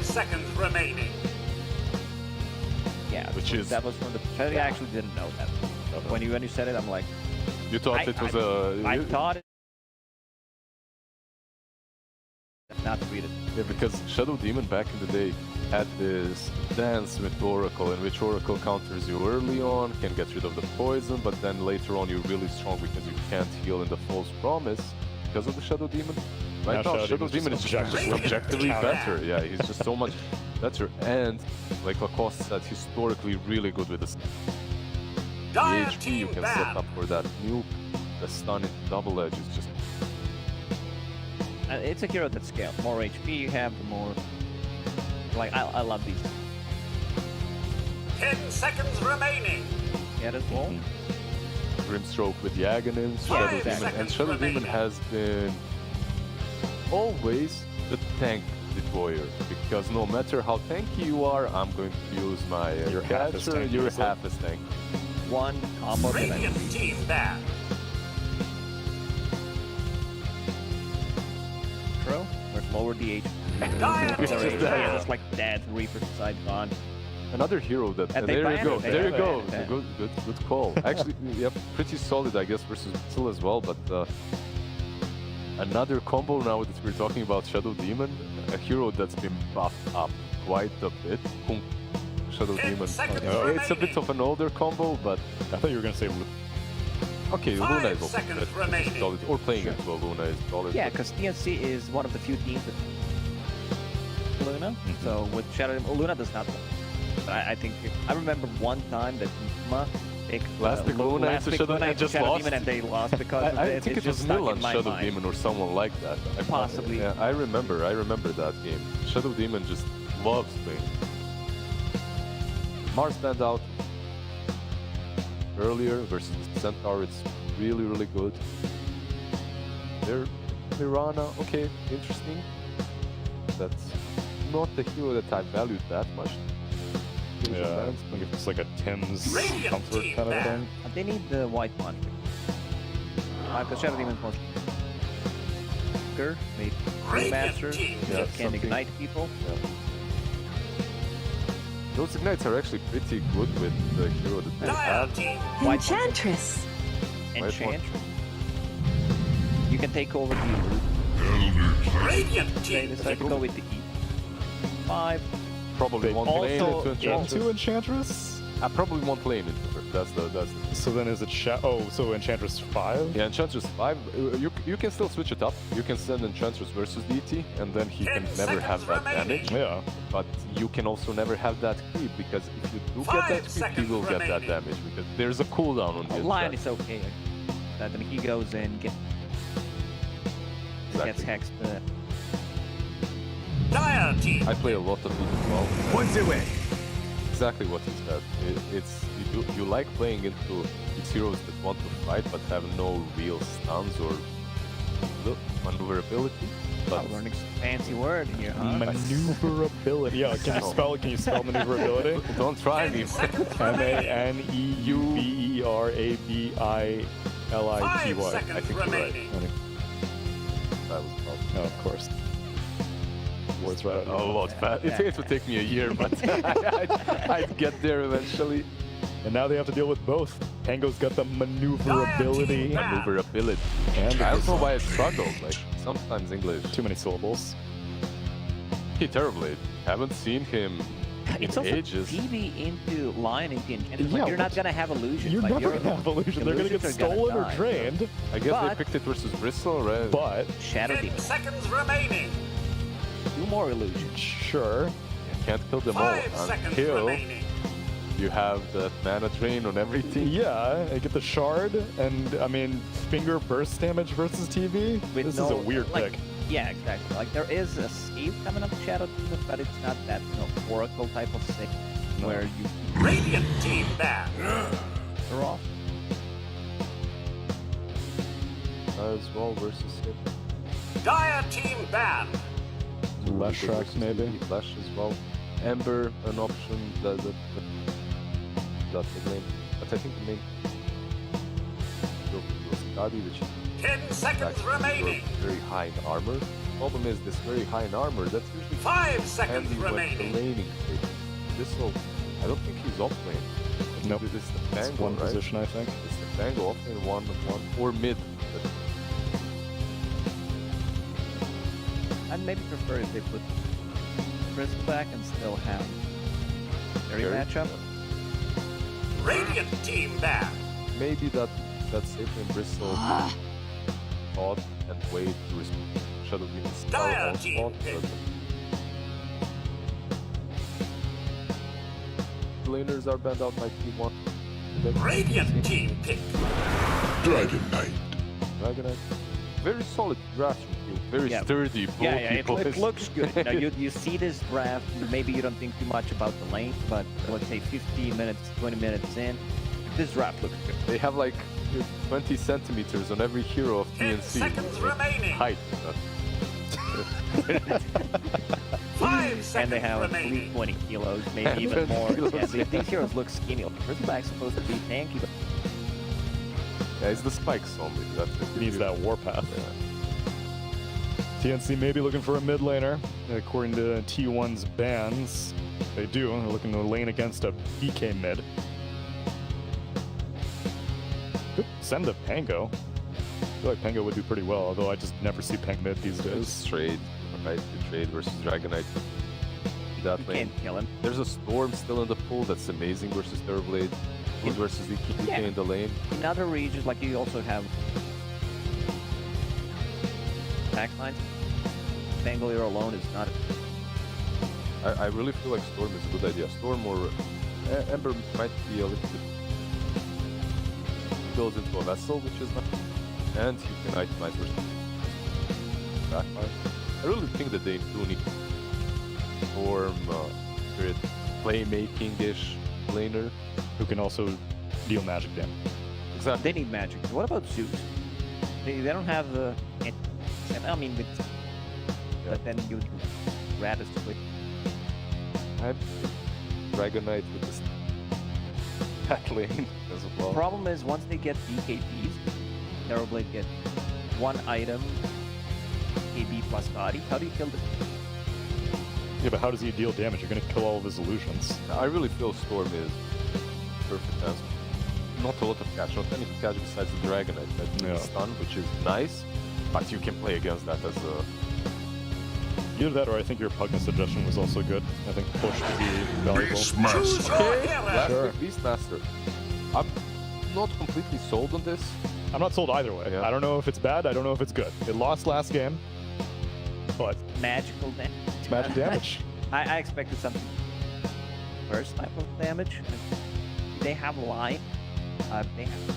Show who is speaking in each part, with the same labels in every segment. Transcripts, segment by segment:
Speaker 1: seconds remaining.
Speaker 2: Yeah,
Speaker 3: Which is-
Speaker 2: that was from the. I actually didn't know that. When you said it, I'm like,
Speaker 3: You thought it was a...
Speaker 2: I thought it. Not read it.
Speaker 3: Yeah, because Shadow Demon back in the day had this dance with Oracle, in which Oracle counters you early on, can get rid of the poison, but then later on you're really strong because you can't heal in the False Promise because of the Shadow Demon. Right now, Shadow Demon is just objectively better. Yeah, he's just so much better. And, like Lacoste said, historically really good with the HP you can set up for that nuke. The stun in double edge is just...
Speaker 2: It's a hero that scales. The more HP you have, the more... Like, I love these.
Speaker 1: 10 seconds remaining.
Speaker 2: Yeah, that's all.
Speaker 3: Grimstroke with the Aghanim's, Shadow Demon, and Shadow Demon has been always the tank deployer, because no matter how tanky you are, I'm going to use my catcher, you're half as tanky.
Speaker 2: One combo that I
Speaker 1: Radiant team banned.
Speaker 2: throw, or lower the HP. It's like dead, Reaper side gone.
Speaker 3: Another hero that...
Speaker 2: And
Speaker 3: there you go, there you go.
Speaker 2: Yeah.
Speaker 3: Good call. Actually, yeah, pretty solid, I guess, versus Still as well, but another combo now that we're talking about Shadow Demon, a hero that's been buffed up quite a bit. Shadow Demon. It's a bit of an older combo, but...
Speaker 4: I thought you were going to say...
Speaker 3: Okay, Luna is also solid, or playing it well, Luna is solid.
Speaker 2: Yeah, because TNC is one of the few teams that... Luna, so with Shadow Demon, Luna does not... I think... I remember one time that Numa picked
Speaker 3: Last pick Luna into Shadow Demon and just lost.
Speaker 2: Demon and they lost because
Speaker 3: I think it was Nil on Shadow
Speaker 2: mind.
Speaker 3: Demon or someone like that.
Speaker 2: Possibly.
Speaker 3: Yeah, I remember that game. Shadow Demon just loves playing. Mars banned out earlier versus the Centaur, it's really, really good. There, Mirana, okay, interesting. That's not the hero that I valued that much.
Speaker 4: Yeah, I think it's like a Tim's comfort kind of thing.
Speaker 2: They need the white one. Because Shadow Demon is more made master, can ignite people.
Speaker 3: Yeah. Those ignites are actually pretty good with the hero that they have.
Speaker 5: Enchantress.
Speaker 2: Enchantress. You can take over the
Speaker 1: Radiant
Speaker 2: They
Speaker 1: team.
Speaker 2: decide to go with the E5.
Speaker 3: Probably won't play into Enchantress.
Speaker 4: Into Enchantress?
Speaker 3: I probably won't play into her. That's the.
Speaker 4: So then is it so Enchantress 5?
Speaker 3: Yeah, Enchantress 5. You can still switch it up. You can send Enchantress versus DT, and then he can never have that damage.
Speaker 4: Yeah.
Speaker 3: But you can also never have that creep, because if you do get that creep, he will get that damage, because there's a cooldown on his
Speaker 2: Lion is okay. Then he goes in, gets hexed.
Speaker 1: Dire team.
Speaker 3: I play a lot of it as well.
Speaker 1: Points away.
Speaker 3: Exactly what he said. You like playing into these heroes that want to fight but have no real stuns or maneuverability. But
Speaker 2: I'm learning some fancy word here, huh?
Speaker 4: Maneuverability. Yeah, can you spell maneuverability?
Speaker 3: Don't try me.
Speaker 4: MANEUVERABILITY.
Speaker 1: I
Speaker 3: I think you're right. That was probably.
Speaker 4: Oh, of course. Words right.
Speaker 3: A lot, man. It would take me a year, but I'd get there eventually.
Speaker 4: And now they have to deal with both. Tango's got the maneuverability.
Speaker 3: Maneuverability.
Speaker 4: And
Speaker 3: I don't know why I struggled. Like, sometimes English.
Speaker 4: too many syllables.
Speaker 3: He terribly. Haven't seen him in
Speaker 2: It's also
Speaker 3: ages.
Speaker 2: TV into Lion into Enchantress.
Speaker 4: Yeah,
Speaker 2: You're not
Speaker 4: but
Speaker 2: gonna have illusions.
Speaker 4: You're
Speaker 2: like,
Speaker 4: never going to have illusion. They're going to get
Speaker 2: illusions are
Speaker 4: stolen
Speaker 2: gonna
Speaker 4: or
Speaker 2: die.
Speaker 4: drained.
Speaker 3: I guess
Speaker 2: But-
Speaker 3: they picked it versus Bristle, right?
Speaker 4: But,
Speaker 2: Shadow
Speaker 1: 10
Speaker 2: Demon.
Speaker 1: seconds remaining.
Speaker 2: 2 more illusions.
Speaker 4: sure.
Speaker 3: You can't kill them all
Speaker 1: 5 seconds
Speaker 3: until
Speaker 1: remaining.
Speaker 3: you have the mana drain on everything.
Speaker 4: Yeah, I get the shard, and I mean, finger burst damage versus TV.
Speaker 2: With
Speaker 4: This
Speaker 2: no,
Speaker 4: is a weird
Speaker 2: like,
Speaker 4: pick.
Speaker 2: Yeah, exactly. Like there is a save coming up Shadow Demon, but it's not that Oracle type of thing where you
Speaker 1: Radiant team banned.
Speaker 2: are off.
Speaker 3: As well versus him.
Speaker 1: Dire team banned.
Speaker 4: Lash track, maybe.
Speaker 3: Lash as well. Ember, an option. That's the main. But I think the main was Skadi, which is
Speaker 1: 10 seconds remaining.
Speaker 3: very high in armor. problem is this very high in armor. That's usually
Speaker 1: 5 seconds
Speaker 3: handy when the
Speaker 1: remaining.
Speaker 3: laning phase. This'll, I don't think he's off lane.
Speaker 4: Nope.
Speaker 3: This is the
Speaker 4: It's
Speaker 3: Fango,
Speaker 4: one
Speaker 3: right?
Speaker 4: position, I think.
Speaker 3: It's the Fango off lane, one, or mid.
Speaker 2: I'd maybe prefer if they put Chris back and still have Terry
Speaker 3: Terry?
Speaker 2: matchup.
Speaker 1: Radiant team banned.
Speaker 3: Maybe that safe lane Bristol thought and wait to Shadow Demon's spell
Speaker 1: Dire
Speaker 3: on
Speaker 1: team
Speaker 3: spot.
Speaker 1: pick.
Speaker 3: The laners are banned out by T1.
Speaker 1: Radiant team pick.
Speaker 5: Dragon Knight.
Speaker 3: Dragonite. Very solid draft from you. Very
Speaker 2: Yeah.
Speaker 3: sturdy, bulky boys.
Speaker 2: It looks good. Now, you see this draft, maybe you don't think too much about the lane, but let's say 15 minutes, 20 minutes in, this draft looks good.
Speaker 3: They have like 20 centimeters on every hero of
Speaker 1: 10
Speaker 3: TNC.
Speaker 1: seconds remaining.
Speaker 3: Height.
Speaker 1: 5 seconds
Speaker 2: And they have
Speaker 1: remaining.
Speaker 2: 320 kilos, maybe even
Speaker 3: 20
Speaker 2: more.
Speaker 3: kilos,
Speaker 2: Yeah,
Speaker 3: yeah.
Speaker 2: these heroes look skinny. Razorback's supposed to be tanky, but
Speaker 3: Yeah, it's the spikes only. That's it.
Speaker 4: He needs that warpath.
Speaker 3: Yeah.
Speaker 4: TNC may be looking for a mid laner. According to T1's bans, they do. They're looking to lane against a PK mid. Could send a Pango. I feel like Pango would do pretty well, although I just never see Pang mid these days.
Speaker 3: It's trade, right? You trade versus Dragonite. That
Speaker 2: you
Speaker 3: lane.
Speaker 2: can't kill him.
Speaker 3: There's a Storm still in the pool. That's amazing versus Thunderblade. Good versus DK
Speaker 2: Yeah.
Speaker 3: in the lane.
Speaker 2: In other regions, like you also have attack lines. Bangalore alone is not.
Speaker 3: I really feel like Storm is a good idea. Storm or Ember might be a little bit built into a vessel, which is not. And you can itemize versus backline. I really think that they do need Storm, Spirit, playmaking-ish laner.
Speaker 4: Who can also deal magic damage.
Speaker 3: Exactly.
Speaker 2: They need magic. What about Zeus? They don't have the. I mean, but then you rat is quick.
Speaker 3: I Dragonite with this back lane as well.
Speaker 2: Problem is, once they get BKBs, Terrorblade get one item, KB plus body. How do you kill this?
Speaker 4: Yeah, but how does he deal damage? You're gonna kill all of his illusions.
Speaker 3: I really feel Storm is perfect answer. Not a lot of catch, not any catch besides the Dragonite. That
Speaker 4: Yeah.
Speaker 3: stun, which is nice, but you can play against that as a.
Speaker 4: Either that or I think your Pugna suggestion was also good. I think push would be valuable.
Speaker 5: Beastmaster.
Speaker 1: Choose your hero.
Speaker 3: Last
Speaker 4: Sure.
Speaker 3: week Beastmaster. I'm not completely sold on this.
Speaker 4: I'm not sold either way.
Speaker 3: Yeah.
Speaker 4: I don't know if it's bad, I don't know if it's good. It lost last game, but
Speaker 2: Magical damage.
Speaker 4: it's magic damage.
Speaker 2: I expected something worse type of damage. They have line. They have.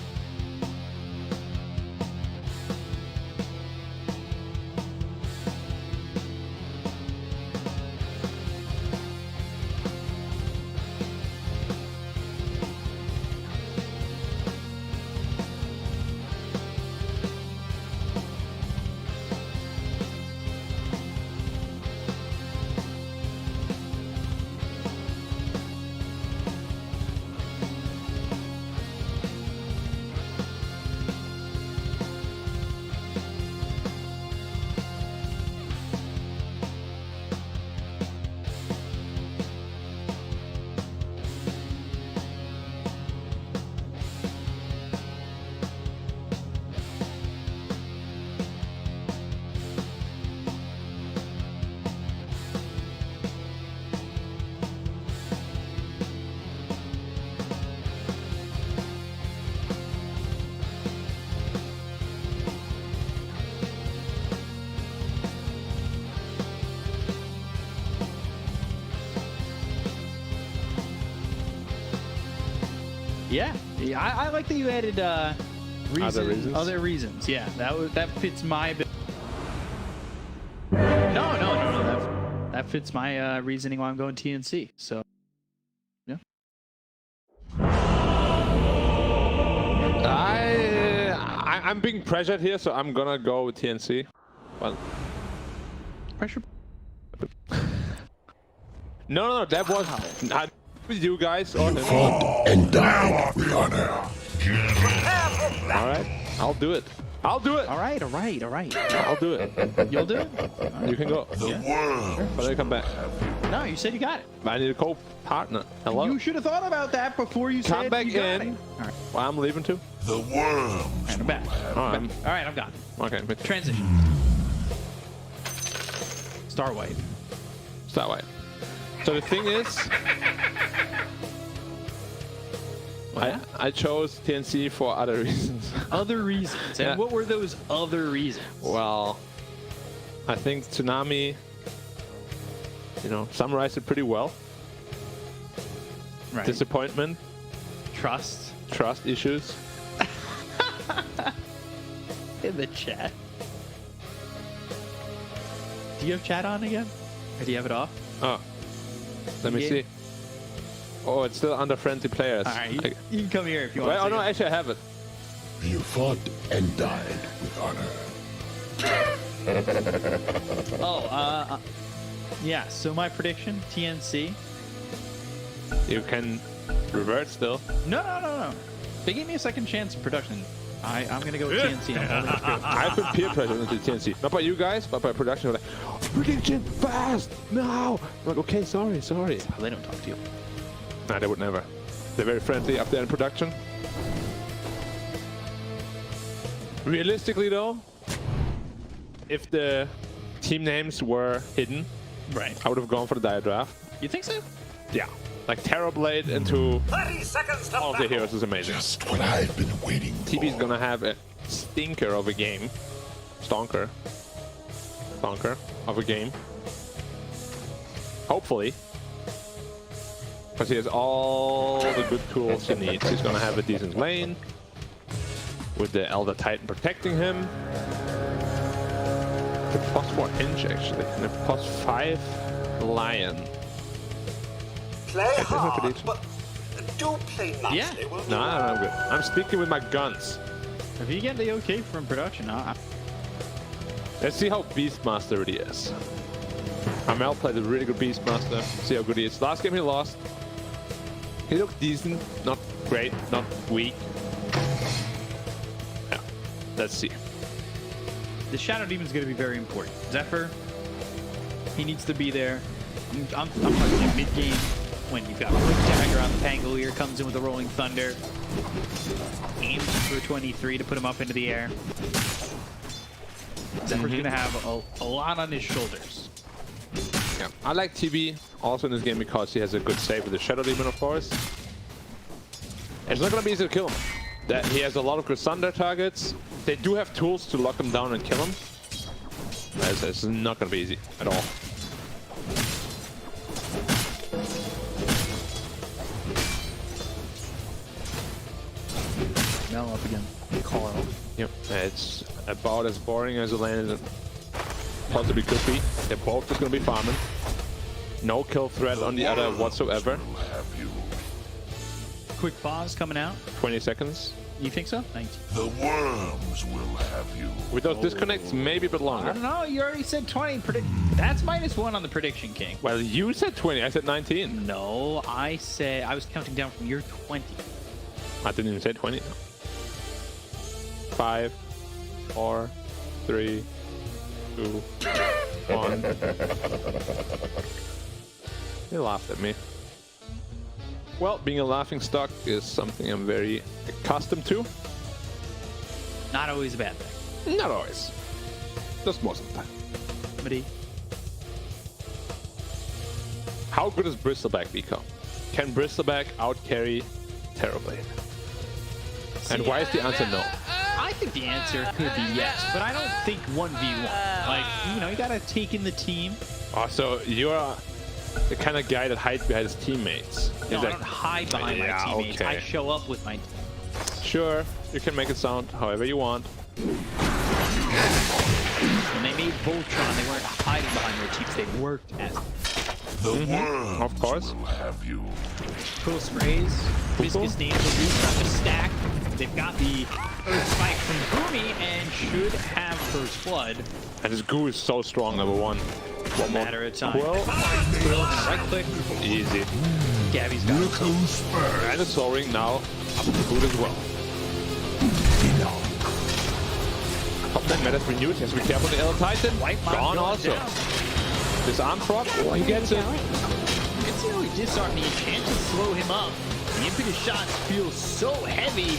Speaker 6: Yeah, I like that you added
Speaker 4: reasons?
Speaker 6: Other reasons. Yeah, that fits my. No. That fits my reasoning why I'm going TNC. So, yeah.
Speaker 7: I'm being pressured here, so I'm gonna go with TNC. Well,
Speaker 6: Pressure.
Speaker 7: no, that was not with you guys or him.
Speaker 5: Fought and died with honor.
Speaker 1: Prepare for battle.
Speaker 7: All right. I'll do it. I'll do it.
Speaker 6: All right, all right, all right.
Speaker 7: I'll do it.
Speaker 6: You'll do it?
Speaker 7: You can go.
Speaker 5: The worms
Speaker 7: But I come back.
Speaker 6: No, you said you got it.
Speaker 7: I need a co-partner. Hello.
Speaker 6: You should have thought about that before you
Speaker 7: Come
Speaker 6: said
Speaker 7: back
Speaker 6: you got
Speaker 7: in.
Speaker 6: it. All right,
Speaker 7: Well, I'm leaving too.
Speaker 5: The worms
Speaker 6: and I'm back.
Speaker 7: Oh, I'm,
Speaker 6: All right, I'm gone.
Speaker 7: okay. But
Speaker 6: Transition. Star White.
Speaker 7: Start way. So the thing is, I chose TNC for other reasons.
Speaker 6: Other reasons. And
Speaker 7: Yeah.
Speaker 6: what were those other reasons?
Speaker 7: Well, I think Tsunami, summarized it pretty well.
Speaker 6: Right.
Speaker 7: Disappointment,
Speaker 6: Trust
Speaker 7: trust issues.
Speaker 6: in the chat. Do you have chat on again? Or do you have it off?
Speaker 7: Oh, let me
Speaker 6: Yeah.
Speaker 7: see. Oh, it's still under friendly players.
Speaker 6: All right, you,
Speaker 7: Like-
Speaker 6: you can come here if you want.
Speaker 7: Well, oh
Speaker 6: to.
Speaker 7: no, actually I have it.
Speaker 5: you fought and died with honor.
Speaker 6: Yeah, so my prediction, TNC.
Speaker 7: You can revert still.
Speaker 6: No. They gave me a second chance in production. I'm going to go with TNC. I'm holding the script.
Speaker 7: I put peer pressure into TNC. Not by you guys, but by production. Like, prediction fast now. I'm like, okay, sorry.
Speaker 6: They don't talk to you.
Speaker 7: Nah, they would never. They're very friendly up there in production. Realistically, though, if the team names were hidden,
Speaker 6: Right.
Speaker 7: I would have gone for the dire draft.
Speaker 6: You think so?
Speaker 7: Yeah, like Terrorblade into
Speaker 1: 30 seconds to
Speaker 7: all of the
Speaker 1: battle.
Speaker 7: heroes is amazing.
Speaker 5: Just what I've been waiting for.
Speaker 7: TB's gonna have a stinker of a game. Stonker of a game. Hopefully. Because he has all the good tools he needs. He's gonna have a decent lane. With the Elder Titan protecting him. The +4 Hinge actually. And a +5 Lion.
Speaker 1: Play
Speaker 7: my
Speaker 1: hard,
Speaker 7: prediction.
Speaker 1: but do play nicely.
Speaker 6: Yeah.
Speaker 1: will you?
Speaker 7: No, I'm good. I'm speaking with my guns.
Speaker 6: If you get the okay from production,
Speaker 7: Let's see how Beastmaster really is. Amel played a really good Beastmaster. See how good he is. Last game he lost. He looked decent. Not great. Not weak. Yeah. Let's see.
Speaker 6: the Shadow Demon's going to be very important. Zephyr, he needs to be there. I'm talking mid-game when you've got Quick Dagger on the Pangolier, comes in with a Rolling Thunder. Aims for 23 to put him up into the air. Zephyr's going to have a lot on his shoulders.
Speaker 7: Yeah. I like TB also in this game because he has a good save with the Shadow Demon, of course. It's not going to be easy to kill him. That he has a lot of Grisander targets. They do have tools to lock him down and kill him. It's not going to be easy at all.
Speaker 6: Mel up again. Carl.
Speaker 7: Yep. It's about as boring as a lane as it possibly could be. They're both just going to be farming. No kill threat on the other whatsoever.
Speaker 6: Quick pause coming out.
Speaker 7: 20 seconds.
Speaker 6: You think so? 19.
Speaker 5: The worms will have you.
Speaker 7: With those disconnects, maybe a bit
Speaker 6: I
Speaker 7: longer.
Speaker 6: don't know. You already said 20. That's -1 on the prediction, King.
Speaker 7: Well, you said 20. I said 19.
Speaker 6: No, I said I was counting down from your 20.
Speaker 7: I didn't even say 20. 5, 4, 3, 2, 1. They laughed at me. Well, being a laughing stock is something I'm very accustomed to.
Speaker 6: Not always a bad thing.
Speaker 7: Not always. Just most of the time.
Speaker 6: Somebody.
Speaker 7: How good is Bristleback become? Can Bristleback out-carry Terrorblade? And why is the answer no?
Speaker 6: I think the answer could be yes, but I don't think 1v1. Like, you gotta take in the team.
Speaker 7: Oh, so you're the kind of guy that hides behind his teammates.
Speaker 6: No,
Speaker 7: Is
Speaker 6: I
Speaker 7: that-
Speaker 6: don't hide behind my
Speaker 7: Yeah,
Speaker 6: teammates. I
Speaker 7: okay.
Speaker 6: show up with my.
Speaker 7: Sure, you can make it sound however you want.
Speaker 6: When they made Voltron, they weren't hiding behind their teams. They worked as
Speaker 5: The worms
Speaker 7: Of course.
Speaker 5: will have you.
Speaker 6: cool sprays. Viscous names will do stuff to stack. They've got the Earth Spike from Boomy and should have First Blood.
Speaker 7: And his goo is so strong, number one. One more.
Speaker 6: Matter of time.
Speaker 7: Quill,
Speaker 6: Quill gonna right click.
Speaker 7: easy.
Speaker 6: Gabby's got it.
Speaker 7: And the Soul Ring now up to food as well. Top lane meta's renewed. He has to be careful with the Elder Titan.
Speaker 6: White
Speaker 7: Gone also. Disarm proc. Oh, he gets it.
Speaker 6: You can see how he disarmed the enchant to slow him up. The impetus shots feel so heavy.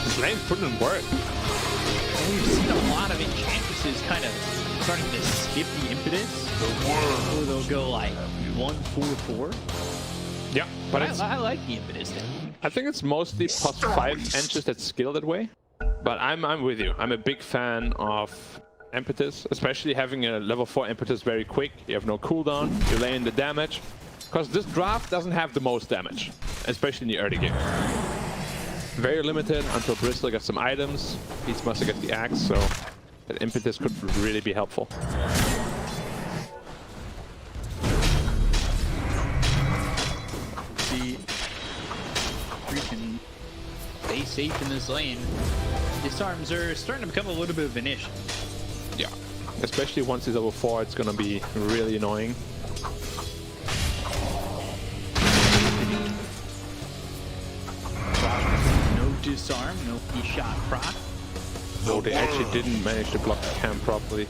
Speaker 7: This lane's putting in work.
Speaker 6: And we've seen a lot of enchantresses kind of starting to skip the impetus. Or they'll go like 1-4-4.
Speaker 7: Yeah, but
Speaker 6: I like the impetus there.
Speaker 7: I think it's mostly +5 enches that skill that way. But I'm with you. I'm a big fan of impetus, especially having a level 4 impetus very quick. You have no cooldown, you lay in the damage. Because this draft doesn't have the most damage, especially in the early game. Very limited until Bristol gets some items. Beastmaster gets the axe, so that impetus could really be helpful.
Speaker 6: See, we can stay safe in this lane. Disarms are starting to become a little bit of an issue.
Speaker 7: Yeah, especially once he's level 4, it's gonna be really annoying.
Speaker 6: No disarm, no e-shot proc.
Speaker 7: Oh, they actually didn't manage to block the camp properly.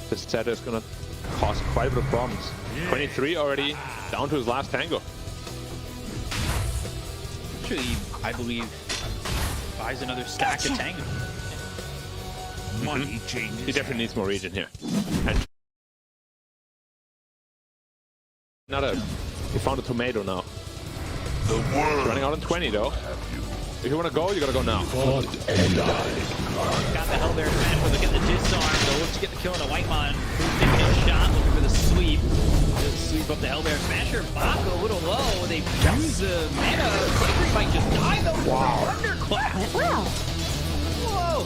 Speaker 7: The setter is gonna cause quite a bit of problems. 23 already, down to his last tango.
Speaker 6: Actually, I believe buys another stack of tango.
Speaker 1: Money changes.
Speaker 7: He definitely needs more regen here. And he found a tomato now.
Speaker 5: The worms
Speaker 7: Running out in 20 though. If you want to go, you gotta go now.
Speaker 5: and I.
Speaker 6: Got the Hellbear smash, but look at the disarm. They'll look to get the kill on the White Mon. Taking a shot, looking for the sweep. Just sweep up the Hellbear smasher. Baka a little low. They use the mana. Quaker might just die though. Wow. Thunderclap.
Speaker 8: Wow.
Speaker 6: Whoa.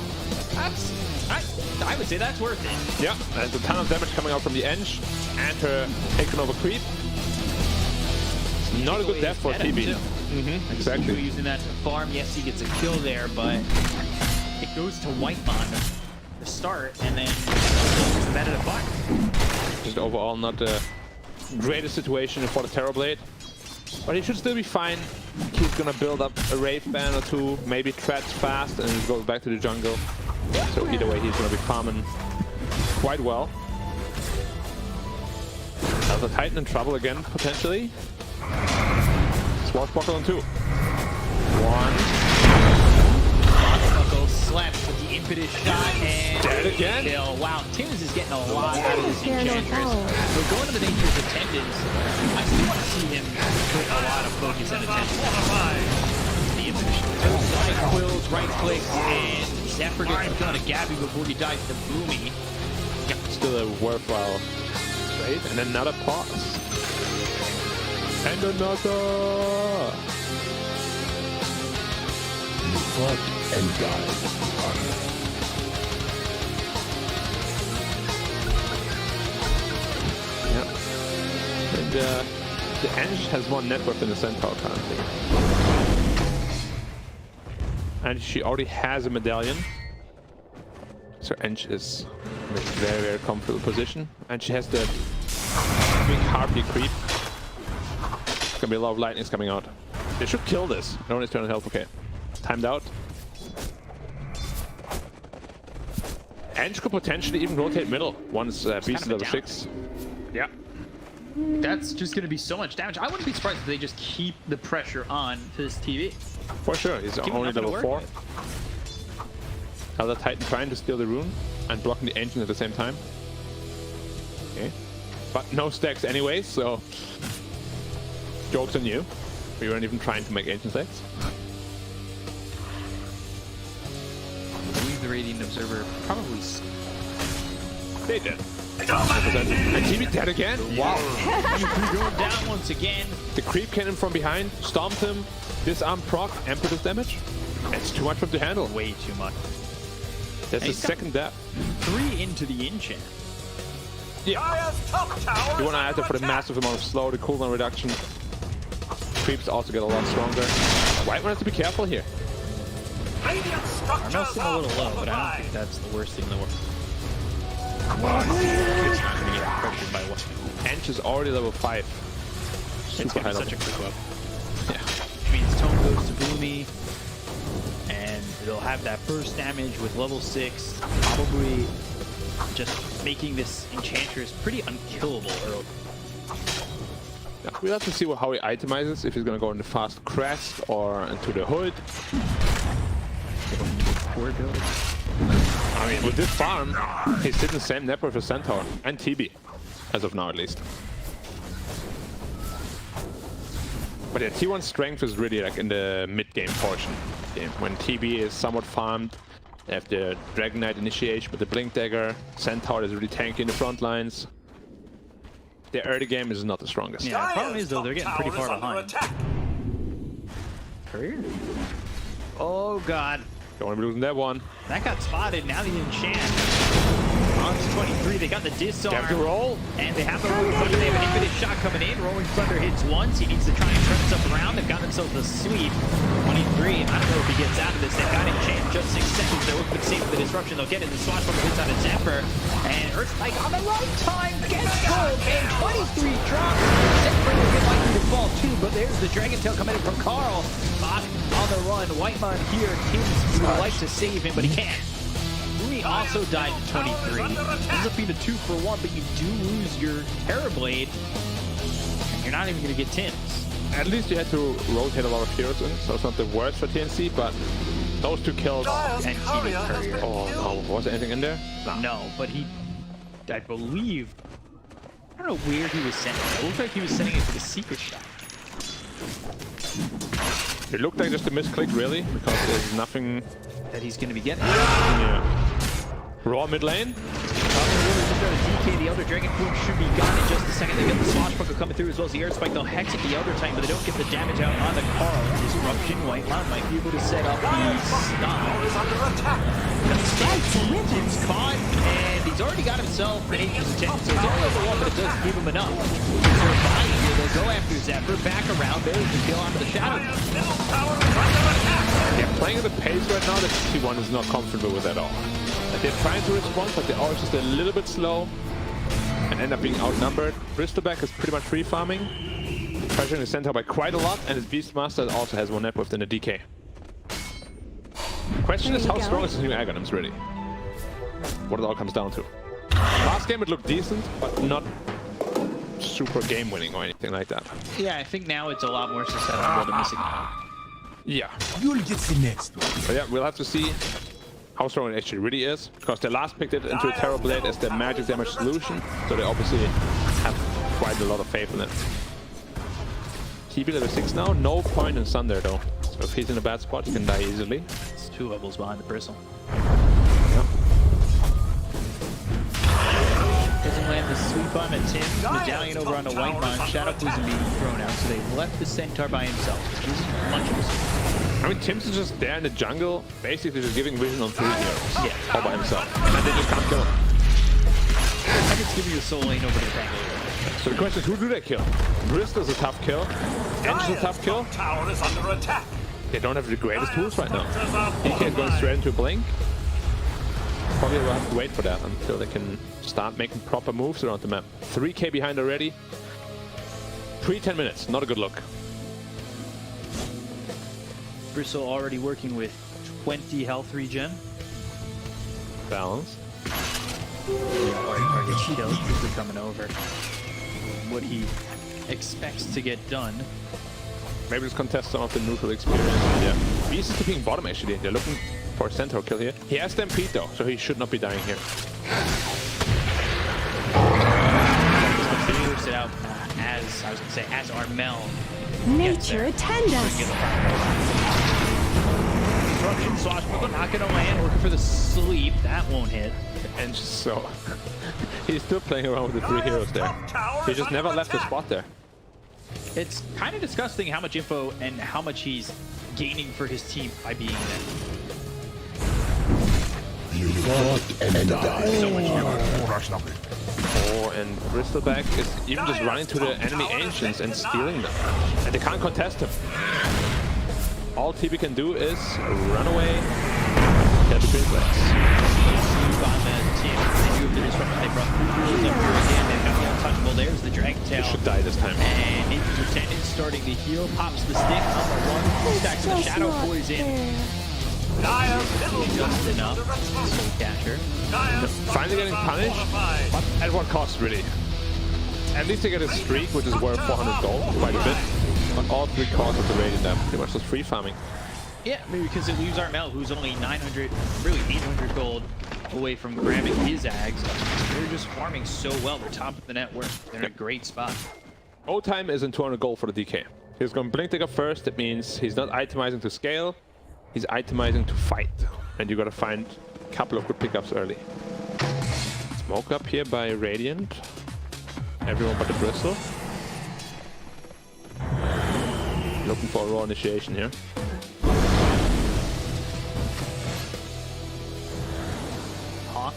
Speaker 6: That's. I would say that's worth it.
Speaker 7: Yeah, there's a ton of damage coming out from the Eng and her taken over creep. Not a good death for TB. Exactly.
Speaker 6: Using that to farm. Yes, he gets a kill there, but it goes to White Mon to start, and then it's the meta to fight.
Speaker 7: Just overall not the greatest situation for the Terrorblade. But he should still be fine. He's gonna build up a Wraith Band or two, maybe treads fast, and go back to the jungle. So either way, he's gonna be farming quite well. Elder Titan in trouble again, potentially. Swashbuckle on 2. 1.
Speaker 6: Swashbuckle slaps with the impetus shot and
Speaker 7: Dead again?
Speaker 6: kill. Wow, Tims is getting a lot out of this Enchantress. But going to the Nature's Attendants, I still want to see him put a lot of focus and attention. The impetus shot. Quills, right clicks, and Zephyr gets the kill to Gabby before he dies to Boomy.
Speaker 7: Yep, still a worthwhile trade. And another pause. And another!
Speaker 5: You fought and died.
Speaker 7: Yeah. And the Eng has more net worth than the Centaur currently. And she already has a medallion. So Eng is in a very, very comfortable position. And she has the big Harpy creep. Gonna be a lot of lightnings coming out. They should kill this. No one is trying to help. Okay. Timed out. Eng could potentially even rotate middle once Beast is level 6. Yeah.
Speaker 6: That's just going to be so much damage. I wouldn't be surprised if they just keep the pressure on this TV.
Speaker 7: For sure. He's
Speaker 6: Give him
Speaker 7: only
Speaker 6: nothing to
Speaker 7: level
Speaker 6: work
Speaker 7: 4. Elder Titan trying to steal the rune and blocking the engine at the same time. Okay. But no stacks anyway, so joke's on you. We weren't even trying to make ancient stacks.
Speaker 6: I believe the Radiant Observer probably...
Speaker 7: They did. And TV dead again? Wow.
Speaker 6: Going down once again.
Speaker 7: The creep came in from behind, stomped him, disarm proc, Emperor's damage. It's too much for him to handle.
Speaker 6: Way too much.
Speaker 7: That's the second death.
Speaker 6: 3 into the enchant.
Speaker 7: Yeah. You want to add that for the massive amount of slow, the cooldown reduction. Creeps also get a lot stronger. White one has to be careful here.
Speaker 6: Armel's a little low, but I don't think that's the worst thing in the world. It's not going to get pressured by what?
Speaker 7: Eng is already level 5.
Speaker 6: It's going to be such a quick whip.
Speaker 7: Yeah.
Speaker 6: Which means Tone goes to Boomy, and They'll have that burst damage with level 6, probably just making this Enchantress pretty unkillable early.
Speaker 7: Yeah, we'll have to see how he itemizes, if he's gonna go in the fast crest or into the hood.
Speaker 6: Poor build.
Speaker 7: I mean, with this farm, he's sitting the same net worth as Centaur and TB, as of now at least. But yeah, T1's strength is really like in the mid-game portion. Game. When TB is somewhat farmed, they have the Dragon Knight initiation with the Blink Dagger, Centaur is really tanky in the front lines. The early game is not the strongest.
Speaker 6: Yeah, the problem is though, they're getting pretty far behind. Courier? Oh god.
Speaker 7: Don't want to be losing that one.
Speaker 6: That got spotted, now the enchant. On to 23, they got the disarm.
Speaker 7: They have to roll.
Speaker 6: And they have the Rolling Thunder, they have an infinite shot coming in. Rolling Thunder hits once, he needs to try and turn himself around. They've got themselves a sweep. 23, I don't know if he gets out of this. They've got enchant just 6 seconds. They're looking to save the disruption. They'll get it. The swashbuckler hits out of Zephyr. And Earthspike on the right time gets gold. And 23 drops. Zephyr will get likely to fall too, but there's the Dragon Tail coming in from Carl. Bot on the run. Whitemon here. Tims would like to save him, but he can't. Rui also died to 23. Ends up being a 2-for-1, but you do lose your Terrorblade, and you're not even going to get Tims.
Speaker 7: At least you had to rotate a lot of heroes in, so it's not the worst for TNC, but those 2 kills.
Speaker 6: And TB Courier.
Speaker 7: Oh no, was there anything in there?
Speaker 6: No, but he, I believe, I don't know where he was sending it. It looked like he was sending it to the secret shot.
Speaker 7: It looked like just a misclick, really, because there's nothing
Speaker 6: That he's going to be getting.
Speaker 7: Yeah. Raw mid lane.
Speaker 6: DK, the Elder Dragon Form should be gone in just a second. They get the Swashbuckler coming through as well as the Air Spike. They'll hex at the Elder Titan, but they don't get the damage out on the Carl. Disruption, Whitemon might be able to set up the stun. He's caught, and he's already got himself an Ancient's Attention, so it's only level 1, but it does give him enough to survive here. They'll go after Zephyr, back around. There's the kill onto the Shadow.
Speaker 7: They're playing at the pace right now that T1 is not comfortable with at all. Like, they're trying to respond, but they're always just a little bit slow and end up being outnumbered. Bristleback is pretty much free farming, pressuring the Centaur by quite a lot, and his Beastmaster also has 1 net worth in the DK. The question is, how strong is his new Aghanim's really? What it all comes down to. Last game it looked decent, but not super game winning or anything like that.
Speaker 6: Yeah, I think now it's a lot more susceptible to missing.
Speaker 7: Yeah.
Speaker 5: You'll get the next one.
Speaker 7: But yeah, we'll have to see how strong it actually really is, because they last picked it into a Terrorblade as their magic damage solution, so they obviously have quite a lot of faith in it. TB level 6 now, no point in Sunder though, so if he's in a bad spot he can die easily.
Speaker 6: It's 2 levels behind the Bristle. Doesn't land the sweep on a Tim. Medallion over on a Whitemon. Shadow Poison being thrown out, so they left the Centaur by himself, which isn't much of a.
Speaker 7: I mean, Tim's is just there in the jungle, basically just giving vision on 3 heroes.
Speaker 6: Yeah.
Speaker 7: All by himself. And they just can't kill him.
Speaker 6: I think it's giving you a soul lane over to the Bangalore.
Speaker 7: So the question is, who do they kill? Bristol's a tough kill. Engine's a tough kill.
Speaker 1: Tower is under attack.
Speaker 7: They don't have the greatest tools right now. DK is going straight into a blink. Probably will have to wait for that until they can start making proper moves around the map. 3k behind already. Pre-10 minutes, not a good look.
Speaker 6: Bristle already working with 20 health regen.
Speaker 7: Balance.
Speaker 6: Target kills quickly coming over. What he expects to get done.
Speaker 7: Maybe just contest some of the neutral experience. Yeah. Beast is keeping bottom actually. They're looking for a Centaur kill here. He has Stampede though, so he should not be dying here.
Speaker 6: Figures it out as I was gonna say, as Armel.
Speaker 8: Nature attend us.
Speaker 6: Disruption, Swashbuckler not gonna land, looking for the sleep. That won't hit.
Speaker 7: And just so he's still playing around with the 3 heroes there. He just never left the spot there.
Speaker 6: It's kind of disgusting how much info and how much he's gaining for his team by being there.
Speaker 5: You fought and died.
Speaker 6: So much info.
Speaker 7: Oh, and Bristleback is even just running to the enemy Ancients and stealing them. And they can't contest him. All TB can do is run away, get the green flags.
Speaker 6: There's the Dragon Tail.
Speaker 7: He should die this time.
Speaker 6: And Lieutenant starting to heal, pops the stick on the run, stacks the Shadow Poison.
Speaker 1: Dire's middle
Speaker 6: Just
Speaker 1: tower is
Speaker 6: enough.
Speaker 1: under attack.
Speaker 6: Soul Catcher.
Speaker 1: Dire's
Speaker 7: Finally getting
Speaker 1: structures are
Speaker 7: punished.
Speaker 1: fortified.
Speaker 7: But at what cost, really? At least they get a streak, which is worth 400 gold, quite a bit. But all 3 costs of the raid in them, pretty much just free farming.
Speaker 6: Yeah, maybe because it leaves Armel, who's only 900, really 800 gold away from grabbing his Ags. They're just farming so well. They're top of the net worth. They're in a great spot.
Speaker 7: O time isn't 200 gold for the DK. He's going Blink Dagger first. That means he's not itemizing to scale. He's itemizing to fight. And you gotta find a couple of good pickups early. Smoke up here by Radiant. Everyone but the Bristle. Looking for a raw initiation here.
Speaker 6: Hawk.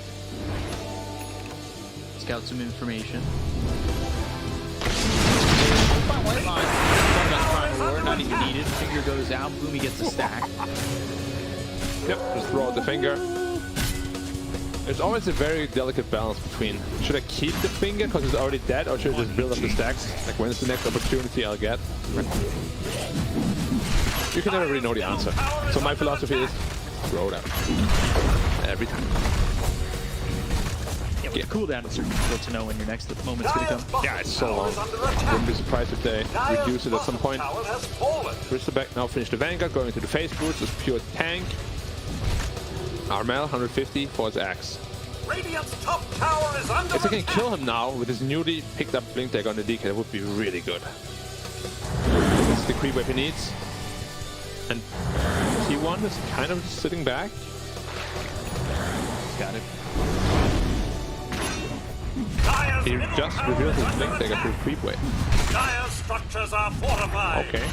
Speaker 6: Scout some information. Fine white line. Not even needed. Finger goes out. Boomy gets a stack.
Speaker 7: Yep, just throw out the finger. There's always a very delicate balance between should I keep the finger because it's already dead, or should I just build up the stacks? Like, when is the next opportunity I'll get? You can never really know the answer. So my philosophy is throw it out. Every time.
Speaker 6: Yeah, with the cooldown, it's difficult to know when your next moment's going to come.
Speaker 7: Yeah, it's so long. Wouldn't be surprised if they reduce it at some point.
Speaker 1: Tower has fallen.
Speaker 7: Bristleback now finished the Vanguard, going into the phase boots, just pure tank. Armel, 150 for his axe.
Speaker 1: Radiant's top tower is under
Speaker 7: If they can
Speaker 1: attack.
Speaker 7: kill him now with his newly picked up Blink Dagger on the DK, that would be really good. This is the creep wave he needs. And T1 is kind of just sitting back.
Speaker 6: Got it.
Speaker 1: Dire's
Speaker 7: He
Speaker 1: middle
Speaker 7: just
Speaker 1: tower
Speaker 7: revealed
Speaker 1: is
Speaker 7: his
Speaker 1: under
Speaker 7: Blink Dagger through
Speaker 1: attack.
Speaker 7: creep wave.
Speaker 1: Dire's structures are fortified.
Speaker 7: Okay.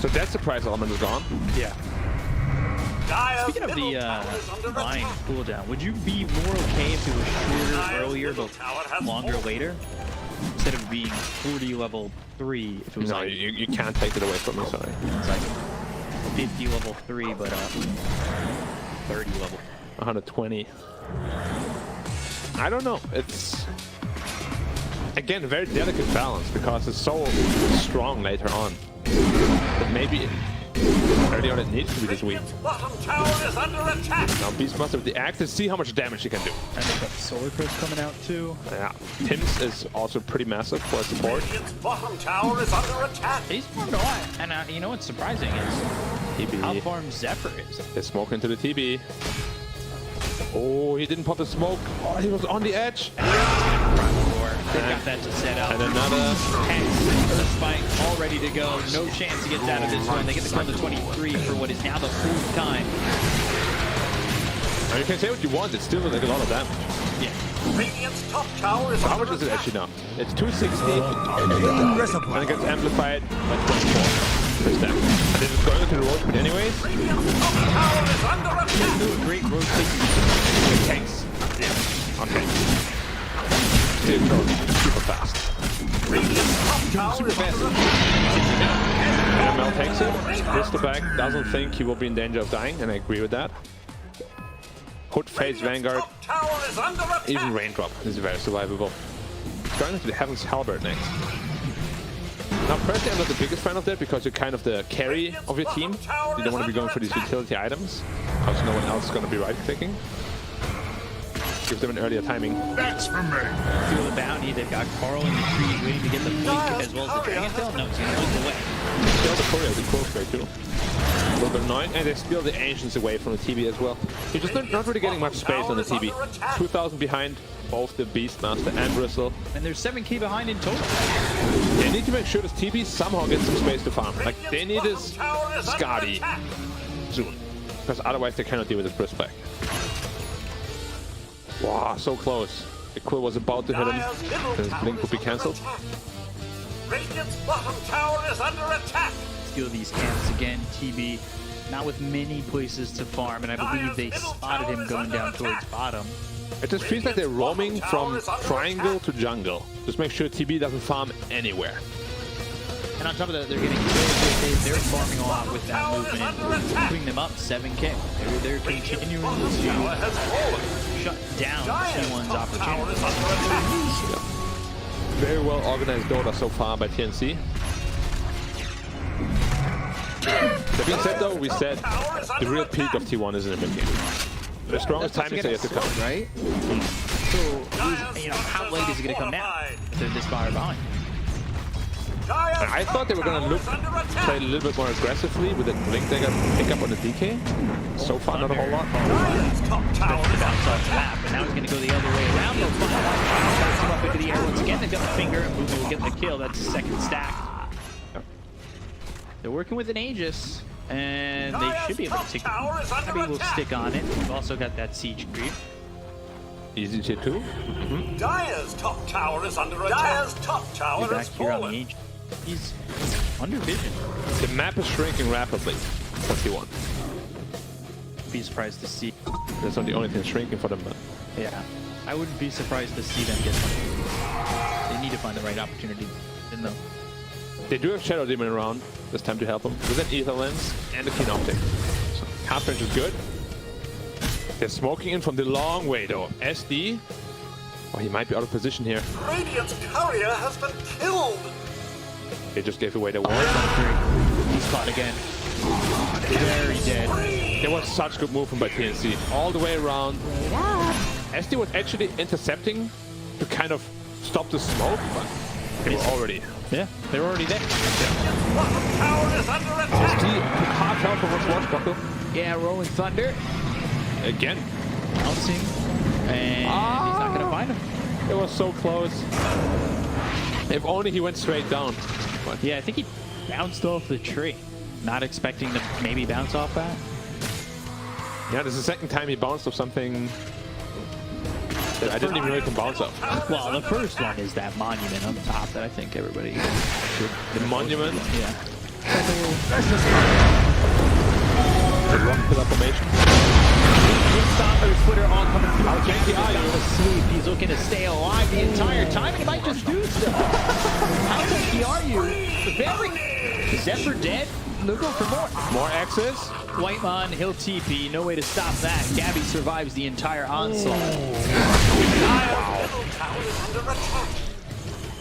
Speaker 7: So that surprise element is gone.
Speaker 6: Yeah.
Speaker 1: Dire's
Speaker 6: Speaking of
Speaker 1: middle
Speaker 6: the
Speaker 1: tower is under
Speaker 6: line
Speaker 1: attack.
Speaker 6: cooldown, would you be more okay if it was shorter
Speaker 1: Dire's
Speaker 6: earlier
Speaker 1: middle
Speaker 6: but
Speaker 1: tower has
Speaker 6: longer
Speaker 1: fallen.
Speaker 6: later? Instead of being 40 level 3, if it was
Speaker 7: No,
Speaker 6: like,
Speaker 7: you can't take it away from me, sorry.
Speaker 6: it's like 50 level 3, but 30 level.
Speaker 7: 120. I don't know. It's again a very delicate balance because it's so strong later on. But maybe early on it needs to be this weak.
Speaker 1: Radiant's bottom tower is under attack.
Speaker 7: Now Beastmaster with the axe and see how much damage he can do.
Speaker 6: And they've got Solar Curse coming out too.
Speaker 7: Yeah, Tim's is also pretty massive for support.
Speaker 1: Radiant's bottom tower is under attack.
Speaker 6: He's farmed a lot. And you know what's surprising is how
Speaker 7: TB.
Speaker 6: farmed Zephyr is.
Speaker 7: They smoke into the TB. Oh, he didn't pop the smoke. Oh, he was on the edge.
Speaker 6: They got that to set up.
Speaker 7: And another.
Speaker 6: Hex for the spike, all ready to go. No chance he gets out of this one. They get the kill to 23 for what is now the 4th time.
Speaker 7: Now you can say what you want. It's still like a lot of damage.
Speaker 6: Yeah.
Speaker 1: Radiant's top tower is
Speaker 7: So how
Speaker 1: under
Speaker 7: much is it
Speaker 1: attack.
Speaker 7: actually now? It's 260. And it gets amplified by 24 per stack. And this is going into the road anyways.
Speaker 1: Radiant's top tower is under attack.
Speaker 6: Do a great rotation.
Speaker 7: It takes. Yeah. Okay. Still going super fast.
Speaker 1: Radiant's top tower is under attack.
Speaker 7: ML takes it. Bristleback doesn't think he will be in danger of dying, and I agree with that. Hood phase Vanguard,
Speaker 1: Top tower is under attack.
Speaker 7: even Raindrop is very survivable. Going into the Heaven's Halberd next. Now personally I'm not the biggest fan of that because you're kind of the carry of your team. You don't want to be going for these utility items because no one else is going to be right clicking. Give them an earlier timing.
Speaker 5: That's for me.
Speaker 6: Feel the bounty. They've got Carl in the trees waiting to get the blink as well as the Dragon Tail. No, he's going to blink away.
Speaker 7: Steal the courier, the close way too. A little bit annoying, and they steal the Ancients away from the TB as well. You're just not really getting much space on the TB. 2,000 behind both the Beastmaster and Bristle.
Speaker 6: And there's 7k behind in total.
Speaker 7: They need to make sure this TB somehow gets some space to farm. Like, they need this Skadi soon. Because otherwise they cannot deal with this Bristleback. Wow, so close. The Quill was about to hit him. Then his blink would be cancelled.
Speaker 1: Radiant's bottom tower is under attack.
Speaker 6: Steal these camps again. TB, not with many places to farm, and I believe they spotted him going down towards bottom.
Speaker 7: It just feels like they're roaming from triangle to jungle. Just make sure TB doesn't farm anywhere.
Speaker 6: And on top of that, they're getting they're farming a lot with that movement and putting them up 7k. They're continuing
Speaker 1: Tower
Speaker 6: to
Speaker 1: has fallen.
Speaker 6: shut down T1's
Speaker 1: Tower
Speaker 6: opportunity.
Speaker 1: is under attack.
Speaker 7: Very well organized Dota so far by TNC. That being said, though, we said the real peak of T1 is in the mid game. The strongest timing is yet to come.
Speaker 6: Right? So, how late is it going to come down if they're this far behind?
Speaker 7: And I thought they were going to play a little bit more aggressively with a Blink Dagger pick up on the DK. So far, not a whole lot.
Speaker 6: Bounce off the map, but now he's going to go the other way around. They'll find one. Bounce him up into the air once again. They've got the finger, and Boomer will get the kill. That's the second stack. They're working with an Aegis, and they should be able to take it. Maybe we'll stick on it. We've also got that siege creep.
Speaker 7: Easy tier 2.
Speaker 1: Dire's top tower is under attack. Dire's top tower
Speaker 6: Back
Speaker 1: is
Speaker 6: here on the
Speaker 1: fallen.
Speaker 6: Aegis. He's under vision.
Speaker 7: The map is shrinking rapidly for T1.
Speaker 6: Be surprised to see.
Speaker 7: That's not the only thing shrinking for them. But
Speaker 6: Yeah, I wouldn't be surprised to see them get something. They need to find the right opportunity in them.
Speaker 7: they do have Shadow Demon around this time to help them with an Ether Lens and a Keen Optic. So half range is good. They're smoking in from the long way though. SD. Oh, he might be out of position here.
Speaker 1: Radiant's courier has been killed.
Speaker 7: They just gave away the wall.
Speaker 6: He's caught again. Very dead.
Speaker 7: There was such good movement by TNC. All the way around.
Speaker 8: Wait up.
Speaker 7: SD was actually intercepting to kind of stop the smoke, but they were already.
Speaker 6: Yeah, they're already there.
Speaker 1: Bottom tower is under attack.
Speaker 7: SD took half health from his Watchbuckle.
Speaker 6: Yeah, Rolling Thunder.
Speaker 7: Again.
Speaker 6: Bouncing. And he's not going to find him.
Speaker 7: It was so close. If only he went straight down. But
Speaker 6: Yeah, I think he bounced off the tree. Not expecting to maybe bounce off that.
Speaker 7: yeah, this is the second time he bounced off something that I didn't even know he can bounce off.
Speaker 6: Well, the first one is that monument on top that I think everybody should.
Speaker 7: The monument,
Speaker 6: Yeah.
Speaker 7: the rock pillar formation.
Speaker 6: Twitter on coming through. How janky are you? Asleep. He's looking to stay alive the entire time. He might just do stuff. How janky are you? Very. Zephyr dead. They'll go for more.
Speaker 7: More axes.
Speaker 6: Whitemon, he'll TP. No way to stop that. Gabby survives the entire onslaught.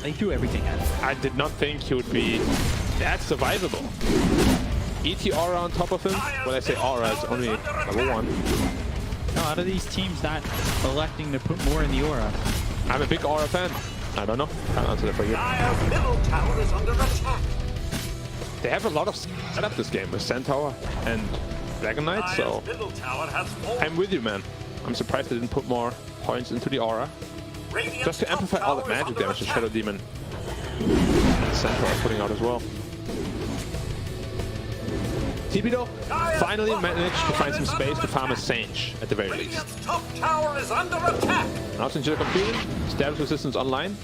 Speaker 6: They threw everything at him.
Speaker 7: I did not think he would be that survivable. ET aura on top of him. When I say aura, it's only level 1.
Speaker 6: No, out of these teams not electing to put more in the aura.
Speaker 7: I'm a big aura fan. I don't know. Can't answer that for you.
Speaker 1: Dire's middle tower is under attack.
Speaker 7: They have a lot of setup this game with Centaur and Dragon Knight, so
Speaker 1: Dire's middle tower has fallen.
Speaker 7: I'm with you, man. I'm surprised they didn't put more points into the aura.
Speaker 1: Radiant's
Speaker 7: Just to
Speaker 1: top
Speaker 7: amplify all that
Speaker 1: tower is
Speaker 7: magic
Speaker 1: under
Speaker 7: damage the
Speaker 1: attack.
Speaker 7: Shadow Demon and Centaur are putting out as well. TB finally managed to find some space to farm a Sage at the very least.
Speaker 1: Radiant's top tower is under attack.
Speaker 7: Now since you're computing, status resistance online.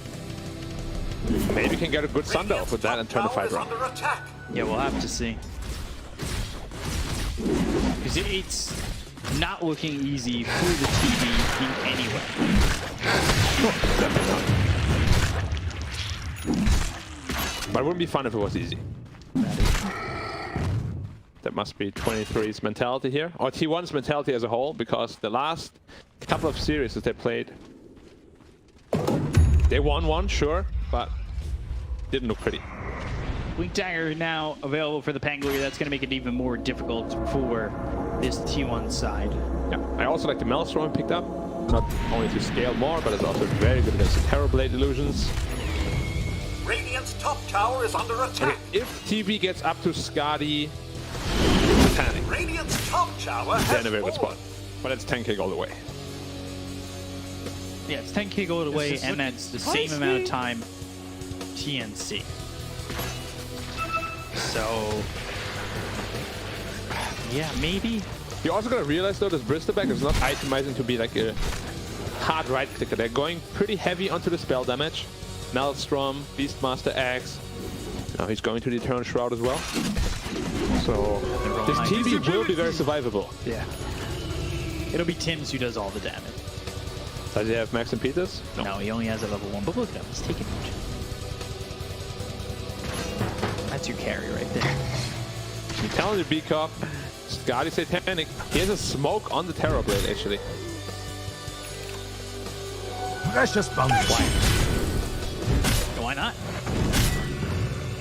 Speaker 7: Maybe can get a good Sunder off with that and turn the fight around.
Speaker 1: Under attack.
Speaker 6: Yeah, we'll have to see. Because it's not looking easy for the TV team anyway.
Speaker 7: But it wouldn't be fun if it was easy. That must be 23's mentality here, or T1's mentality as a whole, because the last couple of series that they played, they won one, sure, but didn't look pretty.
Speaker 6: Blink Dagger now available for the Pangolier. That's going to make it even more difficult for this T1 side.
Speaker 7: Yeah, I also like the Maelstrom picked up, not only to scale more, but it's also very good against the Terrorblade illusions.
Speaker 1: Radiant's top tower is under attack.
Speaker 7: Okay, if TV gets up to Skadi, panic,
Speaker 1: Radiant's top tower
Speaker 7: they're
Speaker 1: has
Speaker 7: in a very good
Speaker 1: fallen.
Speaker 7: spot. But it's 10k all the way.
Speaker 6: Yeah, it's 10k gold away, and that's the same amount of time TNC. So, yeah, maybe.
Speaker 7: You also gotta realize though, this Bristerback is not itemizing to be like a hard right clicker. They're going pretty heavy onto the spell damage. Maelstrom, Beastmaster Axe. Now he's going to the Eternal Shroud as well. So this TV will be very survivable.
Speaker 6: Yeah. It'll be Tim's who does all the damage.
Speaker 7: Does he have Max and Peters?
Speaker 6: No, he only has a level 1, but look at him, he's taking damage. That's your carry right there.
Speaker 7: I'm telling you, B-Cop, Skadi Satanic. He has a smoke on the Terrorblade actually.
Speaker 5: Precious bounty.
Speaker 6: Why not?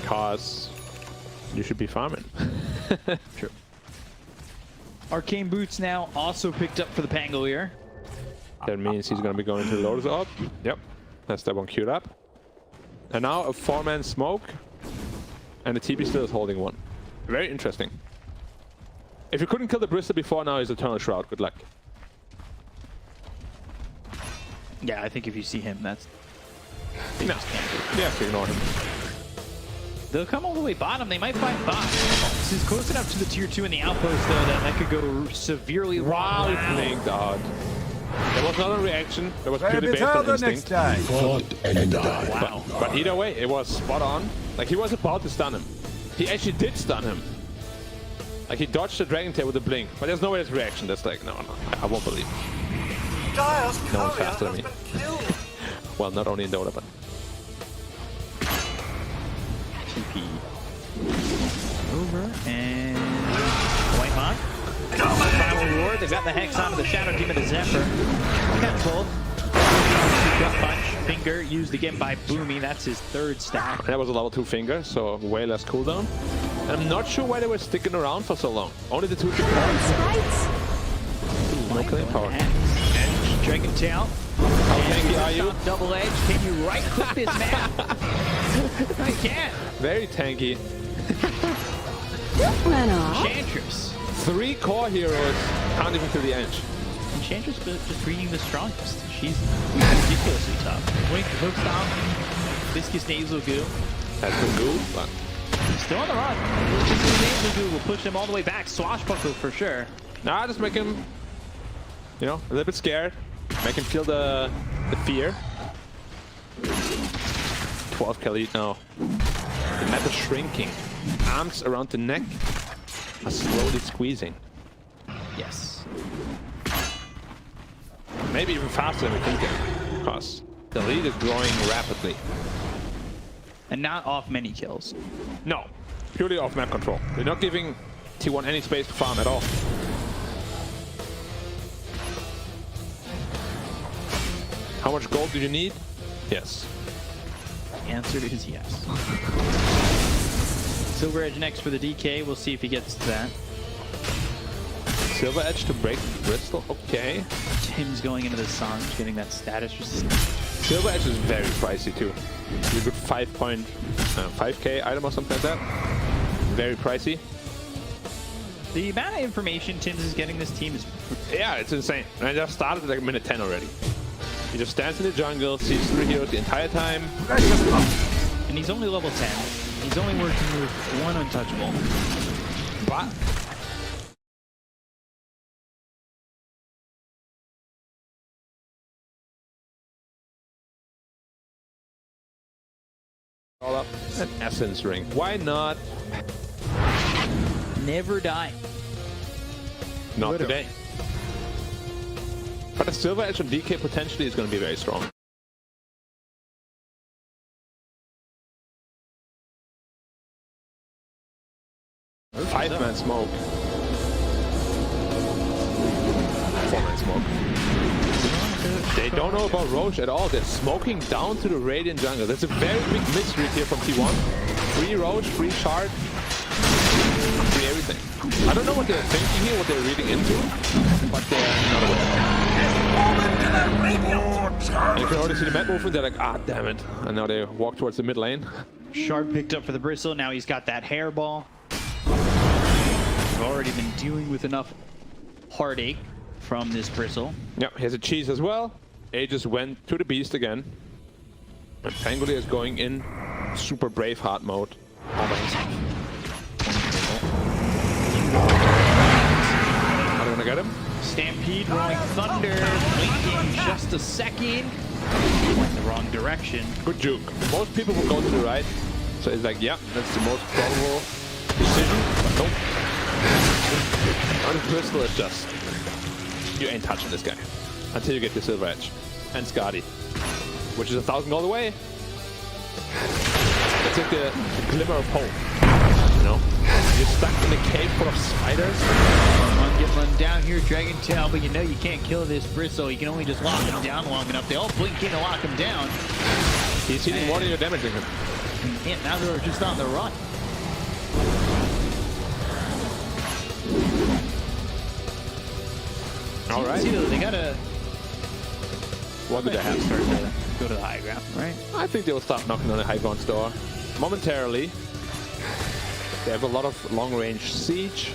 Speaker 7: Because you should be farming.
Speaker 6: True. Arcane Boots now also picked up for the Pangolier.
Speaker 7: That means he's going to be going to Lotus up. Yep. That's that one queued up. And now a 4-man smoke. And the TB still is holding one. Very interesting. If you couldn't kill the Bristle before, now he's Eternal Shroud. Good luck.
Speaker 6: Yeah, I think if you see him, that's...
Speaker 7: No. You have to ignore him.
Speaker 6: They'll come all the way bottom. They might find bot. This is close enough to the tier 2 in the outpost, though, that could go severely wrong.
Speaker 7: Wow, playing God. There was not a reaction. There was
Speaker 5: They'll
Speaker 7: purely
Speaker 5: be
Speaker 7: based on
Speaker 5: told the
Speaker 7: instinct.
Speaker 5: next day.
Speaker 9: Fought and died.
Speaker 6: Wow.
Speaker 7: But either way, it was spot on. Like, he was about to stun him. He actually did stun him. Like, he dodged the Dragon Tail with a blink. But there's no way there's reaction. That's like, no, I won't believe.
Speaker 1: Dire's
Speaker 7: No one's
Speaker 1: courier
Speaker 7: faster
Speaker 1: has
Speaker 7: than me.
Speaker 1: been killed.
Speaker 7: Well, not only in Dota, but...
Speaker 6: TP over and White Hawk. Final Roar. They've got the Hex onto the Shadow Demon of Zephyr. He got both. Gut Punch. Finger used again by Boomy. That's his third stack.
Speaker 7: That was a level 2 finger, so way less cooldown. And I'm not sure why they were sticking around for so long. Only the 2
Speaker 8: Sprites.
Speaker 7: No killing power.
Speaker 6: Edge, Dragon Tail.
Speaker 7: How tanky are you?
Speaker 6: Double Edge. Can you right click this map? I can't.
Speaker 7: Very tanky.
Speaker 8: Ran off.
Speaker 6: Enchantress.
Speaker 7: 3 core heroes can't even kill the Edge.
Speaker 6: Enchantress just breeding the strongest. She's ridiculously tough. Wink, hook stomp, viscous nasal goo.
Speaker 7: That's the goo, but
Speaker 6: Still on the run. Viscous nasal goo will push him all the way back. Swashbuckle for sure.
Speaker 7: nah, just make him, you know, a little bit scared. Make him feel the fear. 12 kill lead now. The map is shrinking. Arms around the neck are slowly squeezing.
Speaker 6: Yes.
Speaker 7: Maybe even faster than we think, because the lead is growing rapidly.
Speaker 6: And not off many kills.
Speaker 7: No, purely off map control. They're not giving T1 any space to farm at all. How much gold do you need? Yes.
Speaker 6: The answer is yes. Silver Edge next for the DK. We'll see if he gets to that.
Speaker 7: Silver Edge to break Bristol. Okay.
Speaker 6: Tim's going into the song, getting that status resistance.
Speaker 7: Silver Edge is very pricey too. You good 5K item or something like that. Very pricey.
Speaker 6: The amount of information Tim's is getting this team is...
Speaker 7: Yeah, it's insane. And I just started at like minute 10 already. He just stands in the jungle, sees 3 heroes the entire time.
Speaker 6: And he's only level 10. He's only working with 1 untouchable.
Speaker 7: But all up an essence ring. Why not?
Speaker 6: Never die.
Speaker 7: Not
Speaker 6: Literally.
Speaker 7: today. But the Silver Edge on DK potentially is going to be very strong. Five-man smoke. 4-man smoke. They don't know about Roche at all. They're smoking down to the Radiant jungle. That's a very big mystery here from T1. Free Roche, free Shard, free everything. I don't know what they're thinking here, what they're reading into, but they're not aware. And you can already see the map movement. They're like, ah, damn it. And now they walk towards the mid lane.
Speaker 6: Shard picked up for the Bristle. Now he's got that hairball. We've already been dealing with enough heartache from this Bristle.
Speaker 7: Yep, he has a cheese as well. Aegis went to the beast again. And Pangolier is going in super Braveheart mode all by himself. Are they gonna get him?
Speaker 6: Stampede, Rolling Thunder, blinking just a second. Went the wrong direction.
Speaker 7: Good juke. Most people will go to the right. So it's like, yeah, that's the most probable decision. But nope. On the Crystal is just, you ain't touching this guy until you get the Silver Edge and Skadi, which is 1,000 gold away. It's like the glimmer of hope. You know, you're stuck in a cave full of spiders.
Speaker 6: One get run down here, Dragon Tail, but you know you can't kill this Bristle. You can only just lock him down long enough. They all blink in to lock him down.
Speaker 7: He's hitting more than you're damaging him.
Speaker 6: And now they're just on the run.
Speaker 7: All right.
Speaker 6: See, they gotta.
Speaker 7: What do they have?
Speaker 6: Start to go to the high ground, right?
Speaker 7: I think they will start knocking on the high ground door momentarily. They have a lot of long-range siege.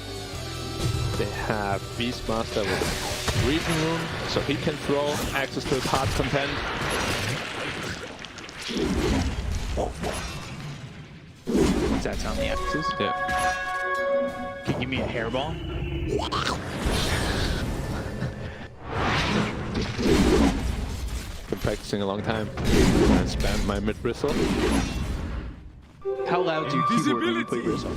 Speaker 7: They have Beastmaster with a region rune, so he can throw access to his heart's content.
Speaker 6: That's on the axis.
Speaker 7: Yeah.
Speaker 6: Can you give me a hairball?
Speaker 7: Been practicing a long time. I spammed my mid bristle.
Speaker 6: How loud do you keyboard when you play Bristle?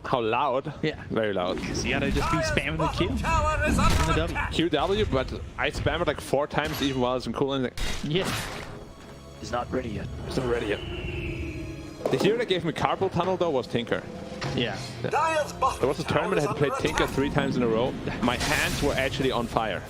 Speaker 7: How loud?
Speaker 6: Yeah.
Speaker 7: Very loud.
Speaker 6: Because you gotta just be spamming the Q.
Speaker 1: Tower is under
Speaker 6: And the W.
Speaker 7: QW, but I spam it like 4 times even while it's in cooldown. Like,
Speaker 6: Yeah. It's not ready yet.
Speaker 7: it's not ready yet. The hero that gave me Carpal Tunnel though was Tinker.
Speaker 6: Yeah.
Speaker 1: Dire's bottom
Speaker 7: There was a tournament I had played Tinker 3 times in a row. My hands were actually on fire.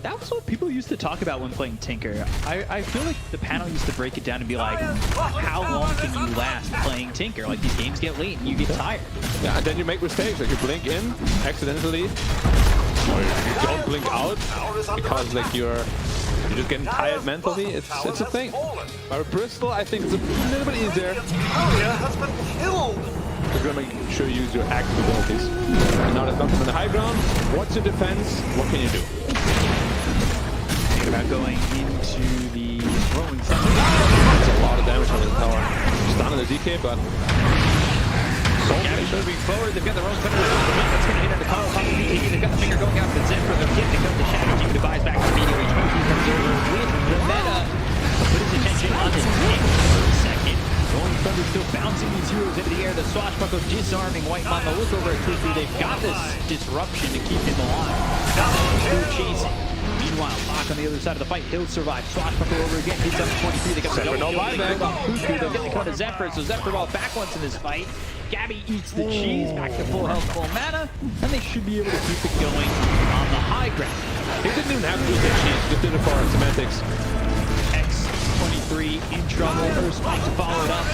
Speaker 6: That was what people used to talk about when playing Tinker. I feel like the panel used to break it down and be like, how long can you last playing Tinker? Like, these games get late and you get tired.
Speaker 7: Yeah, and then you make mistakes. Like you blink in accidentally, or you don't blink out because like you're just getting tired mentally. It's a thing. But with Bristol, I think it's a little bit easier.
Speaker 1: Carrier has been killed.
Speaker 7: You're gonna make sure you use your active abilities. And now they've knocked them in the high ground. What's your defense? What can you do?
Speaker 6: Think about going into the rolling thunder.
Speaker 7: That's a lot of damage on the tower. Stun on the DK, but
Speaker 6: Gabby's moving forward. They've got the rolling thunder. That's going to hit on the column. They've got the finger going out to Zephyr. They're getting to the Shadow Team to buys back immediately. 22 comes over with the meta. Put his attention on the tank for a second. Rolling Thunder still bouncing these heroes into the air. The Swashbuckler disarming White Mamba. Look over at Cuckoo. They've got this disruption to keep him alive. They're chasing. Meanwhile, Locke on the other side of the fight. He'll survive. Swashbuckler over again. He's up to 23. They got the
Speaker 7: no buyback.
Speaker 6: Cuckoo. They'll get the cut of Zephyr. So Zephyr all back once in this fight. Gabby eats the cheese. Back to full health, full mana. And they should be able to keep it going on the high ground.
Speaker 7: he didn't even have to do the cheese. Just did it for semantics.
Speaker 6: X23 in trouble. Spike to follow it up.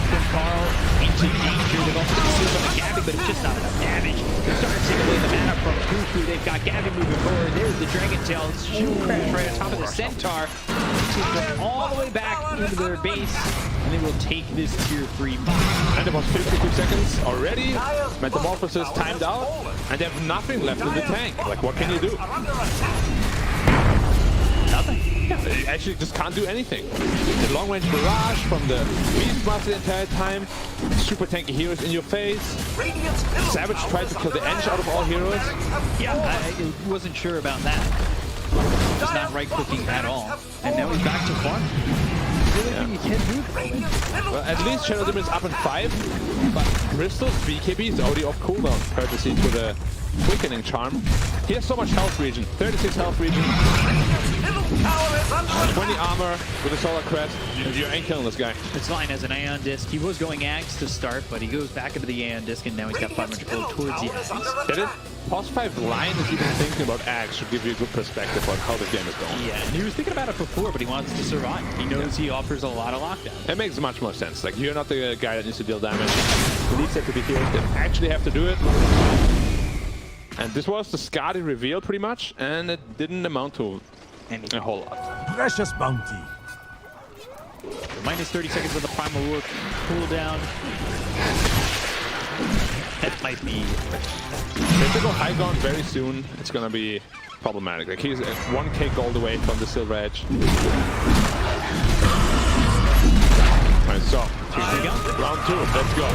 Speaker 6: From Carl into danger. They've also got the on Gabby, but it's just not enough damage. They're starting to take away the mana from Cuckoo. They've got Gabby moving forward. There's the Dragon Tail. Shield crash right on top of the Centaur. Take them all the way back into their base. And they will take this tier 3 fight.
Speaker 7: And about 52 seconds already. Metamorphosis timed out. And they have nothing left in the tank. Like, what can you do?
Speaker 6: Nothing.
Speaker 7: Yeah, you actually just can't do anything. The long-range barrage from the Beastmaster the entire time. Super tanky heroes in your face. Savage tried to kill the Ench out of all heroes.
Speaker 6: Yeah, I wasn't sure about that. Just not right-clicking at all. And now he's back to farm.
Speaker 7: Well, at least Shadow Demon is up in 5, but Bristol's BKB is already off cooldown, courtesy to the Quickening Charm. He has so much health regen, 36 health regen, 20 armor with a Solar Crest. You ain't killing this guy.
Speaker 6: This line has an Aeon Disc. He was going Axe to start, but he goes back into the Aeon Disc, and now he's got 500 gold towards the Axe.
Speaker 7: Did it? Pos 5 line is even thinking about Axe should give you a good perspective on how the game is going.
Speaker 6: Yeah, and he was thinking about it before, but he wants to survive. He knows he offers a lot of lockdown.
Speaker 7: It makes much more sense. Like, you're not the guy that needs to deal damage. You need to be heroes that actually have to do it. And this was the Skadi reveal, pretty much, and it didn't amount to a whole lot.
Speaker 5: Precious bounty.
Speaker 6: Minus 30 seconds of the Primal Rook cooldown. That might be...
Speaker 7: If they go high ground very soon, it's gonna be problematic. Like, he's 1k gold away from the Silver Edge. Alright, so, round 2, let's go.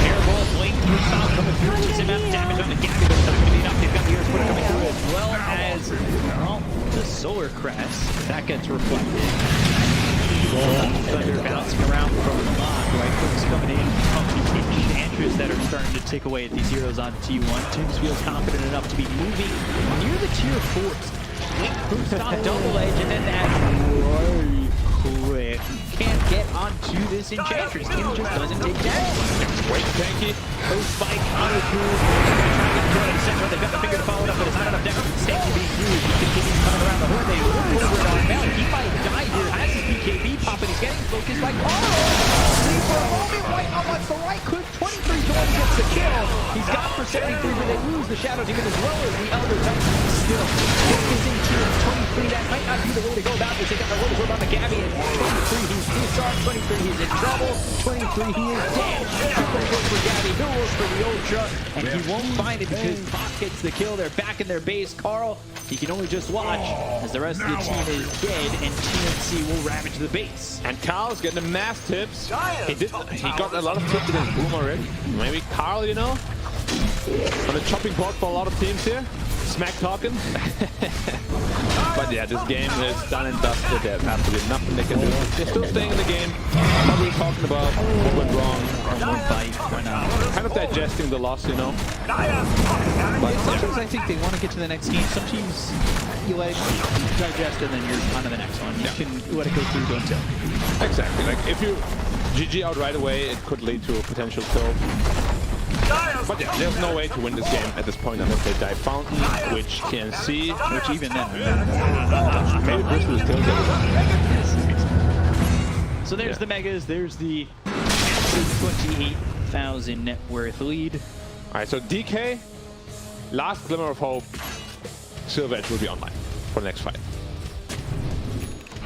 Speaker 6: Airball, blink, stop coming through. Just enough damage on the Gabby, but it's not going to be enough. They've got the Earth Splitter coming through as well as, well, the Solar Crest. That gets reflected. Thunder bouncing around from the lock. Right clicks coming in from the Enchantress that are starting to tick away at these heroes on T1. Tibbs feels confident enough to be moving near the tier 4s. Blink boost on Double Edge, and then that right quick. Can't get onto this Enchantress. Tim just doesn't take damage.
Speaker 7: Wait, tanky.
Speaker 6: Post spike on the crew. They've got the finger to follow it up, but it's not enough damage. Stake to be used. He continues coming around the horn. They look over it on Mel. He might die here. Has his BKB popping. He's getting focused by Carl. See for a moment. White on what's the right click. 23 gold gets the kill. He's got for 73, but they lose the Shadow Demon as well as the Elder Titan. Still, focusing team 23. That might not be the way to go about this. They got the Lotus Orb on the Gabby, and 23, he's disarmed. 23, he's in trouble. 23, he is dead. Triple goes for Gabby, who goes for the Ultra, and he won't find it because Bach gets the kill. They're back in their base. Carl, he can only just watch as the rest of the team is dead, and TNC will ravage the base.
Speaker 7: And Carl's getting the mass tips. He got a lot of tips against Boom already. Maybe Carl, you know, on the chopping board for a lot of teams here. Smack talking. But yeah, this game is done and dusted. There's absolutely nothing they can do. They're still staying in the game. What we're talking about, what went wrong. Kind of digesting the loss, you know.
Speaker 6: But sometimes I think they want to get to the next game. Some teams, you let it digest and then you're on to the next one. You can let it go through, don't tell.
Speaker 7: Exactly. Like if you GG out right away, it could lead to a potential kill. But yeah, there's no way to win this game at this point unless they die Fountain, which TNC, which even then, maybe Bristol is still good.
Speaker 6: So there's the Megas, there's the 28,000 net worth lead.
Speaker 7: Alright, so DK, last glimmer of hope, Silver Edge will be online for the next fight.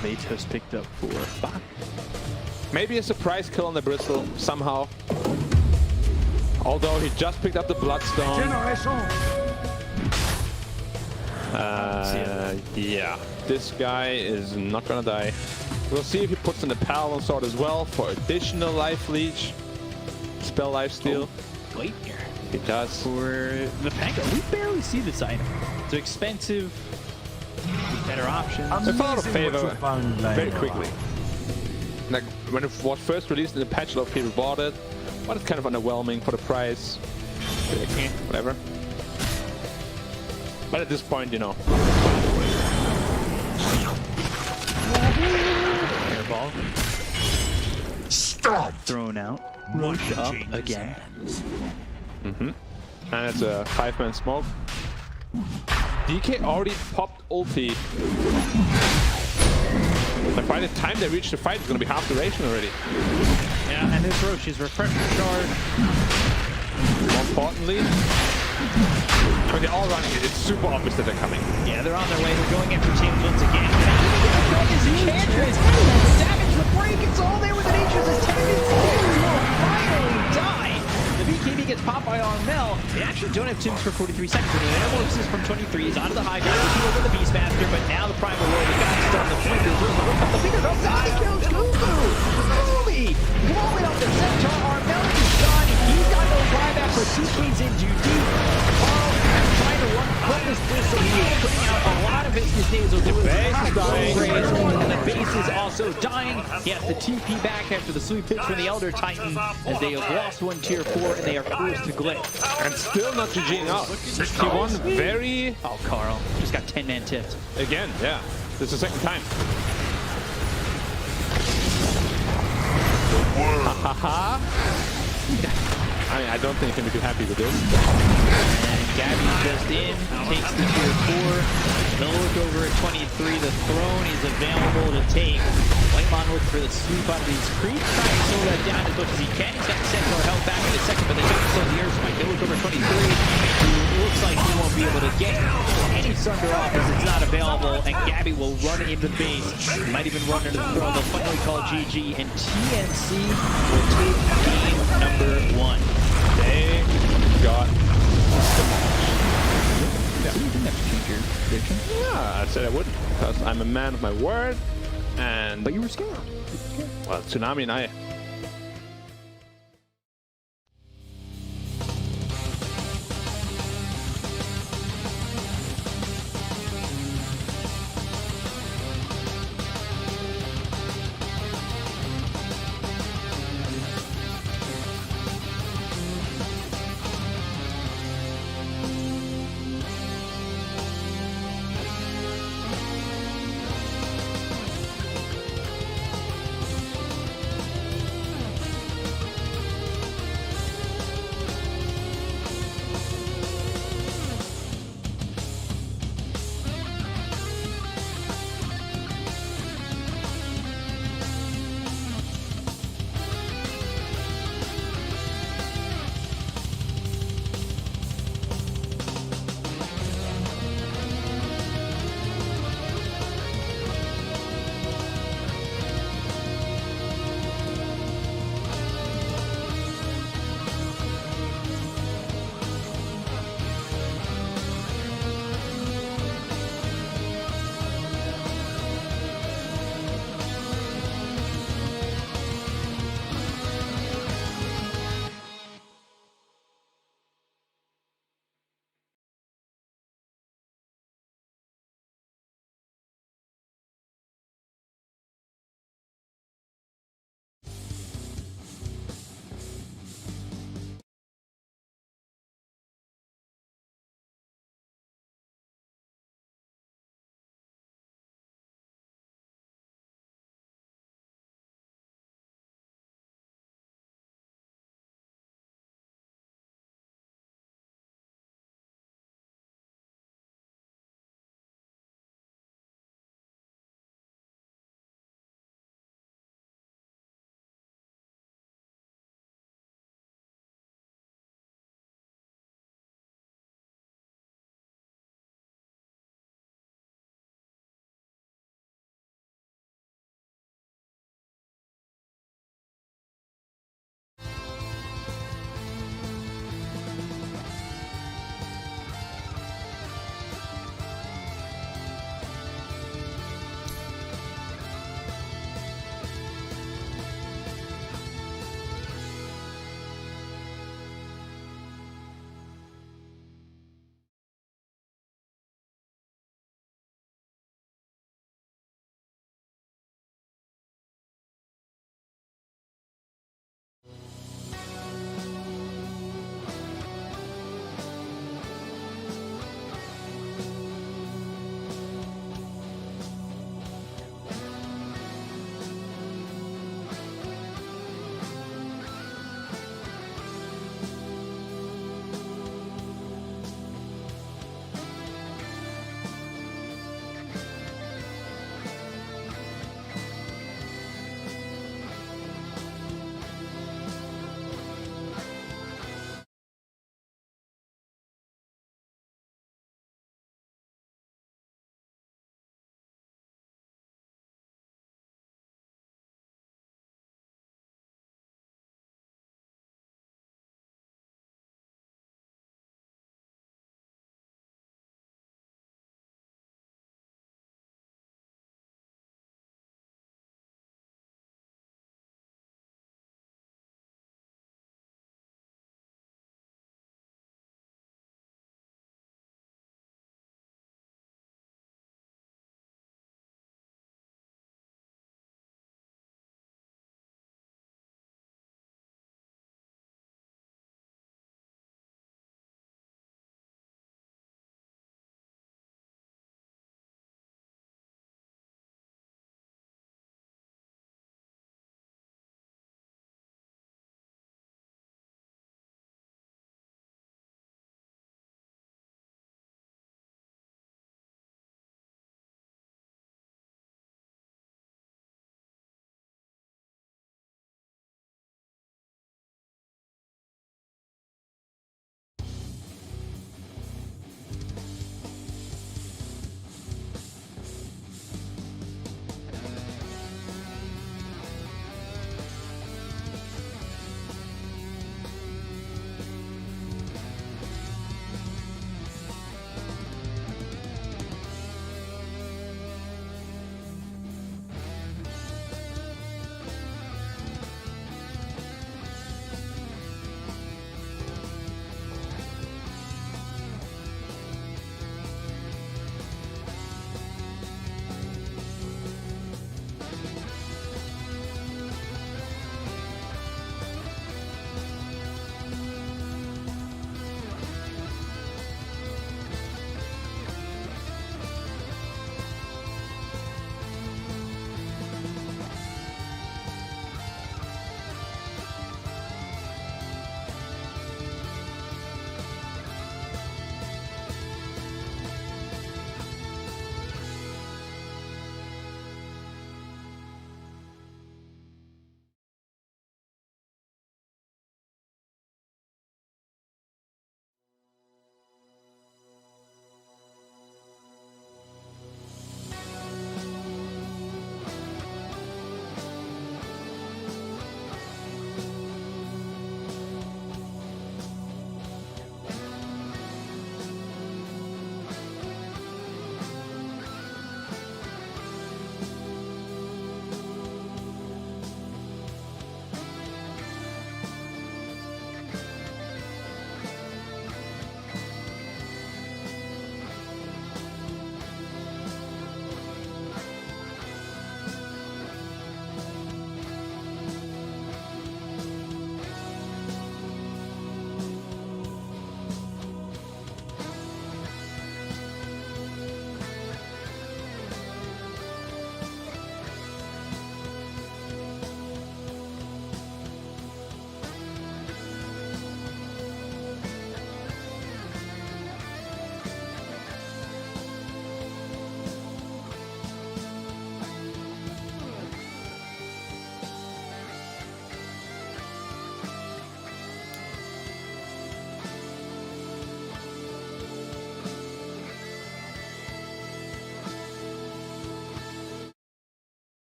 Speaker 6: Vatos picked up for Bach.
Speaker 7: Maybe a surprise kill on the Bristol somehow. Although he just picked up the Bloodstone. Yeah, this guy is not gonna die. We'll see if he puts in the Paladin Sword as well for additional life leech. Spell lifesteal.
Speaker 6: Wait here.
Speaker 7: It does.
Speaker 6: For the Pango, we barely see this item. It's expensive. Better options.
Speaker 7: It fell out of favor very quickly. Like when it was first released in the patch, a lot of people bought it. But it's kind of underwhelming for the price. Whatever. But at this point, you know.
Speaker 6: Airball. Stop! Thrown out. Rush up again.
Speaker 7: And it's a 5-man smoke. DK already popped ulti. Like by the time they reach the fight, it's gonna be half duration already.
Speaker 6: Yeah, and this Roche is refresher shard.
Speaker 7: More importantly, when they're all running it, it's super obvious that they're coming.
Speaker 6: Yeah, they're on their way. They're going after James once again. The damage would break. It's all there with an Aegis as TNC will finally die. The BKB gets popped by Armel. They actually don't have Tims for 43 seconds. The Metamorphosis from 23 is onto the high ground. He's over the Beastmaster, but now the Primal Roar has got to start the point. The fingers outside. He kills Gugu. Blowing up the Centaur. Armel is done. He's got no buyback for 2 queens in too deep. Carl trying to run from this Bristol. He is putting out a lot of his nasal to his base is dying. And the base is also dying. He has the TP back after the sweep pitch from the Elder Titan as they have lost one tier 4 and they are forced to glitch.
Speaker 7: And still not GGing out. He won very...
Speaker 6: Oh, Carl. Just got 10-man tipped.
Speaker 7: Again, yeah. This is the second time. Haha. I mean, I don't think he can be too happy with this.
Speaker 6: And Gabby's just in, takes the tier 4. They'll look over at 23. The throne is available to take. Whitemon looks for the sweep out of these creeps, trying to slow that down as much as he can. He's got the Centaur health back in a second, but they don't slow the airstrike. They look over at 23. Who looks like he won't be able to get any Sunder off as it's not available, and Gabby will run into the base. He might even run into the throne. They'll finally call GG, and TNC will take game number 1.
Speaker 7: They got...
Speaker 6: Yeah. So you didn't have to change your prediction?
Speaker 7: Yeah, I said I wouldn't, because I'm a man of my word, and...
Speaker 6: But you were scared.
Speaker 7: Well, Tsunami and I...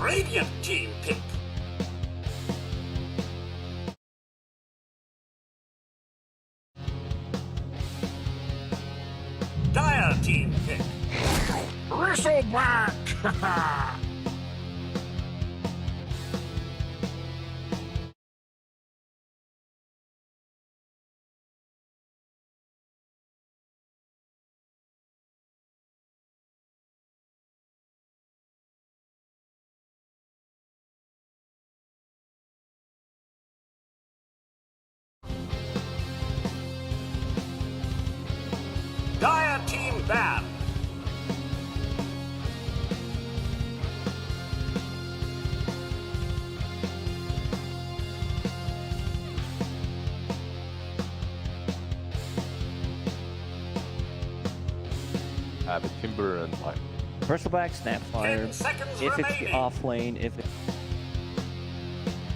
Speaker 1: Radiant team pick. Dire team pick.
Speaker 5: Bristleback!
Speaker 1: Dire team ban.
Speaker 3: Have a Timber and Light.
Speaker 2: Bristleback, Snapfire.
Speaker 1: 10 seconds
Speaker 2: If it's the
Speaker 1: remaining.
Speaker 2: off lane, if it's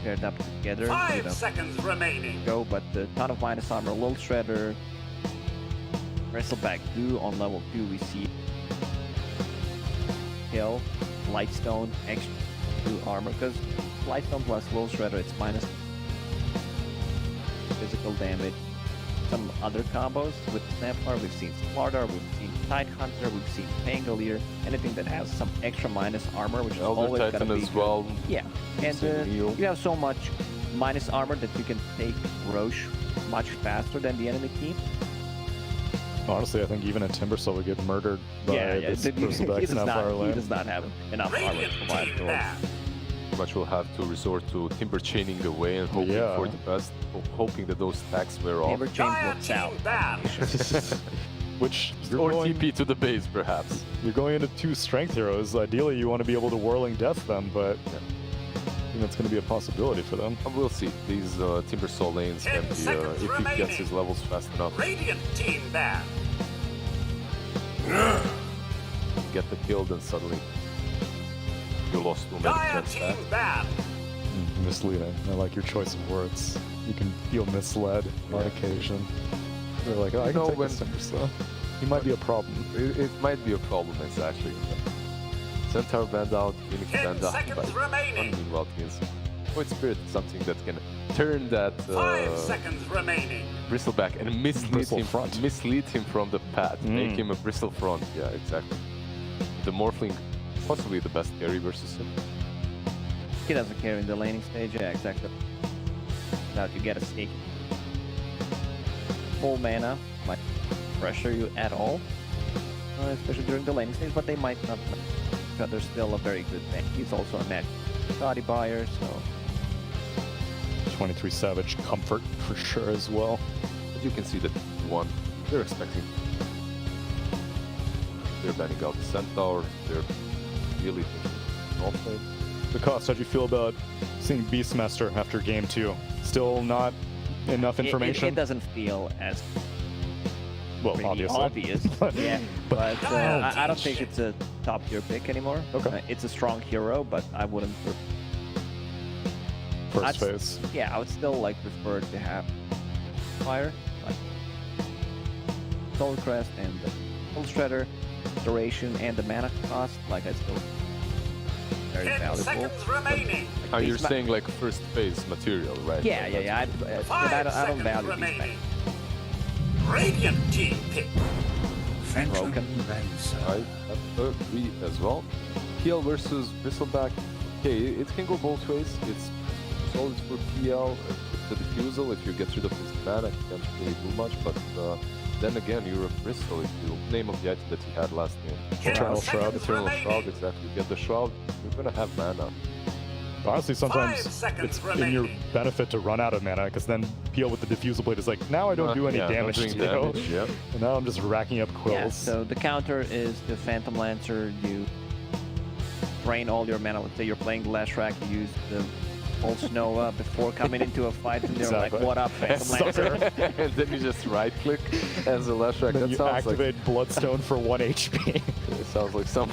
Speaker 2: paired up together,
Speaker 1: 5 seconds remaining.
Speaker 2: go. But the ton of minus armor, Lil Shredder, Bristleback do on level 2. We see Kill, Lightstone, extra 2 armor because Lightstone plus Lil Shredder, it's minus physical damage. Some other combos with Snapfire, we've seen Slardar, we've seen Tidehunter, we've seen Pangolier, anything that has some extra minus armor, which is
Speaker 3: Elder
Speaker 2: always
Speaker 3: Titan
Speaker 2: gonna be
Speaker 3: as
Speaker 2: good.
Speaker 3: well.
Speaker 2: Yeah, and
Speaker 3: Seen Neo.
Speaker 2: you have so much minus armor that you can take Roche much faster than the enemy team.
Speaker 4: Honestly, I think even a Timbersaw would get murdered by this
Speaker 2: he
Speaker 4: Bristleback
Speaker 2: does
Speaker 4: Snapfire
Speaker 2: he
Speaker 4: lane.
Speaker 2: does not have enough armor
Speaker 1: Radiant
Speaker 2: to provide
Speaker 1: team
Speaker 2: to him.
Speaker 1: ban.
Speaker 3: Much will have to resort to Timber chaining the way and hoping
Speaker 4: Yeah.
Speaker 3: for the best, hoping that those stacks wear off.
Speaker 2: Timber chains
Speaker 1: Dire
Speaker 2: works out.
Speaker 1: team ban.
Speaker 4: Which you're
Speaker 3: Or
Speaker 4: going,
Speaker 3: TP to the base, perhaps.
Speaker 4: you're going into 2 strength heroes. Ideally, you want to be able to Whirling Death them, but I think that's going to be a possibility for them.
Speaker 3: And we'll see. These Timber Soul lanes
Speaker 1: 10
Speaker 3: can be,
Speaker 1: seconds
Speaker 3: if he gets
Speaker 1: remaining.
Speaker 3: his levels fast enough,
Speaker 1: Radiant team ban.
Speaker 3: get the kill, then suddenly you lost 2
Speaker 1: Dire
Speaker 3: medic
Speaker 1: team
Speaker 3: chance
Speaker 1: ban.
Speaker 4: Misleading. I like your choice of words. You can feel misled on occasion. They're like, oh, I can
Speaker 3: know
Speaker 4: take
Speaker 3: when-
Speaker 4: this Timbersaw. He might be a problem.
Speaker 3: It might be a problem, exactly. Centaur band out, Phoenix
Speaker 1: 10
Speaker 3: band out,
Speaker 1: seconds
Speaker 3: but
Speaker 1: remaining.
Speaker 3: meanwhile, is Void Spirit is something that can turn that
Speaker 1: 5 seconds remaining.
Speaker 3: Bristleback and
Speaker 4: Bristle front.
Speaker 3: mislead him from the path, make him a Bristle front. Yeah, exactly. The Morphling, possibly the best carry versus him.
Speaker 2: He doesn't care in the laning stage, yeah, exactly. Now you get a sneak. Full mana might pressure you at all, especially during the laning stage, but they might not, because they're still a very good tank. He's also a match body buyer, so
Speaker 4: 23 Savage comfort for sure as well.
Speaker 3: But you can see that they're expecting. They're banning out the Centaur. They're really thinking off lane.
Speaker 4: The cost, how'd you feel about seeing Beastmaster after game 2? Still not enough information?
Speaker 2: It doesn't feel as
Speaker 4: well,
Speaker 2: really
Speaker 4: obviously.
Speaker 2: obvious. Yeah, but I don't think it's a top tier pick anymore.
Speaker 4: Okay.
Speaker 2: It's a strong hero, but I wouldn't.
Speaker 4: First
Speaker 2: I'd-
Speaker 4: phase.
Speaker 2: Yeah, I would still like prefer to have fire, like Soul Crest and the Full Shredder, duration and the mana cost. Like I still very
Speaker 1: 10
Speaker 2: valuable.
Speaker 1: seconds remaining.
Speaker 3: You're
Speaker 2: Beastma-
Speaker 3: saying like first phase material, right?
Speaker 2: Yeah,
Speaker 3: Like,
Speaker 2: yeah, yeah.
Speaker 3: that's-
Speaker 2: But I
Speaker 1: 5
Speaker 2: don't
Speaker 1: seconds
Speaker 2: value these
Speaker 1: remaining.
Speaker 2: things.
Speaker 1: Radiant team pick.
Speaker 5: Phantom
Speaker 2: Broken.
Speaker 5: events.
Speaker 3: I agree as well. PL versus Bristleback. Okay, it can go both ways. It's solid for PL, the defusal. If you get rid of his mana, you can't really do much. But then again, you're a Bristol. If you name of the item that he had last game,
Speaker 1: 10
Speaker 4: Eternal Shroud.
Speaker 1: seconds
Speaker 3: Eternal
Speaker 1: remaining.
Speaker 3: Shroud, exactly. You get the Shroud, you're gonna have mana.
Speaker 4: Honestly,
Speaker 1: 5
Speaker 4: sometimes
Speaker 1: seconds
Speaker 4: it's in your
Speaker 1: remaining.
Speaker 4: benefit to run out of mana, because then PL with the Diffusal Blade is like, now I don't do any
Speaker 3: Yeah, not
Speaker 4: damage to
Speaker 3: doing
Speaker 4: you.
Speaker 3: damage, yeah.
Speaker 4: And now I'm just racking up quills.
Speaker 2: Yeah, so the counter is the Phantom Lancer. You drain all your mana. Let's say you're playing Lashrak, you use the Pulse Nova before coming into a fight, and they're
Speaker 4: Exactly.
Speaker 2: like, what up, Phantom Lancer?
Speaker 3: And then you just right click as a Lashrak.
Speaker 4: Then
Speaker 3: That
Speaker 4: you
Speaker 3: sounds like
Speaker 4: activate Bloodstone for 1 HP.
Speaker 3: it sounds like some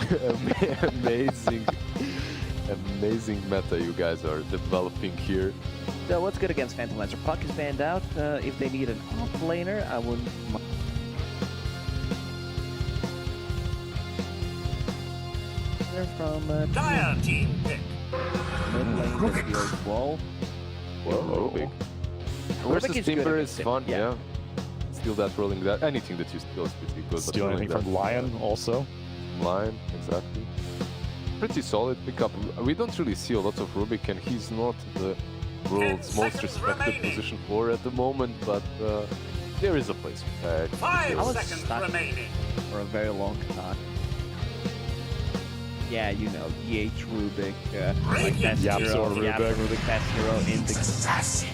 Speaker 3: amazing meta you guys are developing here.
Speaker 2: So what's good against Phantom Lancer? Puck is banned out. If they need an off laner, I wouldn't mind. They're from
Speaker 1: Dire team pick.
Speaker 2: Mid lane can feel wall.
Speaker 3: Whoa, big. Versus
Speaker 2: is good
Speaker 3: Timber
Speaker 2: against
Speaker 3: is
Speaker 2: it,
Speaker 3: fun,
Speaker 2: yeah.
Speaker 3: yeah. Steal that, rolling that. Anything that you steal is pretty good.
Speaker 4: Steal
Speaker 3: but
Speaker 4: anything
Speaker 3: rolling
Speaker 4: from
Speaker 3: that-
Speaker 4: Lion also.
Speaker 3: Line, exactly. Pretty solid pickup. We don't really see a lot of Rubik, and he's not the world's most
Speaker 1: seconds
Speaker 3: respected
Speaker 1: remaining.
Speaker 3: position 4 at the moment, but there is a place for that.
Speaker 1: 5
Speaker 2: I was
Speaker 1: seconds
Speaker 2: stuck.
Speaker 1: remaining.
Speaker 2: For a very long time. Yeah, you know, DH Rubik, like best
Speaker 4: Yapso
Speaker 2: hero,
Speaker 4: Rubik.
Speaker 2: Yapso Rubik, best hero in the
Speaker 5: Assassin.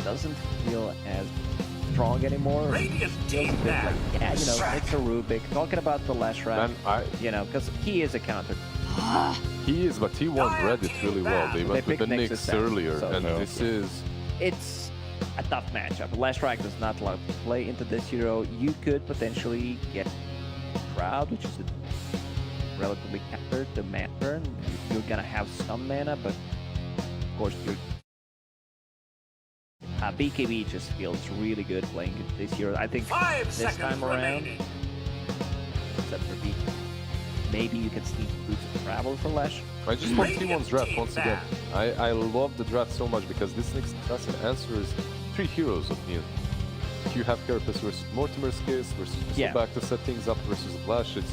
Speaker 2: doesn't feel as strong anymore.
Speaker 1: Radiant
Speaker 2: Feels a
Speaker 1: team
Speaker 2: bit
Speaker 1: down.
Speaker 2: like, yeah, you know, it's a Rubik. Talking about the Leshrac,
Speaker 3: Man,
Speaker 2: you know, because he is a counter.
Speaker 3: he is, but he won Reddit really well. They went with
Speaker 2: picked
Speaker 3: the
Speaker 2: Nyx
Speaker 3: Nyx
Speaker 2: this time,
Speaker 3: earlier,
Speaker 2: so-
Speaker 3: and
Speaker 4: No.
Speaker 3: this is...
Speaker 2: It's a tough matchup. Leshrac does not like to play into this hero. You could potentially get Shroud, which is a relatively counter to mana turn. You're gonna have some mana, but of course you're BKB just feels really good playing this hero. I think
Speaker 1: 5
Speaker 2: this
Speaker 1: seconds
Speaker 2: time around,
Speaker 1: remaining.
Speaker 2: except for BKB, maybe you can sneak boots of travel for Lesh.
Speaker 3: I just want
Speaker 1: Radiant
Speaker 3: T1's draft
Speaker 1: team
Speaker 3: once again. I love the draft so much because this Nyx Assassin answers 3 heroes of me. You have Carapace versus Mortimer's case versus
Speaker 2: Yeah.
Speaker 3: back to set things up versus Flash. It's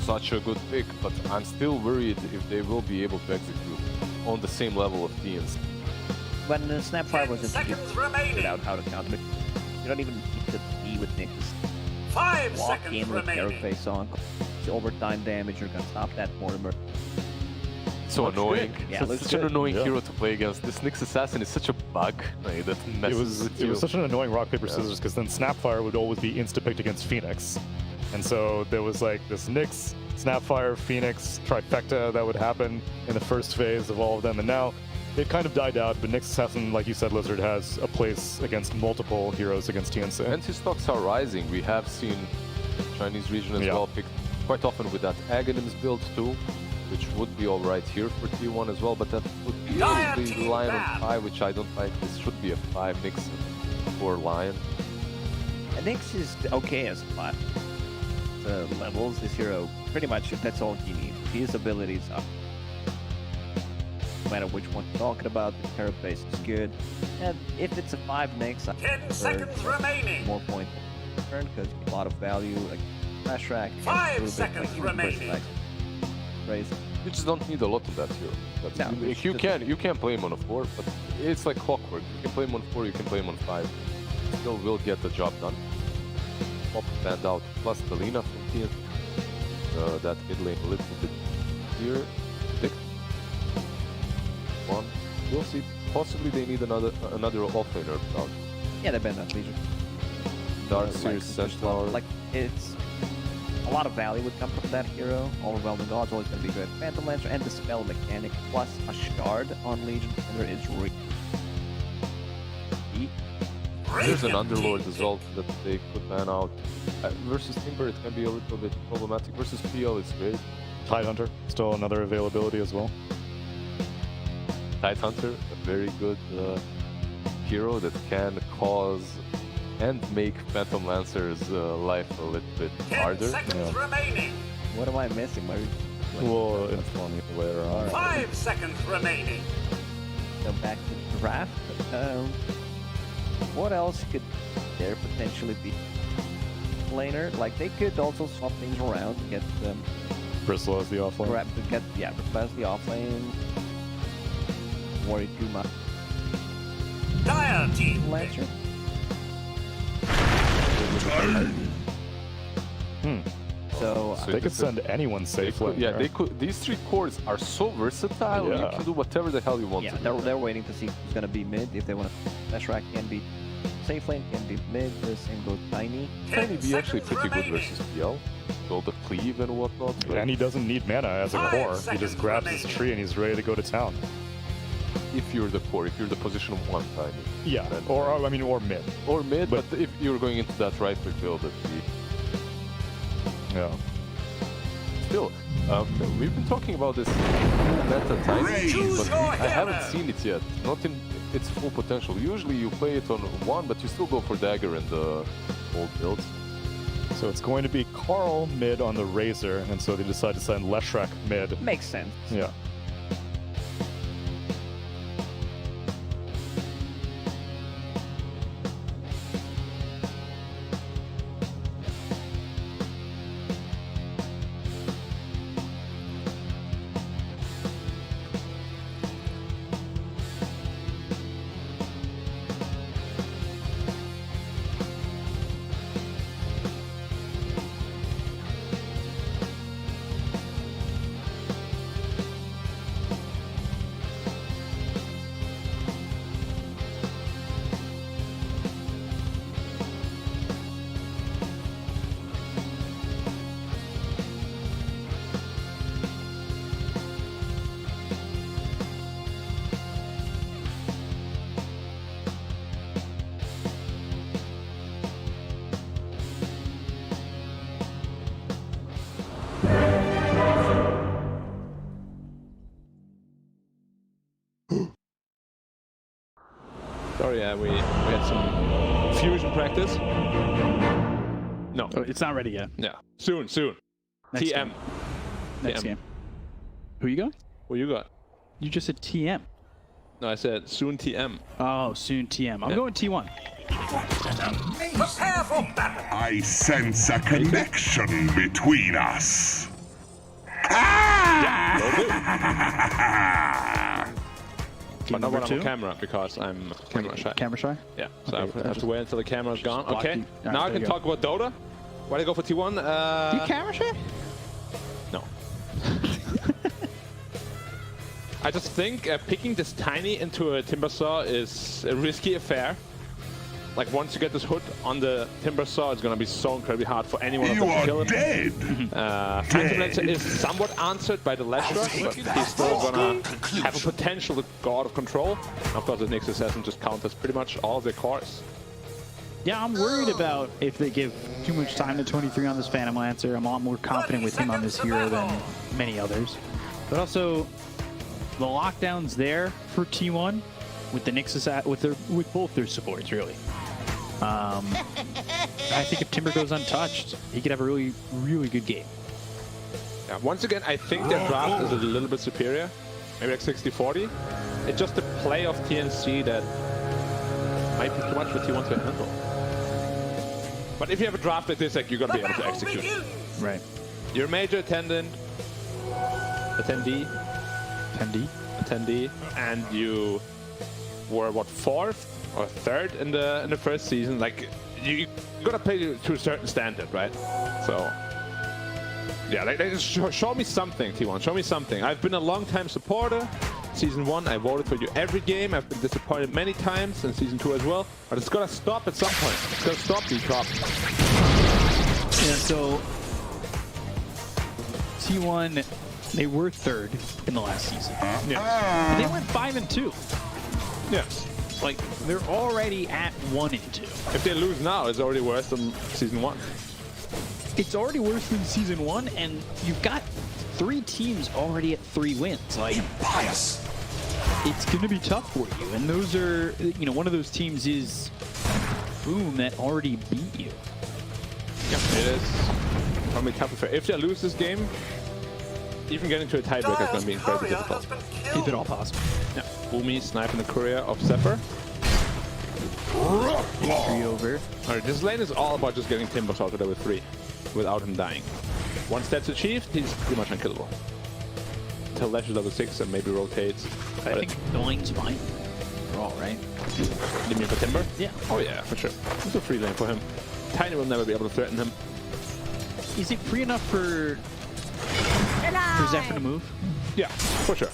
Speaker 3: such a good pick, but I'm still worried if they will be able to execute on the same level of TNC.
Speaker 2: When Snapfire
Speaker 1: 10
Speaker 2: was
Speaker 1: seconds
Speaker 2: introduced,
Speaker 1: remaining.
Speaker 2: without how to counter it, you don't even need to be with Nyx.
Speaker 1: 5
Speaker 2: Walk
Speaker 1: seconds
Speaker 2: in with
Speaker 1: remaining.
Speaker 2: Carapace on. It's overtime damage, you're gonna stop that Mortimer.
Speaker 3: So
Speaker 2: Looks
Speaker 3: annoying.
Speaker 2: good. Yeah,
Speaker 3: It's
Speaker 2: looks
Speaker 3: such an
Speaker 2: good.
Speaker 3: annoying
Speaker 4: Yeah.
Speaker 3: hero to play against. This Nyx Assassin is such a bug like, that messes with
Speaker 4: It
Speaker 3: you.
Speaker 4: was such an annoying rock paper
Speaker 3: Yeah.
Speaker 4: scissors because then Snapfire would always be insta-picked against Phoenix, and so there was like this Nyx, Snapfire, Phoenix trifecta that would happen in the first phase of all of them, and now it kind of died out. But Nyx Assassin, like you said, Lizard, has a place against multiple heroes against TNC.
Speaker 3: And his stocks are rising. We have seen Chinese region as
Speaker 4: Yeah.
Speaker 3: well picked quite often with that Aghanims build too, which would be alright here for T1 as well, but that would be
Speaker 1: Dire
Speaker 3: probably
Speaker 1: team
Speaker 3: Lion
Speaker 1: ban.
Speaker 3: on 5, which I don't like. This should be a 5 Nyx for Lion.
Speaker 2: And Nyx is okay as 5. The levels, this hero, pretty much that's all he needs. His abilities are. No matter which one you're talking about, the Carapace is good. And if it's a 5 Nyx, I
Speaker 1: 10 seconds remaining.
Speaker 2: more point turn because a lot of value like Flash Rack.
Speaker 1: 5 seconds remaining.
Speaker 2: Crazy.
Speaker 3: You just don't need a lot of that hero. That's,
Speaker 2: No,
Speaker 3: you,
Speaker 2: it's
Speaker 3: you
Speaker 2: just-
Speaker 3: can play him on a 4, but it's like clockwork. You can play him on 4, you can play him on 5. Still will get the job done. Pop band out plus the Lina from TNC. That mid lane a little bit here. Predict. 1. We'll see. Possibly they need another offlaner out.
Speaker 2: Yeah, they banned that Legion.
Speaker 3: Darkseer,
Speaker 2: Like,
Speaker 3: Centaur.
Speaker 2: Like, it's a lot of value would come from that hero. Overwhelming God's always going to be good. Phantom Lancer and the spell mechanic plus a shard on Legion Defender is really weak.
Speaker 3: There's an
Speaker 1: Radiant
Speaker 3: Underlord
Speaker 1: team
Speaker 3: as well that they could ban out. Versus Timber, it can be a little bit problematic. Versus PL, it's great.
Speaker 4: Tidehunter, still another availability as well.
Speaker 3: Tidehunter, a very good hero that can cause and make Phantom Lancer's life a little bit
Speaker 1: 10
Speaker 3: harder.
Speaker 1: seconds remaining.
Speaker 2: What am I missing?
Speaker 4: We'll inform you later on.
Speaker 1: 5 seconds remaining.
Speaker 2: Go back to the draft. What else could there potentially be? Laner, like they could also swap things around to get
Speaker 4: Bristle as the offlane.
Speaker 2: grab to get replace the offlane. Worry too much.
Speaker 1: Dire team.
Speaker 2: Lancer. So
Speaker 3: So
Speaker 4: They could
Speaker 3: this is-
Speaker 4: send anyone
Speaker 3: they
Speaker 4: safely.
Speaker 3: could, yeah, they could. These 3 cores are so versatile. You
Speaker 4: Yeah.
Speaker 3: can do whatever the hell you want
Speaker 2: yeah,
Speaker 3: to do.
Speaker 2: they're waiting to see who's gonna be mid. If they want to, Flash Rack can be safe lane, can be mid. The same goes Tiny.
Speaker 3: Tiny
Speaker 1: 10
Speaker 3: be actually
Speaker 1: seconds
Speaker 3: pretty good
Speaker 1: remaining.
Speaker 3: versus PL. So the cleave and whatnot. But
Speaker 4: And he doesn't need mana as a
Speaker 1: 5
Speaker 4: core. He
Speaker 1: seconds
Speaker 4: just grabs his
Speaker 1: remaining.
Speaker 4: tree and he's ready to go to town.
Speaker 3: if you're the core, if you're the position of 1 Tiny.
Speaker 4: Yeah,
Speaker 3: Then-
Speaker 4: or I mean, or mid.
Speaker 3: Or mid,
Speaker 4: But-
Speaker 3: but if you're going into that right click build, that'd be
Speaker 4: Yeah.
Speaker 3: still. We've been talking about this meta Tiny,
Speaker 1: Choose
Speaker 3: but
Speaker 1: your
Speaker 3: I haven't
Speaker 1: hammer.
Speaker 3: seen it yet. Not in its full potential. Usually you play it on 1, but you still go for dagger in the old builds.
Speaker 4: So it's going to be Carl mid on the Razor, and so they decide to send Leshrac mid.
Speaker 2: Makes sense.
Speaker 4: Yeah.
Speaker 7: Timber, yeah, we had some fusion practice. No.
Speaker 6: Oh, it's not ready yet.
Speaker 7: Yeah. Soon.
Speaker 6: Next
Speaker 7: TM.
Speaker 6: game. Next
Speaker 7: TM.
Speaker 6: game. Who you going?
Speaker 7: What you got?
Speaker 6: You just said TM.
Speaker 7: No, I said soon TM.
Speaker 6: Oh, soon TM. I'm
Speaker 7: Yeah.
Speaker 6: going T1.
Speaker 1: Prepare for battle.
Speaker 5: I sense a connection between us.
Speaker 7: But not
Speaker 6: number
Speaker 7: when I'm on
Speaker 6: 2?
Speaker 7: camera because I'm camera shy.
Speaker 6: Camera shy?
Speaker 7: Yeah, so
Speaker 6: Okay,
Speaker 7: I have to wait until the camera's gone.
Speaker 6: block
Speaker 7: Okay,
Speaker 6: you. All right,
Speaker 7: now I
Speaker 6: there
Speaker 7: can
Speaker 6: you go.
Speaker 7: talk about Dota. Why do I go for T1?
Speaker 6: You camera shy?
Speaker 7: No. I just think picking this tiny into a Timber Saw is a risky affair. Like, once you get this hood on the Timber Saw, it's gonna be so incredibly hard for anyone of
Speaker 5: You
Speaker 7: them to
Speaker 5: are
Speaker 7: kill him.
Speaker 5: dead.
Speaker 7: Phantom Lancer is somewhat answered by the Ledge Rush, but he's still gonna have a potential to go out of control. And of course, the Nyx Assassin just counters pretty much all of their cores.
Speaker 6: Yeah, I'm worried about if they give too much time to 23 on this Phantom Lancer. I'm a lot more confident with him on this hero than many others. But also, the lockdown's there for T1 with the Nyx with both their supports, really. I think if Timber goes untouched, he could have a really, really good game.
Speaker 7: Yeah, once again, I think their draft is a little bit superior. Maybe like 60-40. It's just the play of TNC that might be too much for T1 to handle. But if you have a draft like this, like, you're gonna be able to execute it.
Speaker 6: Right.
Speaker 7: You're a major attendee,
Speaker 6: 10D.
Speaker 7: and you were what, 4th or 3rd in the first season. Like, you gotta play to a certain standard, right? So yeah, like show me something, T1. Show me something. I've been a long-time supporter. Season 1, I voted for you every game. I've been disappointed many times in Season 2 as well. But it's gotta stop at some point. It's gotta stop these drops.
Speaker 6: Yeah, so T1, they were 3rd in the last season.
Speaker 7: Yeah.
Speaker 6: They went 5-2.
Speaker 7: Yeah.
Speaker 6: Like, they're already at 1-2.
Speaker 7: If they lose now, it's already worse than Season 1.
Speaker 6: It's already worse than Season 1, and you've got 3 teams already at 3 wins. Like,
Speaker 5: Pious.
Speaker 6: it's going to be tough for you. And those are, you know, one of those teams is Boom that already beat you.
Speaker 7: Yeah, it is probably tough affair. If they lose this game, even getting to a tiebreaker is going to be incredibly
Speaker 1: Courier has
Speaker 7: difficult.
Speaker 1: been
Speaker 6: If
Speaker 1: killed.
Speaker 6: at all possible.
Speaker 7: Yeah, Boomy sniping the courier of Zephyr.
Speaker 6: 3 over.
Speaker 7: Alright, this lane is all about just getting Timber Saw to level 3 without him dying. Once that's achieved, he's pretty much unkillable. Until Lash is level 6 and maybe rotates.
Speaker 6: I think the lane's fine. Overall, right?
Speaker 7: You mean for Timber?
Speaker 6: Yeah.
Speaker 7: Oh yeah, for sure. It's a free lane for him. Tiny will never be able to threaten him.
Speaker 6: Is it free enough for Zephyr to move?
Speaker 7: Yeah, for sure.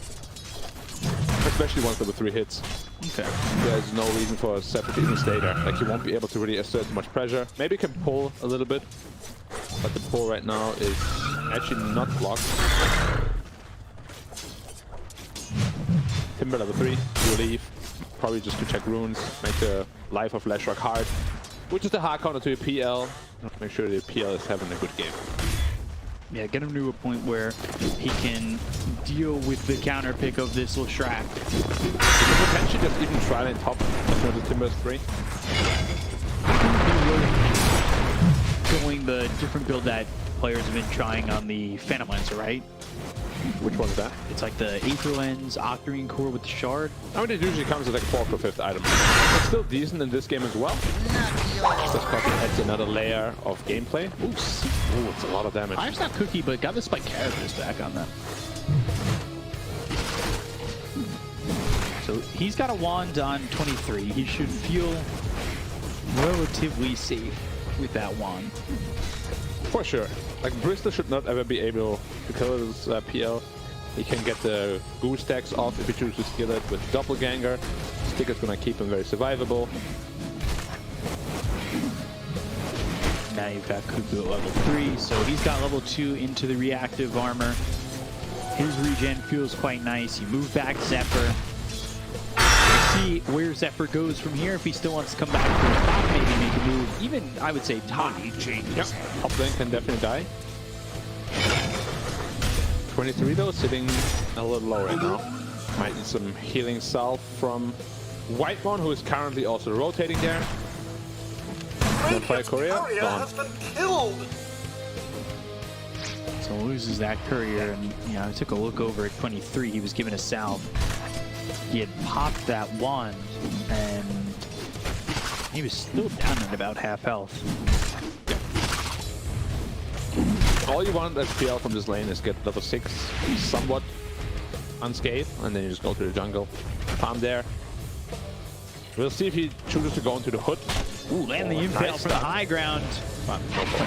Speaker 7: Especially once level 3 hits.
Speaker 6: Okay.
Speaker 7: There's no reason for Zephyr to even stay there. Like, he won't be able to really assert too much pressure. Maybe he can pull a little bit, but the pull right now is actually not blocked. Timber level 3, you leave. Probably just to check runes, make the life of Lashrock hard, which is the hard counter to your PL. Make sure the PL is having a good game.
Speaker 6: Yeah, get him to a point where he can deal with the counter pick of this Lashrak.
Speaker 7: Potentially just even try lane top as soon as the Timber is free.
Speaker 6: Going the different build that players have been trying on the Phantom Lancer, right?
Speaker 7: Which one is that?
Speaker 6: It's like the Aether Lens, Octarine Core with the Shard.
Speaker 7: I mean, it usually comes as like 4th or 5th item. It's still decent in this game as well. Just because it adds another layer of gameplay. Ooh, it's a lot of damage.
Speaker 6: I've not Cookie, but got the Spike characters back on that. So he's got a wand on 23. He should feel relatively safe with that wand.
Speaker 7: For sure. Like, Bristol should not ever be able to kill his PL. He can get the goo stacks off if he chooses to steal it with Doppelganger. Sticker's gonna keep him very survivable.
Speaker 6: Now you've got Cuckoo at level 3, so he's got level 2 into the reactive armor. His regen feels quite nice. You move back Zephyr. See where Zephyr goes from here. If he still wants to come back to the top, maybe make a move. Even, I would say, top.
Speaker 7: Yep, top lane can definitely die. 23 though, sitting a little low right now. Might need some healing salve from White one, who is currently also rotating there. Fire
Speaker 1: Radiant's
Speaker 7: courier,
Speaker 1: courier
Speaker 7: gone.
Speaker 1: has been killed.
Speaker 6: So loses that courier, and I took a look over at 23. He was given a salve. He had popped that wand, and he was still down at about half health.
Speaker 7: All you want as PL from this lane is get level 6 somewhat unscathed, and then you just go to the jungle, farm there. We'll see if he chooses to go into the hood.
Speaker 6: Ooh, land the impale
Speaker 7: nice
Speaker 6: for the
Speaker 7: stuff.
Speaker 6: high ground, but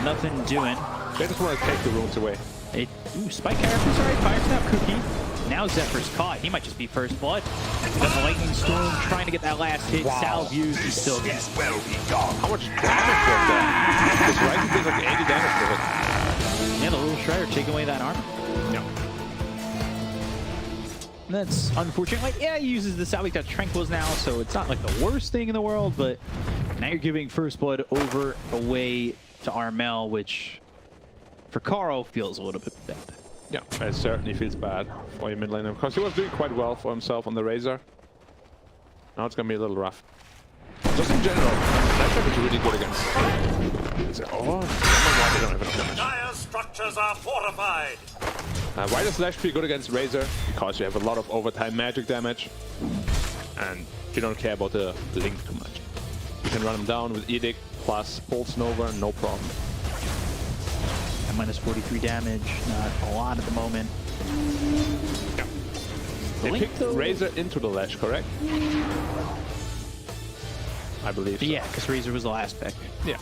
Speaker 6: nothing doing.
Speaker 7: They just want to take the runes away.
Speaker 6: Ooh, spike characters, alright, fire snap cookie. Now Zephyr's caught. He might just be first blood. Got the lightning storm, trying to get that last hit. Salve used, he's still dead.
Speaker 5: Well be done.
Speaker 7: How much damage was that? This Ryzen did like 80 damage to it.
Speaker 6: Yeah, the little Shredder taking away that armor.
Speaker 7: Yeah.
Speaker 6: That's unfortunate. Like, yeah, he uses the salve that tranquils now, so it's not like the worst thing in the world, but now you're giving first blood over away to Armel, which for Carl feels a little bit bad.
Speaker 7: Yeah, it certainly feels bad for your mid laner because he was doing quite well for himself on the Razor. Now it's gonna be a little rough. Just in general, that trap is really good against. Oh my god, they don't have enough damage.
Speaker 1: Dire structures are fortified.
Speaker 7: Why does Slash be good against Razor? Because you have a lot of overtime magic damage, and you don't care about the Link too much. You can run him down with Edict plus Pulse Nova, no problem.
Speaker 6: At minus 43 damage, not a lot at the moment.
Speaker 7: Yeah. They
Speaker 6: Link,
Speaker 7: picked
Speaker 6: though?
Speaker 7: Razor into the Lash, correct? I believe so.
Speaker 6: Yeah, because Razor was the last pick.
Speaker 7: Yeah.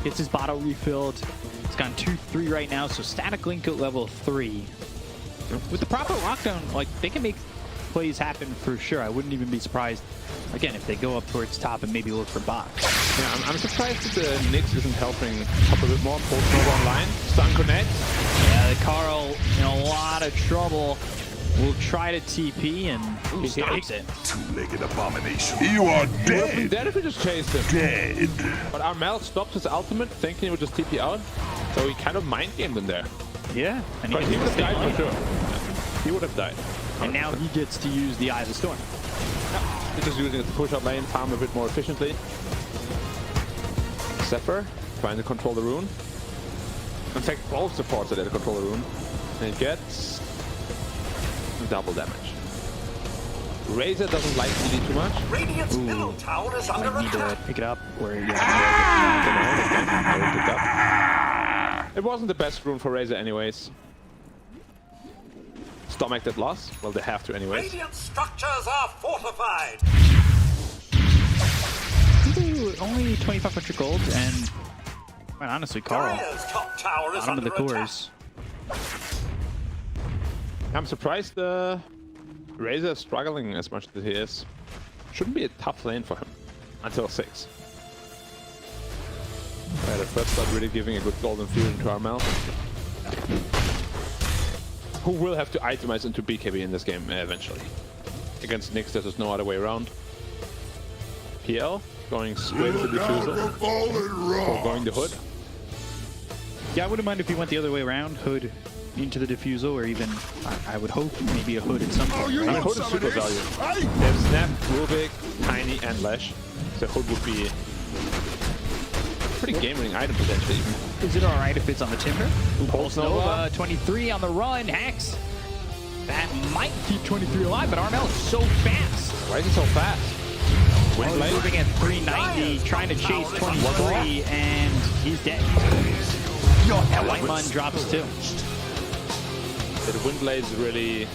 Speaker 6: Gets his bottle refilled. It's gone 2-3 right now, so static Link at level 3. With the proper lockdown, like, they can make plays happen for sure. I wouldn't even be surprised, again, if they go up towards top and maybe look for box.
Speaker 7: Yeah, I'm surprised that the Nyx isn't helping up a bit more. Pulse Nova online. Stun connect.
Speaker 6: Yeah, the Carl in a lot of trouble. Will try to TP and he stops it.
Speaker 5: Two-legged abomination. You are dead.
Speaker 7: Dead if we just chased him.
Speaker 5: Dead.
Speaker 7: But Armel stopped his ultimate, thinking he would just TP out. So he kind of mind gamed him there.
Speaker 6: Yeah, and
Speaker 7: But he would have died for
Speaker 6: sure.
Speaker 7: sure. Yeah. He would have died.
Speaker 6: And now he gets to use the Eye of the Storm.
Speaker 7: He's just using it to push out lane, farm a bit more efficiently. Zephyr trying to control the rune. In fact, both supports are there to control the rune. And he gets double damage. Razor doesn't like melee too much.
Speaker 1: Radiant's middle tower is under
Speaker 6: Might need to
Speaker 1: attack.
Speaker 6: pick it up. Or
Speaker 7: It wasn't the best rune for Razor anyways. Stomach that loss? Well, they have to anyways.
Speaker 1: Radiant structures are fortified.
Speaker 6: only 2,500 gold, and quite honestly, Carl,
Speaker 1: Dire's top tower is
Speaker 6: bottom of
Speaker 1: under
Speaker 6: the
Speaker 1: attack.
Speaker 6: cores.
Speaker 7: I'm surprised Razor is struggling as much as he is. Shouldn't be a tough lane for him until 6. Yeah, the first blood really giving a good golden fusion to Armel. Who will have to itemize into BKB in this game eventually. Against Nyx, there's just no other way around. PL going straight to the diffusal. Or going the hood.
Speaker 6: Yeah, I wouldn't mind if he went the other way around, hood into the diffusal, or even, I would hope, maybe a hood at some point.
Speaker 7: I mean, hood is super value. They have Snap, Rubik, Tiny, and Lash. So hood would be a pretty game-winning item potentially.
Speaker 6: Is it alright if it's on the Timber?
Speaker 7: Pulse
Speaker 6: Nova,
Speaker 7: Nova.
Speaker 6: 23 on the run, Hex. That might keep 23 alive, but Armel is so fast.
Speaker 7: Why is he so fast?
Speaker 6: He's moving at 390, trying to chase 23, and he's dead. That White Mun drops too.
Speaker 7: The Windblade is really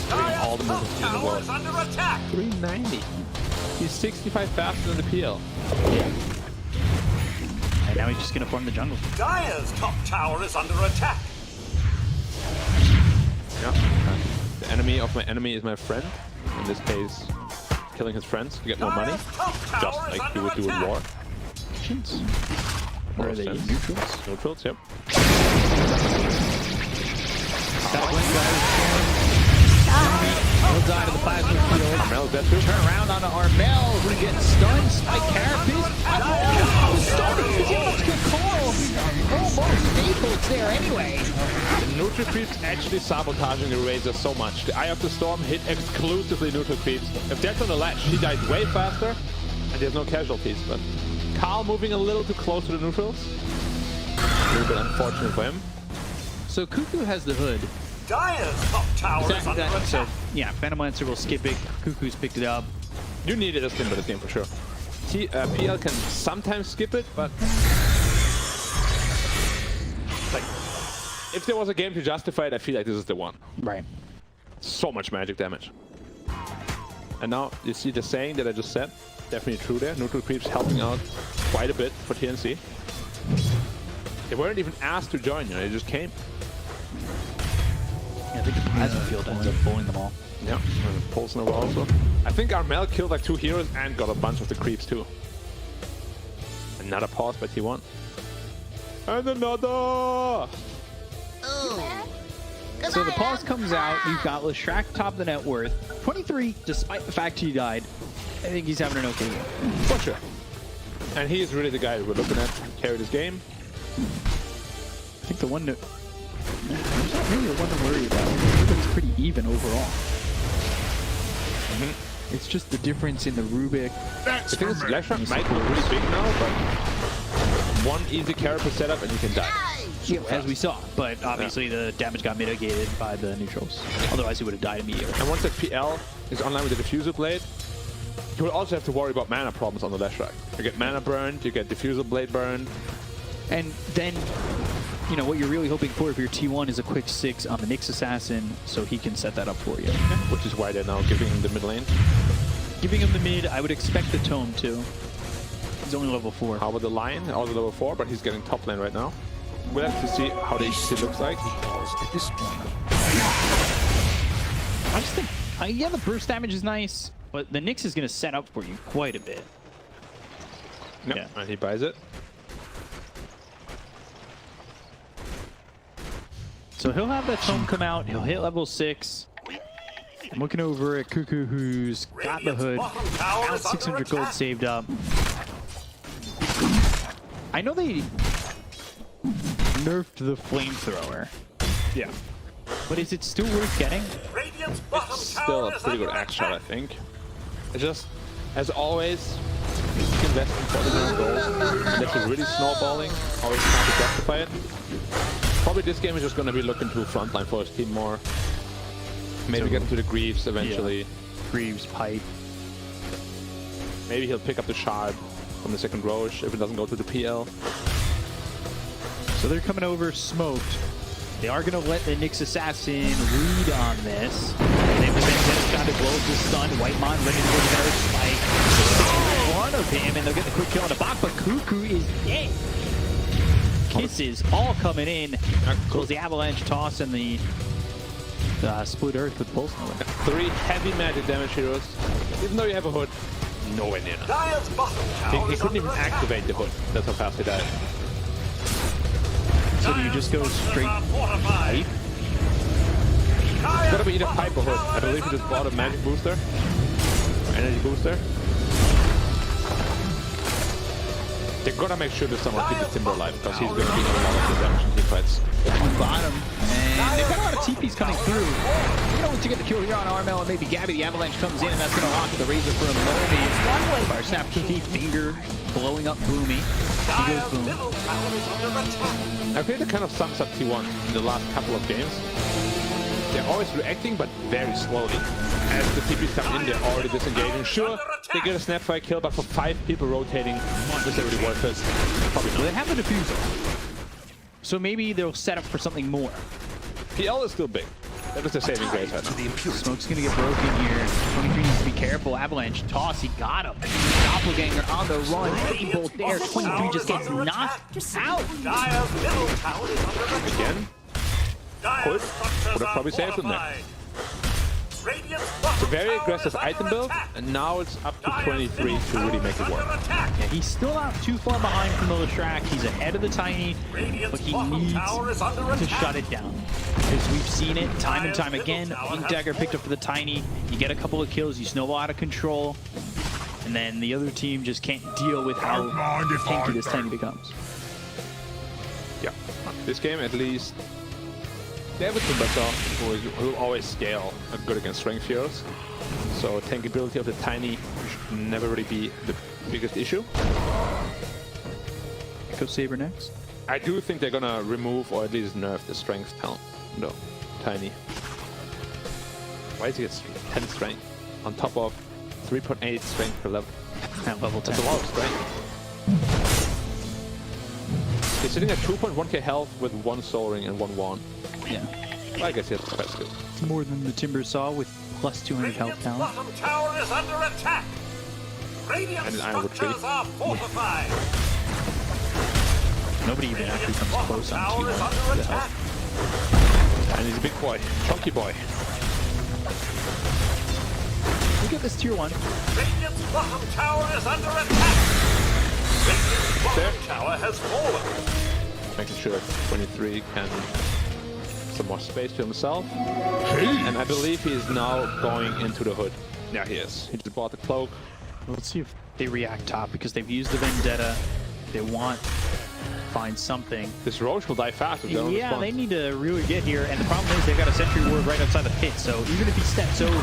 Speaker 7: doing all the
Speaker 1: Dire's
Speaker 7: moves
Speaker 1: top
Speaker 7: in the
Speaker 1: tower
Speaker 7: world.
Speaker 1: is under attack.
Speaker 7: 390. He's 65 faster than the PL.
Speaker 6: And now he's just gonna farm the jungle.
Speaker 1: Dire's top tower is under attack.
Speaker 7: Yeah. The enemy of my enemy is my friend. In this case, killing his friends to get more money.
Speaker 1: Dire's top
Speaker 7: Just
Speaker 1: tower is
Speaker 7: like you
Speaker 1: under
Speaker 7: would do in
Speaker 1: attack.
Speaker 7: war.
Speaker 6: Or are they
Speaker 7: Sense.
Speaker 6: neutrals?
Speaker 7: Neutrals, yep.
Speaker 6: He'll die to the plasma field.
Speaker 7: Armel dead too.
Speaker 6: Turn around onto Armel, who gets stunned. Spike Carapace. Oh, starting to get up to Carl. Almost staples there anyway.
Speaker 7: neutral creeps actually sabotaging the Razor so much. The Eye of the Storm hit exclusively neutral creeps. If that's on the ledge, he died way faster, and there's no casualties. But Carl moving a little too close to the neutrals. A little bit unfortunate for him.
Speaker 6: So Cuckoo has the hood.
Speaker 1: Dire's top tower is under attack.
Speaker 6: So yeah, Phantom Lancer will skip it. Cuckoo's picked it up.
Speaker 7: You needed a skin for this game for sure. PL can sometimes skip it, but like if there was a game to justify it, I feel like this is the one.
Speaker 6: Right.
Speaker 7: So much magic damage. And now you see the saying that I just said. Definitely true there. Neutral creeps helping out quite a bit for TNC. They weren't even asked to join, you know, they just came.
Speaker 6: Yeah, I think the plasma field ends up pulling them all.
Speaker 7: Yeah, and Pulse Nova also. I think Armel killed like 2 heroes and got a bunch of the creeps too. Another pause by T1. And another!
Speaker 6: So the pause comes out. You've got Leshrac top of the net worth. 23, despite the fact he died. I think he's having an okay game.
Speaker 7: For sure. And he is really the guy we're looking at to carry this game.
Speaker 6: I think the one that... There's not really the one to worry about. I think it's pretty even overall. It's just the difference in the Rubik.
Speaker 7: The thing is, Leshrac might look really big now, but one easy character setup and you can die.
Speaker 6: Yeah, as we saw, but obviously the damage got mitigated by the neutrals. Otherwise, he would have died immediately.
Speaker 7: And once the PL is online with the Diffuser Blade, you will also have to worry about mana problems on the Leshrac. You get mana burned, you get Diffuser Blade burned.
Speaker 6: And then, you know, what you're really hoping for if you're T1 is a quick 6 on the Nyx Assassin, so he can set that up for you.
Speaker 7: Which is why they're now giving him the mid lane.
Speaker 6: Giving him the mid, I would expect the Tome too. He's only level 4.
Speaker 7: How about the Lion? Also level 4, but he's getting top lane right now. We'll have to see how the EC looks like.
Speaker 6: I just think, yeah, the burst damage is nice, but the Nyx is going to set up for you quite a bit.
Speaker 7: Yep.
Speaker 6: Yeah.
Speaker 7: And he buys it.
Speaker 6: So he'll have that Tome come out, he'll hit level 6. I'm looking over at Cuckoo, who's got the hood, got 600 gold saved up. I know they nerfed the flamethrower.
Speaker 7: Yeah.
Speaker 6: But is it still worth getting?
Speaker 1: Radiant's bottom
Speaker 7: Still a
Speaker 1: tower is
Speaker 7: pretty good
Speaker 1: under
Speaker 7: axe shot, I
Speaker 1: attack.
Speaker 7: think. It's just, as always, invest in 49 gold. That's a really snowballing. Always trying to justify it. Probably this game is just going to be looking to frontline for his team more. Maybe get into the Greaves eventually.
Speaker 6: Yeah. Greaves, Pipe.
Speaker 7: Maybe he'll pick up the Shard from the second Roche if it doesn't go to the PL.
Speaker 6: So they're coming over smoked. They are going to let the Nyx Assassin read on this. And they've been shot as well as the stun. Whitemon running for the better spike. In front of him, and they'll get the quick kill on the bot, but Cuckoo is dead. Kisses all coming in. Close the Avalanche toss and the split earth with Pulse Nova.
Speaker 7: 3 heavy magic damage heroes. Even though you have a hood, nowhere near enough.
Speaker 1: Dire's bottom tower
Speaker 7: He
Speaker 1: is
Speaker 7: couldn't
Speaker 1: under
Speaker 7: even
Speaker 1: attack.
Speaker 7: activate the hood. That's how fast he died.
Speaker 6: So do you just go straight
Speaker 1: Fortified.
Speaker 7: It's gotta be either Pipe or Hood. I believe he just bought a magic booster. Energy booster. They're gonna make sure that someone keeps the Timber alive, because he's gonna be in a lot of the damage in team fights.
Speaker 6: on bottom, and they've got a lot of TPs coming through. You know, to get the kill here on Armel and maybe Gabby, the Avalanche comes in, and that's going to lock the Razor for a moment. It's one way. Fire Snap Cookie, finger blowing up Boomy. He goes boom.
Speaker 1: Middle tower is under attack.
Speaker 7: I think it kind of sums up T1 in the last couple of games. They're always reacting, but very slowly. As the TPs come in, they're already disengaging. Sure, they get a Snapfire kill, but for 5 people rotating, is it really worth it? Probably
Speaker 6: Well, they
Speaker 7: not.
Speaker 6: have a diffuser. So maybe they'll set up for something more.
Speaker 7: PL is still big. That was the saving grace right now.
Speaker 6: Smoke's gonna get broken here. 23 needs to be careful. Avalanche toss, he got him. Doppelganger on the run. Heavy bolt there. 23 just gets knocked out.
Speaker 1: Dire's middle tower is under attack.
Speaker 7: Again,
Speaker 1: Dire's structures
Speaker 7: would have
Speaker 1: are
Speaker 7: probably saved them there.
Speaker 1: fortified. Radiant's bottom
Speaker 7: very
Speaker 1: tower
Speaker 7: aggressive
Speaker 1: is under
Speaker 7: item build,
Speaker 1: attack.
Speaker 7: and now it's up to
Speaker 1: Dire's
Speaker 7: 23
Speaker 1: middle
Speaker 7: to really
Speaker 1: tower
Speaker 7: make
Speaker 1: is
Speaker 7: it work.
Speaker 1: under attack.
Speaker 6: Yeah, he's still not too far behind from the Leshrac. He's ahead of the Tiny, but he needs
Speaker 1: Tower is under
Speaker 6: to
Speaker 1: attack.
Speaker 6: shut it down. Because we've seen it time and time again. Ink Dagger picked up for the Tiny. You get a couple of kills, you snowball out of control, and then the other team just can't deal with how tanky this Tiny becomes.
Speaker 7: Yeah, this game at least They have a Timbersaw who will always scale good against strength heroes. So tankability of the Tiny should never really be the biggest issue.
Speaker 6: Go Saber next.
Speaker 7: I do think they're gonna remove or at least nerf the strength talent. No, Tiny. Why is he at 10 strength on top of 3.8 strength per level?
Speaker 6: At level 10.
Speaker 7: That's a lot of strength. He's sitting at 2.1k health with 1 Soul Ring and 1 Wand.
Speaker 6: Yeah.
Speaker 7: Well, I guess he has quite skill.
Speaker 6: It's more than the Timbersaw with plus 200 health
Speaker 1: Radiant's
Speaker 6: talent.
Speaker 1: bottom tower is under attack. Radiant
Speaker 7: And an Iron
Speaker 1: structures
Speaker 7: Retreat.
Speaker 1: are fortified.
Speaker 6: Nobody even actually comes
Speaker 1: Bottom
Speaker 6: close on
Speaker 1: tower is
Speaker 6: T1
Speaker 1: under
Speaker 6: to the
Speaker 1: attack.
Speaker 6: health.
Speaker 7: And he's a big boy, chunky boy.
Speaker 6: Look at this tier 1.
Speaker 1: Radiant's bottom tower is under attack. Radiant's bottom tower has fallen.
Speaker 7: Making sure 23 can some more space to himself. And I believe he is now going into the hood. Yeah, he is. He just bought the cloak.
Speaker 6: Let's see if they react top because they've used the Vendetta. They want to find something.
Speaker 7: This Roche will die fast if they don't
Speaker 6: Yeah,
Speaker 7: respond.
Speaker 6: they need to really get here. And the problem is they've got a sentry ward right outside the pit. So even if he steps over,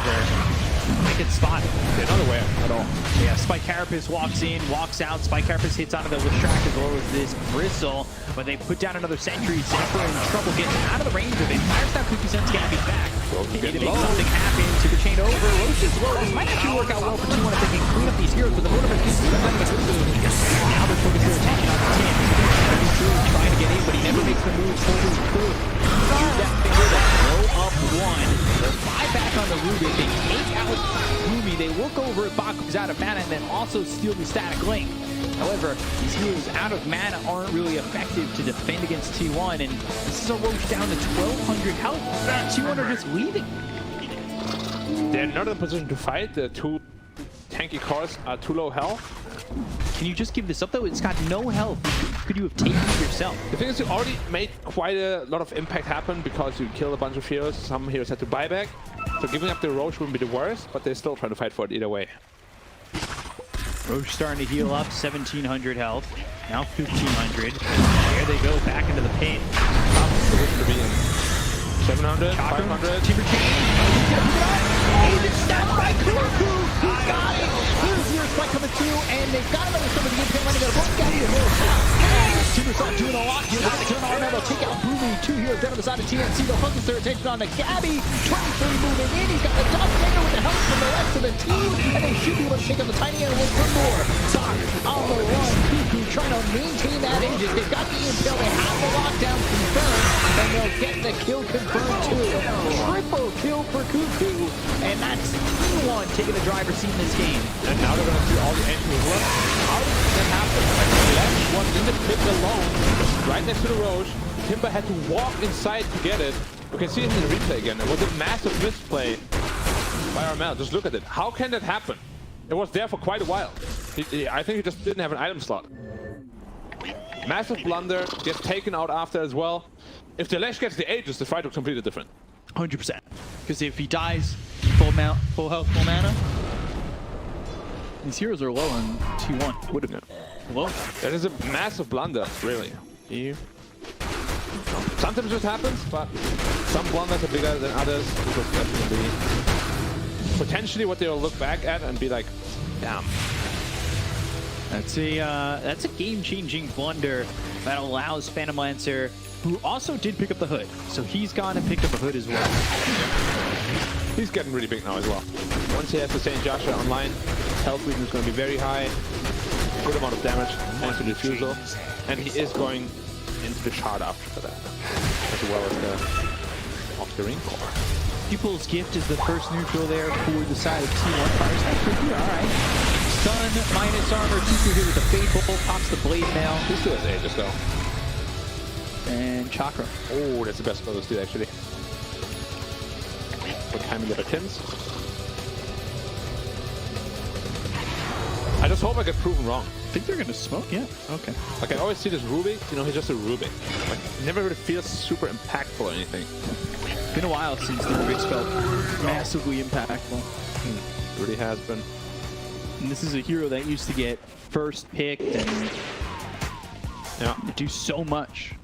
Speaker 6: they can spot him.
Speaker 7: They're not aware at all.
Speaker 6: Yeah, Spike Carapace walks in, walks out. Spike Carapace hits onto the Leshrac as well as this Bristle. But they put down another sentry. Zephyr in trouble, gets out of the range of it. Firestyle Cookie sends Gabby back. They need to make something happen. Super chain over. Roche is low. This might actually work out well for T1 if they can clean up these heroes. But the Mortimer keeps them under the Cuckoo. Now they're focusing their attention on the team. He's really trying to get in, but he never makes the move fully through. Use that finger to throw up 1. They're 5 back on the Rubik. They take out Gloomy. They look over at Baku, who's out of mana, and then also steal the Static Link. However, these heroes out of mana aren't really effective to defend against T1, and this is a Roche down to 1,200 health. T1 are just leaving.
Speaker 7: They're not in a position to fight. The 2 tanky cars are too low health.
Speaker 6: Can you just give this up, though? It's got no health. Could you have taken it yourself?
Speaker 7: The thing is, you already made quite a lot of impact happen because you killed a bunch of heroes. Some heroes had to buy back. So giving up the Roche wouldn't be the worst, but they're still trying to fight for it either way.
Speaker 6: Roche starting to heal up, 1,700 health. Now 1,500. There they go, back into the pit.
Speaker 7: Top position to be in. 700,
Speaker 6: Chakra,
Speaker 7: 500.
Speaker 6: Timber Chain. Oh, it's snapped by Kuroku. He got it. Here's your spike coming through, and they've got another some of the impale landing. Got a both Gabby and Timbersaw doing a lot here. They're going to turn on now. They'll take out Brumi. 2 heroes down on the side of TNC. They'll focus their attention on the Gabby. 23 moving in. He's got the Dominator with the help from the rest of the team, and they should be able to take out the Tiny and win one more. Sock on the run. Cuckoo trying to maintain that engine. They've got the impale. They have the lockdown confirmed, and they'll get the kill confirmed too. Triple kill for Cuckoo, and that's T1 taking the driver's seat in this game.
Speaker 7: And now they're going to see all the engines work. How did that happen? Left one in the pit alone, right next to the Roche. Timber had to walk inside to get it. You can see it in the replay again. It was a massive misplay by Armel. Just look at it. How can that happen? It was there for quite a while. I think he just didn't have an item slot. Massive blunder, gets taken out after as well. If the Lesh gets the Aegis, the fight looks completely different.
Speaker 6: 100%. Because if he dies, full health, full mana, these heroes are low on T1.
Speaker 7: Would have been.
Speaker 6: Low.
Speaker 7: That is a massive blunder, really. Sometimes it just happens, but some blunders are bigger than others. This was definitely potentially what they'll look back at and be like, damn.
Speaker 6: That's a game-changing blunder that allows Phantom Lancer, who also did pick up the hood. So he's gone and picked up a hood as well.
Speaker 7: He's getting really big now as well. Once he has the St. Joshua online, health reading is going to be very high. Good amount of damage thanks to the Diffusal. And he is going into the shard after that, as well as the off the ring core.
Speaker 6: Pupil's Gift is the first neutral there for the side of T1. Firestyle Cookie, alright. Stun, minus armor, Cuckoo here with the Faithful, pops the Blade Mail.
Speaker 7: He still has Aegis though.
Speaker 6: And Chakra.
Speaker 7: Oh, that's the best spell to steal actually. For timing the Tins. I just hope I get proven wrong.
Speaker 6: I think they're gonna smoke, yeah. Okay.
Speaker 7: Like I always see this Rubik, you know, he's just a Rubik. Like, never really feels super impactful or anything.
Speaker 6: Been a while since the Rubik's felt massively impactful.
Speaker 7: It really has been.
Speaker 6: And this is a hero that used to get first picked and
Speaker 7: Yeah.
Speaker 6: do so much.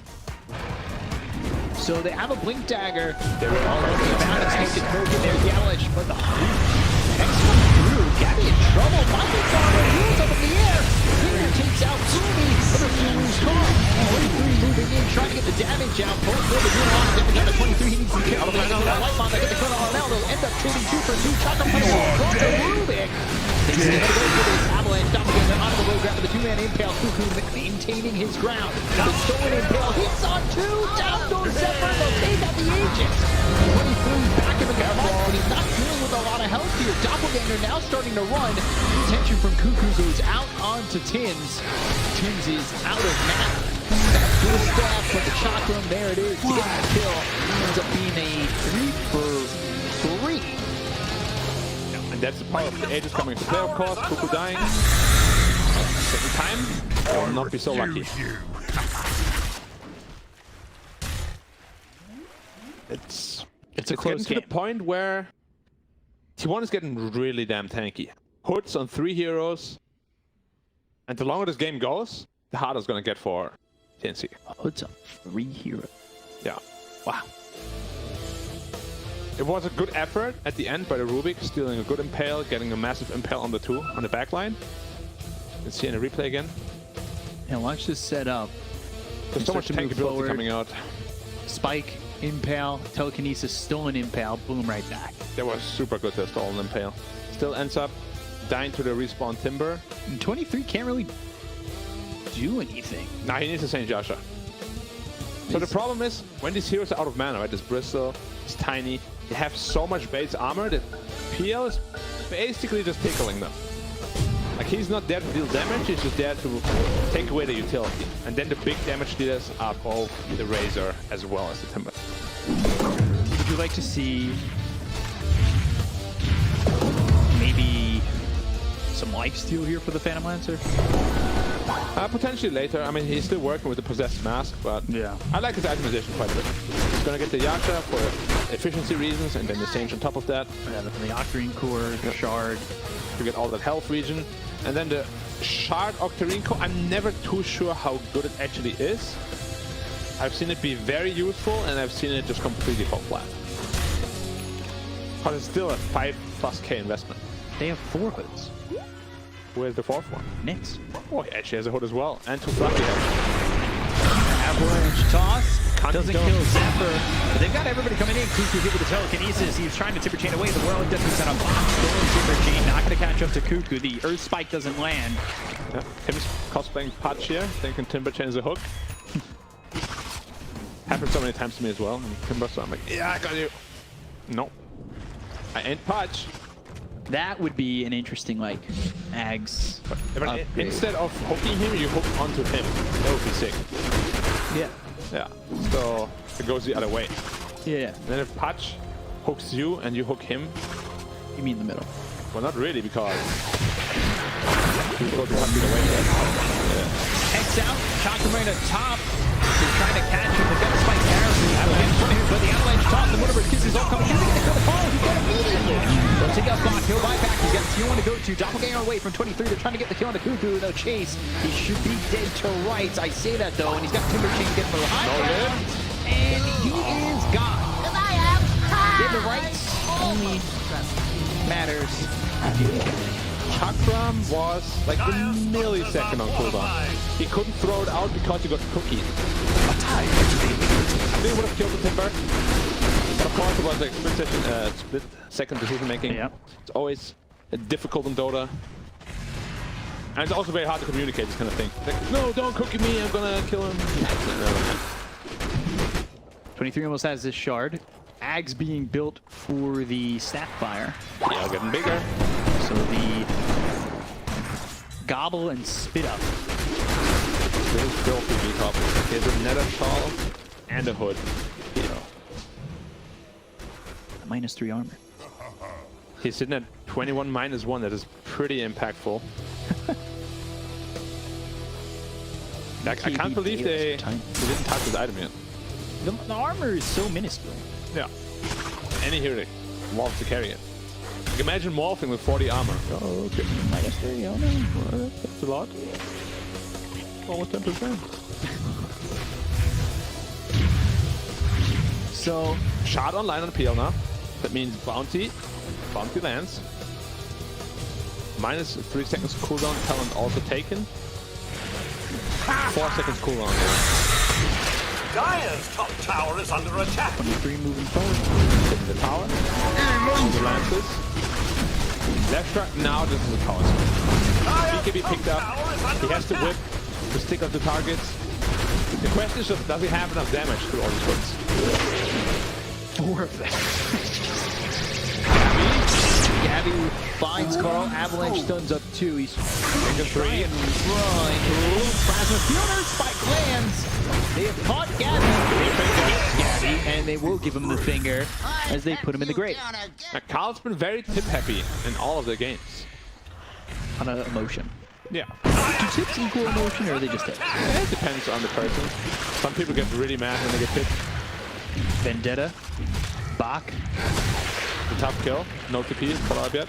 Speaker 6: So they have a Blink Dagger. They're already about to take it broken there, Yelich, but the X coming through. Gabby in trouble. Michael's on the wheels up in the air. Finger takes out Zumi, but the Fury's car. 23 moving in, trying to get the damage out. Both for the good on. Then again, the 23, he needs to kill. That light bomb, they get the kill on now. They'll end up trading 2 for 2. Chaka pedal on Rubik. Thinks he's gonna go for this avalanche. Doppelganger onto the road, grabbing the 2-man impale. Cuckoo maintaining his ground. The stolen impale hits on 2. Down goes Zephyr. They'll take out the Aegis. 23 back in the fight, but he's not dealing with a lot of health here. Doppelganger now starting to run. Attention from Cuckoo goes out onto Tims. Tims is out of mana. That full staff, but the chakram, there it is. To get the kill. Ends up being a 3 for 3.
Speaker 7: And that's the power of the Aegis coming to play, of course. Cuckoo dying. Second time. I will not be so lucky. It's
Speaker 6: a close
Speaker 7: getting to
Speaker 6: game.
Speaker 7: the point where T1 is getting really damn tanky. Hoods on 3 heroes. And the longer this game goes, the harder it's going to get for TNC.
Speaker 6: Hoods on 3 heroes.
Speaker 7: Yeah.
Speaker 6: Wow.
Speaker 7: It was a good effort at the end by the Rubik, stealing a good impale, getting a massive impale on the 2 on the backline. Let's see in the replay again.
Speaker 6: And watch this set up.
Speaker 7: There's so much tankability coming out.
Speaker 6: Spike, impale, telekinesis, stolen impale, boom, right back.
Speaker 7: That was super good, the stolen impale. Still ends up dying to the respawn Timber.
Speaker 6: And 23 can't really do anything.
Speaker 7: Nah, he needs to Saint Joshua. So the problem is, when these heroes are out of mana, right? This Bristol, it's tiny. They have so much base armor that PL is basically just tickling them. Like, he's not there to deal damage, he's just there to take away the utility. And then the big damage dealers are both the Razor as well as the Timber.
Speaker 6: Would you like to see maybe some lifesteal here for the Phantom Lancer?
Speaker 7: Potentially later. I mean, he's still working with the Possessed Mask, but
Speaker 6: Yeah.
Speaker 7: I like his itemization quite a bit. He's gonna get the Yasha for efficiency reasons, and then the Sage on top of that.
Speaker 6: Yeah, the Octarine Core, Shard.
Speaker 7: To get all that health region. And then the Shard Octarine Core, I'm never too sure how good it actually is. I've seen it be very useful, and I've seen it just completely fall flat. But it's still a 5+K investment.
Speaker 6: They have 4 hoods.
Speaker 7: Where's the 4th one?
Speaker 6: Nyx.
Speaker 7: Oh, he actually has a hood as well, and 2 fluffy heads.
Speaker 6: Avalanche toss. Doesn't
Speaker 7: go.
Speaker 6: kill Zephyr. But they've got everybody coming in. Cuckoo hit with the telekinesis. He was trying to Timber Chain away. The Whirling doesn't set up box. Stolen Timber Chain. Not going to catch up to Cuckoo. The Earth Spike doesn't land.
Speaker 7: Yeah. Tim's cosplaying Patch here, thinking Timber Chain is a hook. Happened so many times to me as well. And Timber, so I'm like, yeah, I got you. No. I ain't Patch.
Speaker 6: That would be an interesting, like, Ags. upgrade.
Speaker 7: Instead of hooking him, you hook onto him. That would be sick.
Speaker 6: Yeah.
Speaker 7: Yeah. So it goes the other way.
Speaker 6: Yeah.
Speaker 7: And then if Patch hooks you and you hook him,
Speaker 6: You mean the middle.
Speaker 7: well, not really, because you go to 1 feet away.
Speaker 6: Hex out. Chakra at top. They're trying to catch him. They've got a Spike Garrison. Avalanche trying to hit, but the Avalanche toss. The Whatever kisses all coming. He's going to kill the ball. He's got immediately. They'll take out Bot. He'll buy back. He's got T1 to go to. Doppelganger away from 23. They're trying to get the kill on the Cuckoo. They'll chase. He should be dead to rights. I say that, though. And he's got Timber Chain getting the high ground. And he is gone. Get the rights. Only matters.
Speaker 7: Chakram was like a millisecond on cooldown. He couldn't throw it out because he got cookied. I think he would have killed the Timber. But of course it was like split second decision making.
Speaker 6: Yeah.
Speaker 7: It's always difficult in Dota. And it's also very hard to communicate this kind of thing. Like, no, don't cookie me, I'm gonna kill him.
Speaker 6: 23 almost has this shard. Ags being built for the Snapfire.
Speaker 7: Yeah, getting bigger.
Speaker 6: So the Gobble and Spit Up.
Speaker 7: This is filthy V-Top. He has a Nether Shawl and a hood.
Speaker 6: -3 armor.
Speaker 7: He's sitting at 21 -1. That is pretty impactful. Like, I can't believe they didn't touch his item yet.
Speaker 6: The armor is so minuscule.
Speaker 7: Yeah. Any hero wants to carry it. Like, imagine morphing with 40 armor. Oh, okay.
Speaker 6: -3 armor.
Speaker 7: Well, that's a lot. Almost 10%.
Speaker 6: So
Speaker 7: Shard online on PL now. That means bounty. Bounty lands. Minus 3 seconds cooldown. Talent also taken. 4 seconds cooldown.
Speaker 1: Dire's top tower is under attack.
Speaker 6: 23 moving forward.
Speaker 7: Hitting the tower. The lances. Left strike. Now this is a power spin. He can be picked up. He has to whip to stick on the targets. The question is just, does he have enough damage through all these hits?
Speaker 6: 4 of them. Gabby finds Carl. Avalanche stuns up 2. He's trying and run. Plasma Fielder spike lands. They have caught Gabby. They hit Gabby, and they will give him the finger as they put him in the grave.
Speaker 7: Now, Carl's been very tip happy in all of the games.
Speaker 6: On an emotion.
Speaker 7: Yeah.
Speaker 6: Do tips equal emotion, or are they just tips?
Speaker 7: It depends on the person. Some people get really mad when they get tipped.
Speaker 6: Vendetta. Bach.
Speaker 7: The top kill. No TP, follow up yet.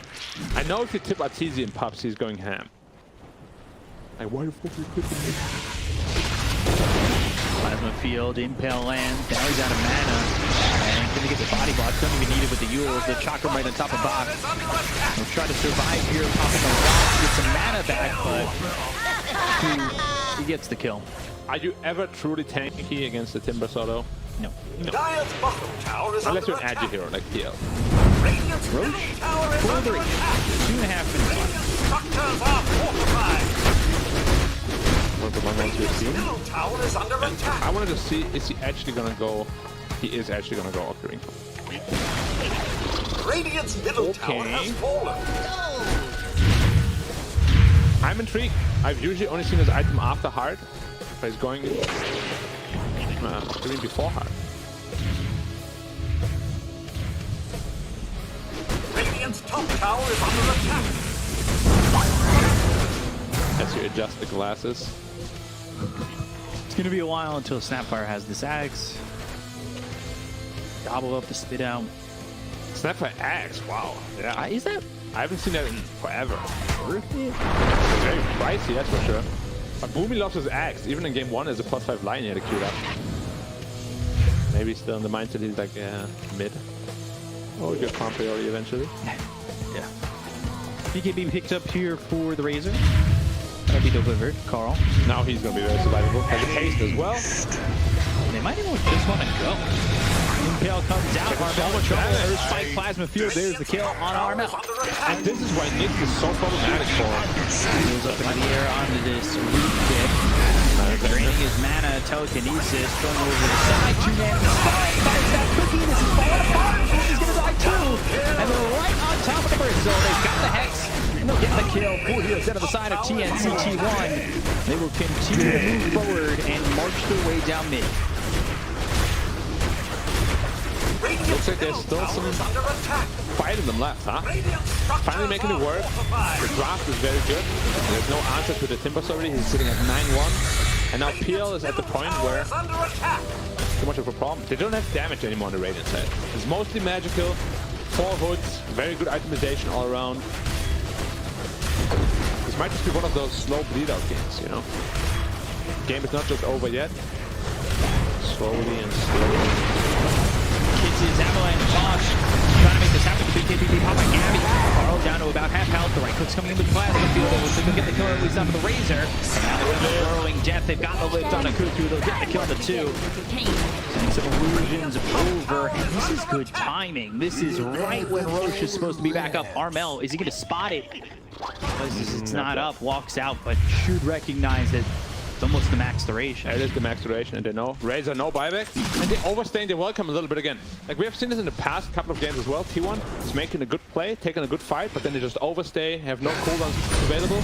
Speaker 7: I know if you tip Arteezy in pubs, he's going ham. Like, why the fuck are you tipping me?
Speaker 6: Plasma Field, Impale lands. Now he's out of mana. And gonna get the body block. Don't even need it with the Yules. The Chakra right on top of Bach. He'll try to survive here, popping the rock to get some mana back, but he gets the kill.
Speaker 7: Are you ever truly tanky against the Timber Solo?
Speaker 6: No.
Speaker 1: Dire's bottom tower is
Speaker 7: Unless
Speaker 1: under
Speaker 7: you're an
Speaker 1: attack.
Speaker 7: agi hero like PL.
Speaker 1: Radiant's middle tower is under attack.
Speaker 6: 2.5 minutes left.
Speaker 1: Structures are fortified.
Speaker 3: One of the one ones we've seen.
Speaker 1: Middle tower is under attack.
Speaker 7: I wanted to see, is he actually gonna go? He is actually gonna go Ocarina.
Speaker 1: Radiant's middle tower has fallen.
Speaker 7: I'm intrigued. I've usually only seen his item after hard, but he's going even before hard.
Speaker 1: Radiant's top tower is under attack.
Speaker 7: As you adjust the glasses.
Speaker 6: It's gonna be a while until Snapfire has this axe. Gobble up the spit out.
Speaker 7: Snapfire axe, wow. Yeah.
Speaker 6: Is that
Speaker 7: I haven't seen that in forever.
Speaker 6: worth it?
Speaker 7: Very pricey, that's for sure. But Boomy loves his axe. Even in game 1 as a +5 line he had to queued up. Maybe still in the mindset he's like mid. Oh, we get farm priority eventually.
Speaker 6: Yeah. BKB picked up here for the Razor. That'll be delivered. Carl.
Speaker 7: Now he's gonna be very survivable. Has a haste as well.
Speaker 6: They might even just want to go. Impale comes out. Armel with trouble. There's Spike Plasma Field. There's the kill on Armel.
Speaker 7: And this is why Nick is so problematic for him.
Speaker 6: Goes up into the air onto this root kick. Draining his mana, telekinesis, going over the side. 2-man spike. Finds that cookie. This is falling apart. He's going to die too. And they're right on top of the bridge. So they've got the Hex. And they'll get the kill. 4 heroes out of the side of TNC T1. They will continue to move forward and march their way down mid.
Speaker 7: Looks like there's still some fight in them left, huh? Finally making it work. The draft is very good. There's no answer to the Timbers already. He's sitting at 9-1. And now PL is at the point where too much of a problem. They don't have damage anymore on the Radiant side. It's mostly magical. 4 hoods. Very good itemization all around. This might just be one of those slow bleed out games, you know? Game is not just over yet. Slowly and slowly.
Speaker 6: Is Avalanche Bosch trying to make this happen. BKB popping Gabby. Carl down to about half health. The right click's coming in with Plasma Field. They will get the kill at least out of the Razor. Now they're in the burrowing death. They've got the lift on a Cuckoo. They'll get the kill on the 2. Sending some illusions over. And this is good timing. This is right when Roche is supposed to be back up. Armel, is he going to spot it? It's not up. Walks out, but should recognize that it's almost the max duration.
Speaker 7: It is the max duration, and they know. Razor, no buyback. And they overstaying the welcome a little bit again. Like, we have seen this in the past couple of games as well. T1 is making a good play, taking a good fight, but then they just overstay, have no cooldowns available,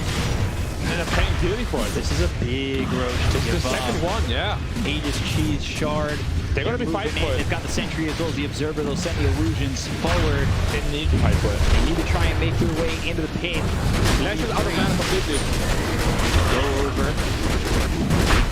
Speaker 7: and they're paying dearly for it.
Speaker 6: This is a big Roche to give
Speaker 7: The
Speaker 6: up.
Speaker 7: second one, yeah.
Speaker 6: Aegis Cheese Shard.
Speaker 7: They're going to be fighting for it.
Speaker 6: They've got the Sentry as well as the Observer. They'll send the illusions forward.
Speaker 7: They need to fight for it.
Speaker 6: They need to try and make their way into the pit.
Speaker 7: Flash is out of mana completely.
Speaker 6: Go over.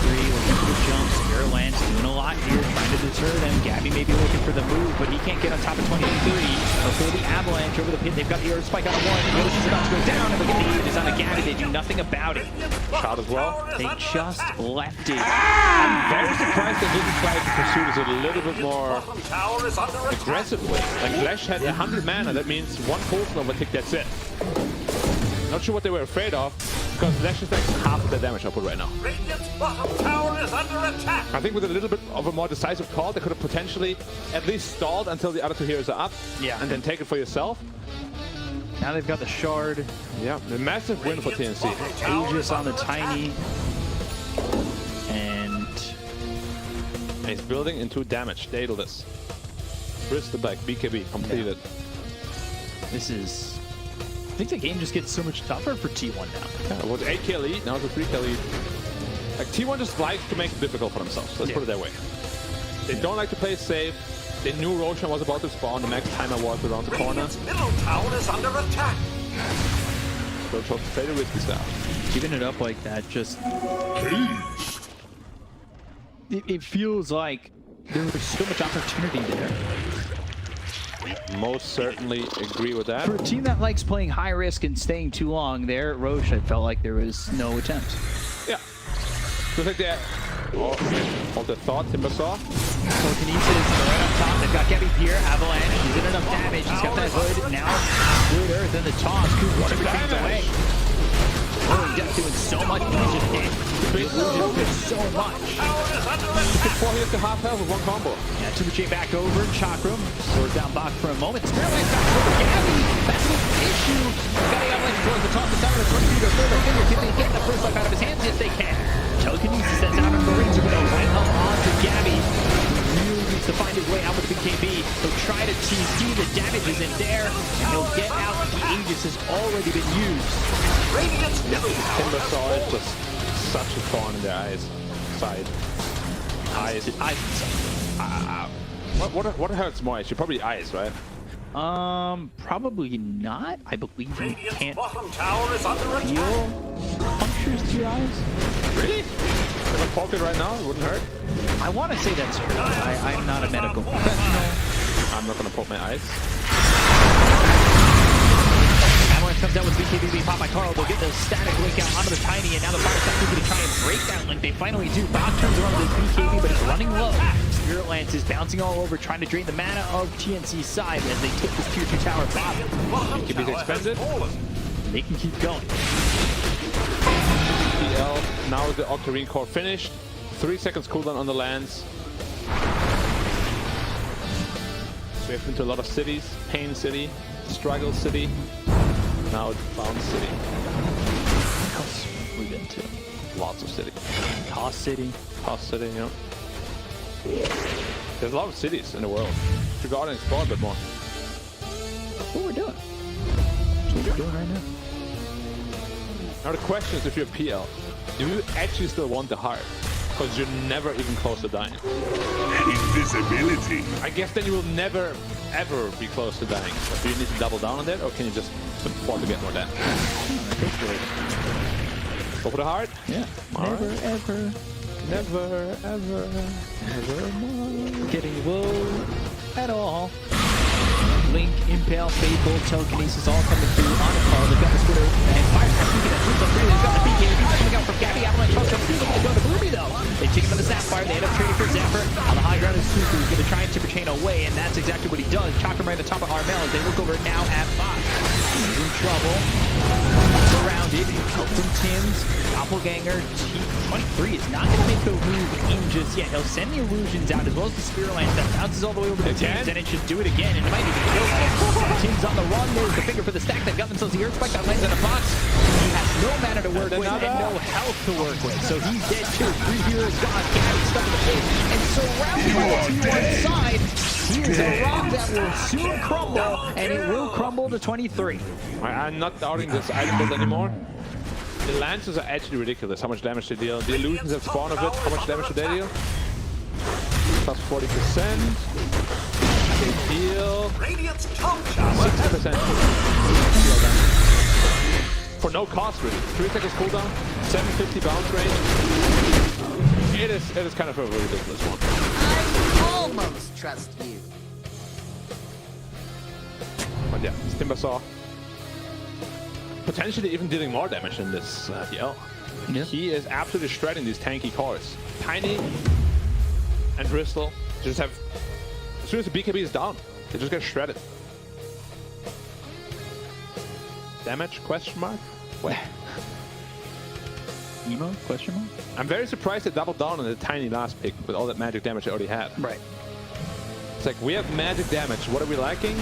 Speaker 6: 3 will the jump. Spirit Lance doing a lot here, trying to deter them. Gabby may be looking for the move, but he can't get on top of 23. Before the avalanche over the pit, they've got the Earth Spike on the one. Roche is about to go down, and look at the Aegis on a Gabby. They do nothing about it.
Speaker 7: Shot as well.
Speaker 6: They just left it.
Speaker 7: I'm very surprised they didn't try to pursue this a little bit more
Speaker 1: Bottom tower is under attack.
Speaker 7: aggressively. Like Flash had 100 mana, that means one potion overtick, that's it. Not sure what they were afraid of, because Flash is like half the damage output right now.
Speaker 1: Radiant's bottom tower is under attack.
Speaker 7: I think with a little bit of a more decisive call, they could have potentially at least stalled until the other two heroes are up,
Speaker 6: Yeah.
Speaker 7: and then take it for yourself.
Speaker 6: Now they've got the shard.
Speaker 7: Yeah, a massive win for TNC.
Speaker 6: Aegis on the tiny. And
Speaker 7: He's building into damage. Daedalus. Wrist the back, BKB, completed.
Speaker 6: this is... I think the game just gets so much tougher for T1 now.
Speaker 7: Yeah, it was 8k lead, now it's a 3k lead. Like, T1 just likes to make it difficult for themselves, let's put it that way. They don't like to play safe. They knew Roshan was about to spawn, the next timer was around the corner.
Speaker 1: Radiant's middle tower is under attack.
Speaker 7: So chose to play the risky style.
Speaker 6: Giving it up like that just... It feels like there was so much opportunity there.
Speaker 7: Most certainly agree with that.
Speaker 6: For a team that likes playing high risk and staying too long, there at Roche, I felt like there was no attempts.
Speaker 7: Yeah. Just like that. Oh, hold the thought, Timbersaw.
Speaker 6: Telekinesis right on top. They've got Gabby here, Avalanche. He's in enough damage. He's got that hood. Now, Fluid Earth and the toss. Coop everything's away. Oh, Death doing so much. He's just dead. Illusion did so much.
Speaker 7: Before he hits the half health with one combo.
Speaker 6: Yeah, Tubuche back over. Chakram slows down Bach for a moment. Spirit Lance back over Gabby. That's an issue. Got the Avalanche towards the top of the tower. 20 feet or further. Finger, can they get the first life out of his hands? Yes, they can. Telekinesis sends out of the rings. Are going to right up onto Gabby. Really needs to find his way out with the BKB. He'll try to TC. The damage isn't there. And he'll get out. The Aegis has already been used.
Speaker 1: Radiant's middle tower
Speaker 7: Timbersaw is just such a thorn in their eyes. Side. Eyes. What hurts more actually? Probably eyes, right?
Speaker 6: Probably not. I believe you
Speaker 1: Radiant's
Speaker 6: can't
Speaker 1: bottom tower is under attack.
Speaker 6: feel punctures to your eyes.
Speaker 7: Really? If I poke it right now, it wouldn't hurt.
Speaker 6: I want to say that's true. I'm not a medical professional.
Speaker 7: I'm not gonna poke my eyes.
Speaker 6: Avalanche comes out with BKB being popped by Carl. They'll get the static link out onto the tiny, and now the Fire's going to try and break that link. They finally do. Bach turns around with his BKB, but it's running low. Spirit Lance is bouncing all over, trying to drain the mana of TNC's side as they take this tier 2 tower bottom.
Speaker 7: BKB's expended.
Speaker 6: They can keep going.
Speaker 7: PL. Now the Octarine core finished. 3 seconds cooldown on the lands. We have been to a lot of cities. Pain City, Struggle City, now Bound City.
Speaker 6: What else have we been to?
Speaker 7: Lots of cities.
Speaker 6: Toss City.
Speaker 7: Toss City, you know. There's a lot of cities in the world. To go out and explore a bit more.
Speaker 6: That's what we're doing. That's what we're doing right now.
Speaker 7: Now the question is, if you're PL, do you actually still want the heart? Because you're never even close to dying.
Speaker 5: Invisibility.
Speaker 7: I guess then you will never, ever be close to dying. Do you need to double down on that, or can you just afford to get more damage? Go for the heart?
Speaker 6: Yeah. Never, ever.
Speaker 7: Never, ever, never more.
Speaker 6: Getting low at all. Link, Impale, Fable, Telekinesis all coming through on a call. They've got the Twitter and Fire speaking at 2 3. They've got the BKB coming out from Gabby. Avalanche comes up through. They're going to go to Bloomy though. They take him on the Sapphire. They end up trading for Zephyr. On the high ground is Suku. He's going to try and tip a chain away, and that's exactly what he does. Chakram right at the top of Armel as they look over now at Fox. He's in trouble. Surrounded. Help from Tim's. Doppelganger. T23 is not going to make the move in just yet. He'll send the illusions out as well as the Spirit Lance that bounces all the way over to Tim's, and it should do it again, and it might even kill him. Tim's on the run. There's the finger for the stack. They've got themselves the Earth Spike that lands on a box. He has no mana to work with and no health to work with, so he's dead too. 3 heroes gone. Gabby stuck in the pit and surrounded by the T1 side. He is a rock that will soon crumble, and it will crumble to 23.
Speaker 7: I'm not doubting this item build anymore. The lances are actually ridiculous, how much damage they deal. The illusions have spawned of it, how much damage do they deal? Plus 40%. They deal
Speaker 1: Radiant's top tower
Speaker 7: 60%. For no cost really. 3 seconds cooldown, 750 bounce range. it is kind of a ridiculous one.
Speaker 9: I almost trust you.
Speaker 7: But yeah, this Timbersaw potentially even dealing more damage in this PL.
Speaker 6: Yeah.
Speaker 7: He is absolutely shredding these tanky cores. Tiny and Bristol just have, as soon as the BKB is down, they just get shredded. Damage? Question mark? What?
Speaker 6: Emo? Question mark?
Speaker 7: I'm very surprised they doubled down on the tiny last pick with all that magic damage they already had.
Speaker 6: Right.
Speaker 7: It's like, we have magic damage. What are we lacking?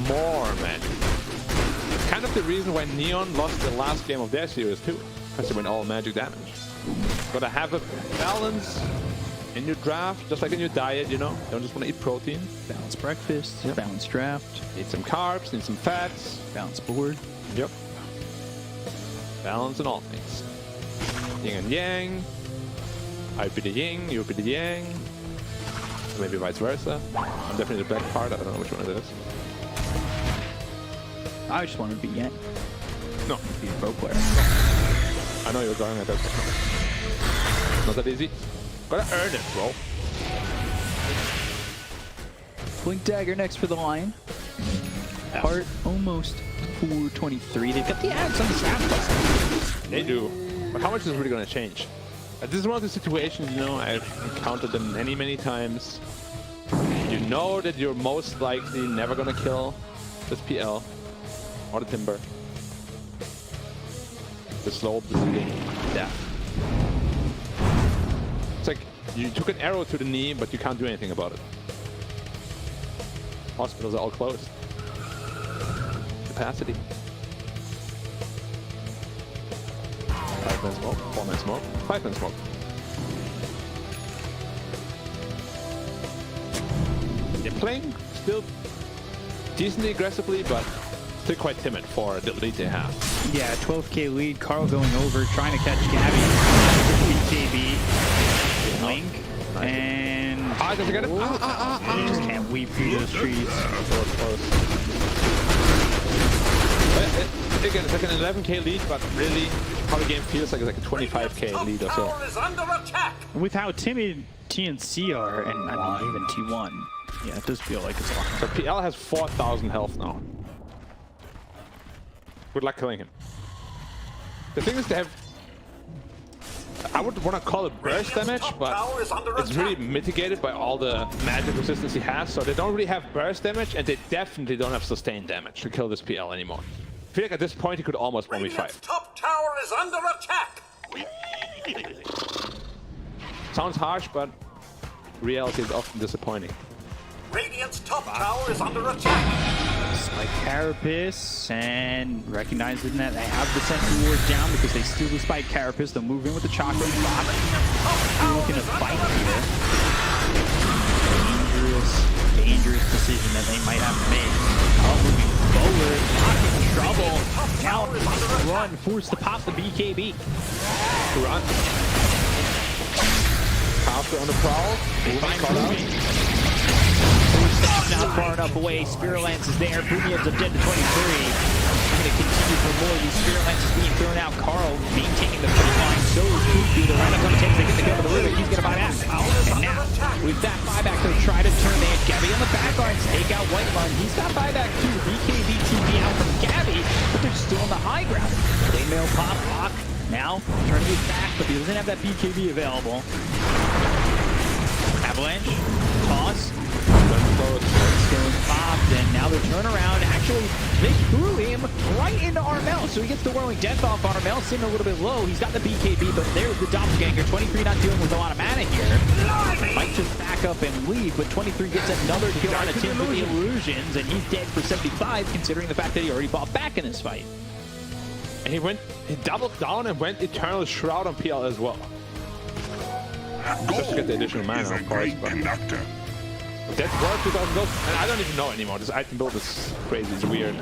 Speaker 7: More magic. It's kind of the reason why Neon lost the last game of their series too. Because they went all magic damage. Gotta have a balance in your draft, just like in your diet, you know? Don't just want to eat protein.
Speaker 6: Balanced breakfast, balanced draft.
Speaker 7: Need some carbs, need some fats.
Speaker 6: Balanced board.
Speaker 7: Yep. Balance in all things. Yin and yang. I be the yin, you be the yang. Maybe vice versa. I'm definitely the black part, I don't know which one it is.
Speaker 6: I just want to be Yang.
Speaker 7: No.
Speaker 6: Be a pro player.
Speaker 7: I know you're going at that. Not that easy. Gotta earn it, bro.
Speaker 6: Blink Dagger next for the Lion. Heart almost 423. They've got the ads on the snap.
Speaker 7: They do. But how much is really gonna change? This is one of the situations, you know, I've encountered them many, many times. You know that you're most likely never gonna kill this PL or the Timber. The slow bleeding death. It's like you took an arrow to the knee, but you can't do anything about it. Hospitals are all closed. Capacity. 5-man smoke, 4-man smoke, 5-man smoke. They're playing still decently aggressively, but still quite timid for the lead they have.
Speaker 6: Yeah, 12k lead. Carl going over, trying to catch Gabby. BKB. Blink. And...
Speaker 7: Ah, does he get it?
Speaker 6: He just can't weave through those trees.
Speaker 7: So close. Again, it's like an 11k lead, but really, how the game feels like it's like a 25k lead or so.
Speaker 1: Tower is under attack.
Speaker 6: With how timid TNC are, and I mean, even T1, yeah, it does feel like it's a lot.
Speaker 7: So PL has 4,000 health now. Good luck killing him. The thing is, they have... I would want to call it burst damage, but it's really mitigated by all the magic resistance he has, so they don't really have burst damage, and they definitely don't have sustained damage to kill this PL anymore. I feel like at this point he could almost 1v5.
Speaker 1: Radiant's top tower is under attack.
Speaker 7: Sounds harsh, but reality is often disappointing.
Speaker 1: Radiant's top tower is under attack.
Speaker 6: Spike Carapace, and recognizing that they have the Sentry Ward down because they steal the Spike Carapace. They'll move in with the Chocolate Block. They're looking to fight here. Dangerous decision that they might have to make. Oh, moving forward, not in trouble. Now, run, forced to pop the BKB.
Speaker 7: Run. After on the prowl.
Speaker 6: Moving. Not far enough away. Spirit Lance is there. Boomyab's up dead to 23. Going to continue for more. These Spirit Lances being thrown out. Carl maintaining the front line. So is Kuku. The right up on the chance they get the kill for the river. He's going to buy back. And now, with that buyback, they'll try to turn in. Gabby on the back lines. Take out White Line. He's got buyback too. BKB TP out from Gabby, but they're still on the high ground. Playmail pop. Lock. Now, turning it back, but he doesn't have that BKB available. Avalanche. Toss. Stone popped, and now the turnaround. Actually, they threw him right into Armel, so he gets the Whirling Death off Armel, sitting a little bit low. He's got the BKB, but there's the Doppelganger. 23 not dealing with a lot of mana here. Might just back up and leave, but 23 gets another kill on a team with the Illusions, and he's dead for 75, considering the fact that he already bought back in this fight.
Speaker 7: And he doubled down and went Eternal Shroud on PL as well. Just to get the additional mana, of course, but...
Speaker 5: Conductor.
Speaker 7: That's worth 2,000 gold, and I don't even know anymore. This item build is crazy, it's weird.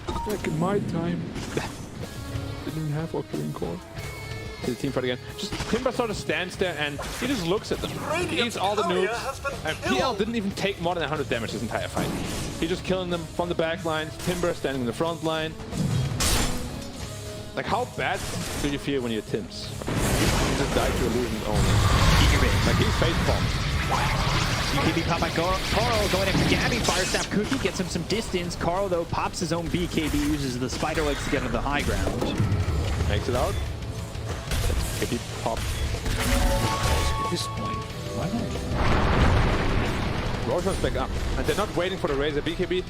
Speaker 7: Back in my time, didn't even have Occurring Core. The team fight again. Just Timber sort of stands there and he just looks at them. He eats all the noobs. And PL didn't even take more than 100 damage this entire fight. He's just killing them from the back lines. Timber standing in the front line. Like, how bad do you feel when you're Tims? He just died to illusions only. Like he's face bombed.
Speaker 6: BKB popped by Carl going after Gabby. Fire Snap Cookie gets him some distance. Carl, though, pops his own BKB, uses the spider legs to get to the high ground.
Speaker 7: Makes it out. BKB pop.
Speaker 6: At this point, why not?
Speaker 7: Roshan's back up. And they're not waiting for the Razor BKB.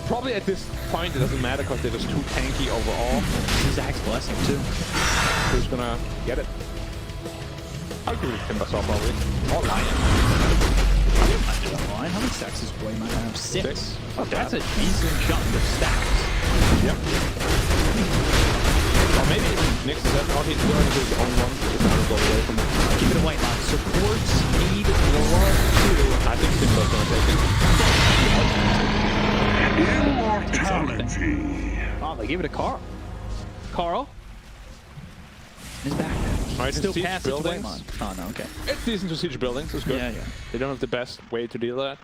Speaker 7: Probably at this point it doesn't matter because they're just too tanky overall.
Speaker 6: This is Zach's blessing, too.
Speaker 7: Who's gonna get it? I'll do it Timbersaw probably. Or Lion.
Speaker 6: Line. How many stacks is Boy might have? 6.
Speaker 7: Oh,
Speaker 6: That's a decent chunk of stacks.
Speaker 7: Yep. Or maybe Nick's is that he's going to his own one. Just to go away from it.
Speaker 6: Keep it a white line. Supports need the love too.
Speaker 7: I think Timber's gonna take it.
Speaker 5: Immortality.
Speaker 6: Oh, they gave it to Carl. Carl is back.
Speaker 7: Alright,
Speaker 6: Still
Speaker 7: siege
Speaker 6: pass it to
Speaker 7: buildings.
Speaker 6: Waymon. Oh, no, okay.
Speaker 7: It's decent to siege buildings. It's good.
Speaker 6: Yeah, yeah.
Speaker 7: They don't have the best way to deal to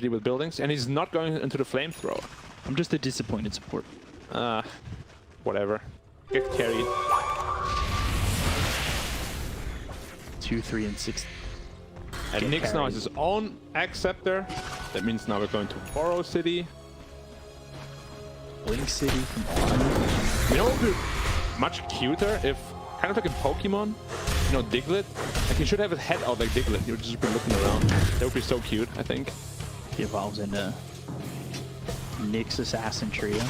Speaker 7: deal with buildings, and he's not going into the flamethrower.
Speaker 6: I'm just a disappointed support.
Speaker 7: Whatever. Get carried.
Speaker 6: 2, 3, and 6.
Speaker 7: And
Speaker 6: Get
Speaker 7: Nyx now
Speaker 6: carried.
Speaker 7: has his own Scepter. That means now we're going to Boro City.
Speaker 6: Blink City from on.
Speaker 7: You know what would be much cuter if, kind of like in Pokemon, you know, Diglett? Like he should have his head out like Diglett. He would just be looking around. That would be so cute, I think.
Speaker 6: He evolves into Nyx Assassin Trio.
Speaker 7: I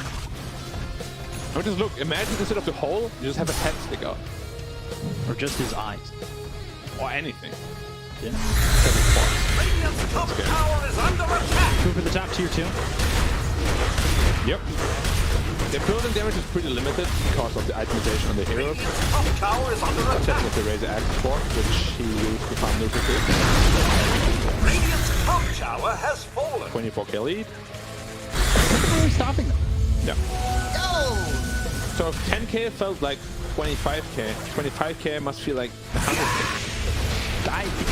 Speaker 7: mean, just look, imagine instead of the hole, you just have a head stick out.
Speaker 6: Or just his eyes.
Speaker 7: Or anything.
Speaker 6: Yeah.
Speaker 1: Radiant's top tower is under attack.
Speaker 6: Go for the top tier 2.
Speaker 7: Yep. The building damage is pretty limited because of the itemization on the heroes.
Speaker 1: Radiant's top tower is under attack.
Speaker 7: With the Razor Axe for, which he used to farm Nuka.
Speaker 1: Radiant's top tower has fallen.
Speaker 7: 24k lead.
Speaker 6: What's really stopping them?
Speaker 7: Yeah. So if 10k felt like 25k, 25k must feel like 100k.
Speaker 6: I think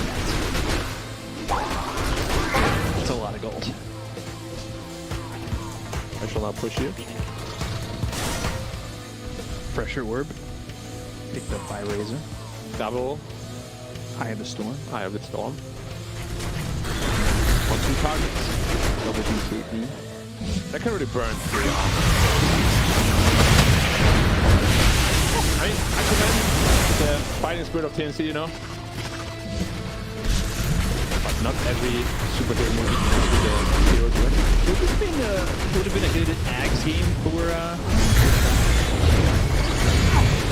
Speaker 6: that's a lot of gold.
Speaker 7: I shall now push you.
Speaker 6: Pressure Orb. Picked up by Razor.
Speaker 7: Double.
Speaker 6: Eye of the Storm.
Speaker 7: Eye of the Storm. 1, 2 targets.
Speaker 6: Double BKB.
Speaker 7: That can really burn pretty hard. I mean, I commend the fighting spirit of TNC, you know? But not every superhero movie can be the hero to win.
Speaker 6: Would have been a good Axe game for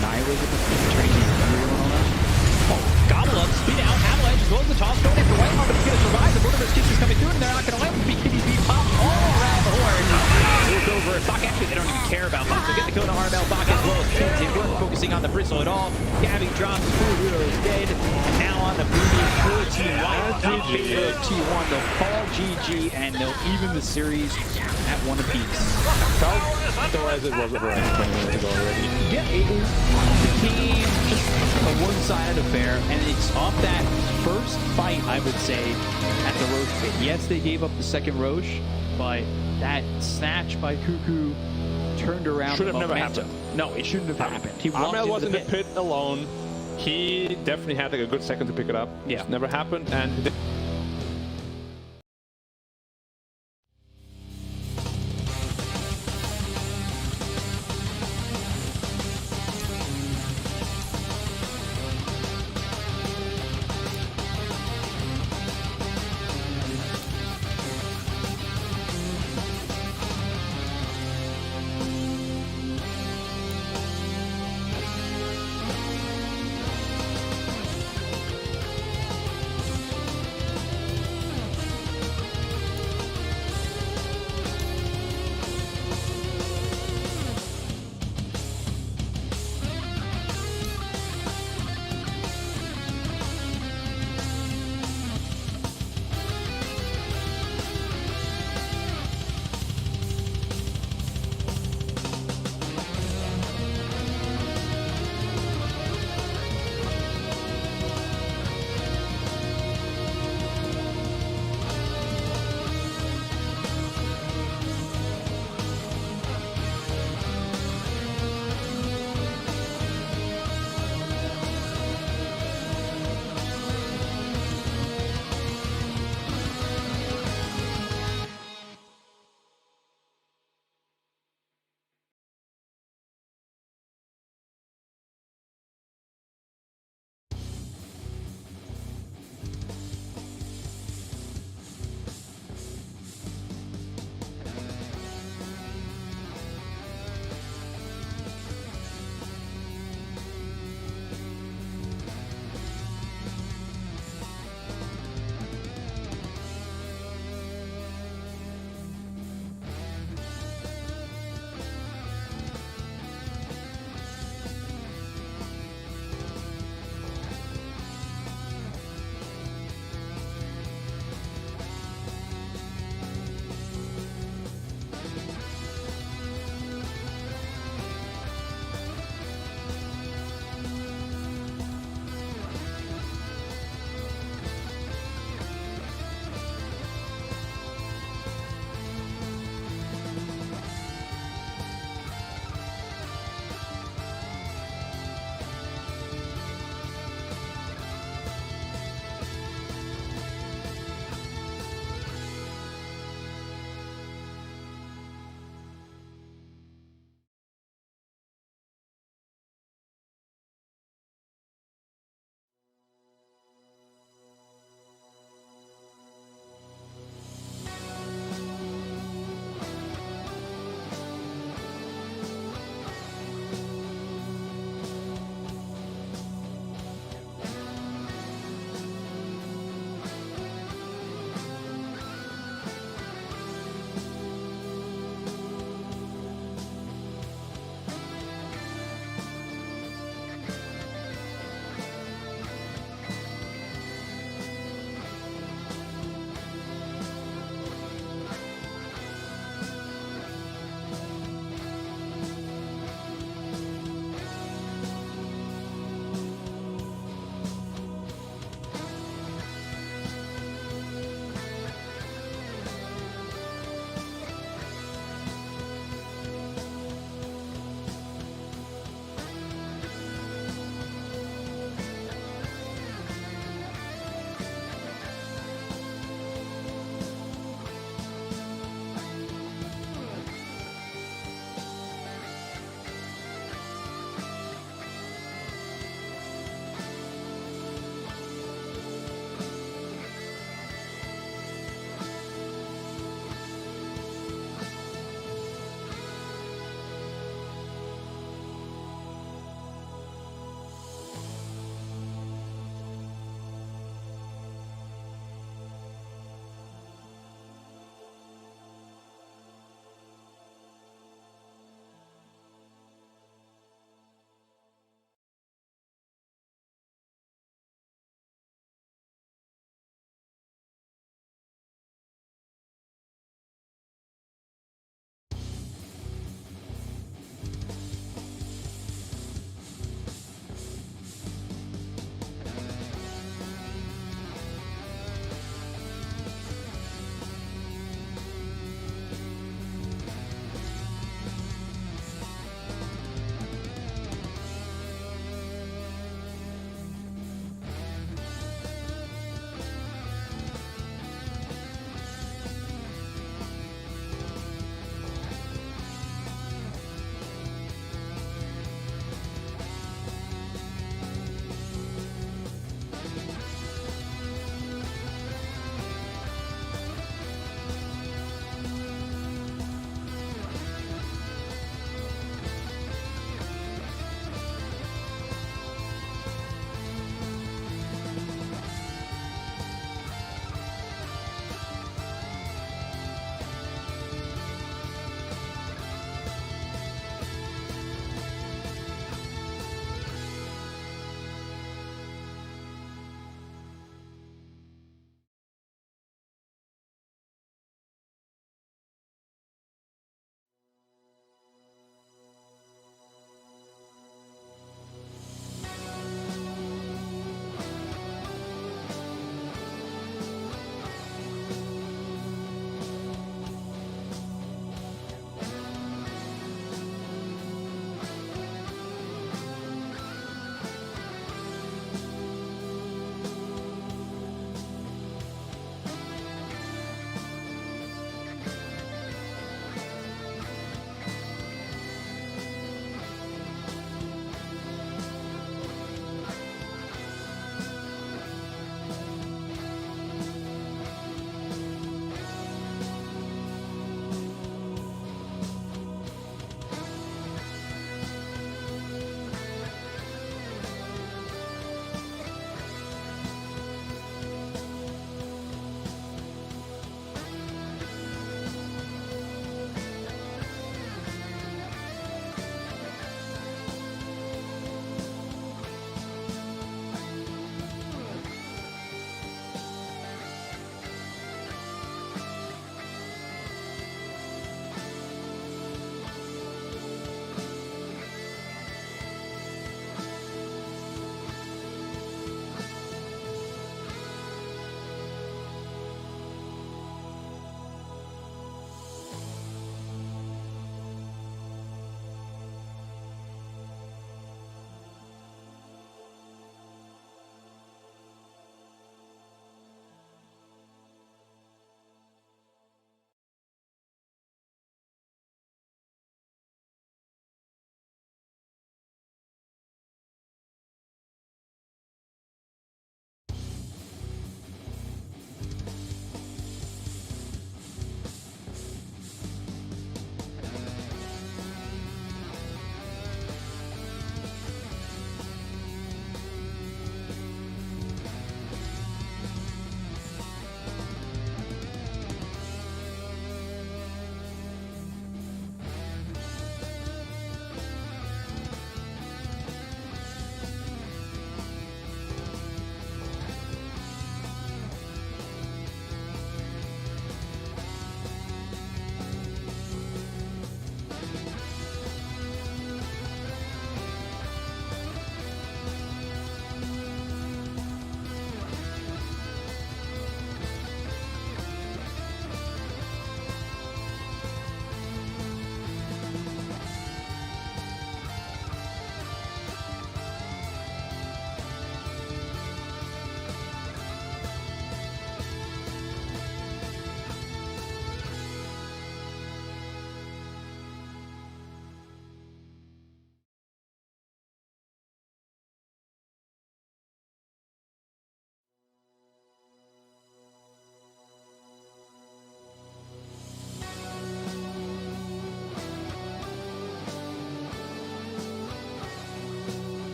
Speaker 6: Annihilate turning into and all that. Oh, Gobble up, speed out, Avalanche as well as the toss going in for White Market to get a survive. The Borderless Kicks is coming through and they're not going to land. BKB pop all around the horn. Moved over. Bach actually, they don't even care about Bach. They get the kill to Armel. Bach as well as TNC. They weren't focusing on the Bristle at all. Gabby drops, full hero is dead. And now on the booty for T1. In favor of T1. They'll fall GG and they'll even the series at 1 apiece.
Speaker 7: So as it was around 20 minutes ago already.
Speaker 6: Yeah, it became just a one-sided affair, and it's off that first fight, I would say, at the Roche pit. Yes, they gave up the second Roche, but that snatch by Cuckoo turned around
Speaker 7: Should
Speaker 6: the
Speaker 7: have never
Speaker 6: momentum.
Speaker 7: happened.
Speaker 6: No, it shouldn't have happened. He walked
Speaker 7: Armel
Speaker 6: into
Speaker 7: was in
Speaker 6: the
Speaker 7: the pit alone. He definitely had like a good second to pick it up.
Speaker 6: Yeah.
Speaker 7: It's never happened, and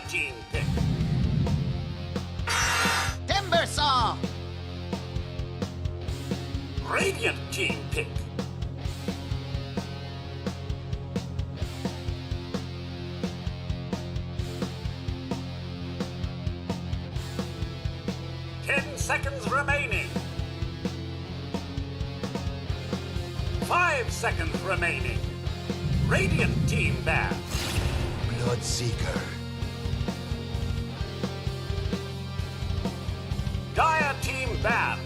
Speaker 1: team pick.
Speaker 9: Timber Saw!
Speaker 1: Radiant team pick. Seconds remaining. 5 seconds remaining. Radiant team ban.
Speaker 5: Bloodseeker.
Speaker 1: Dire team ban.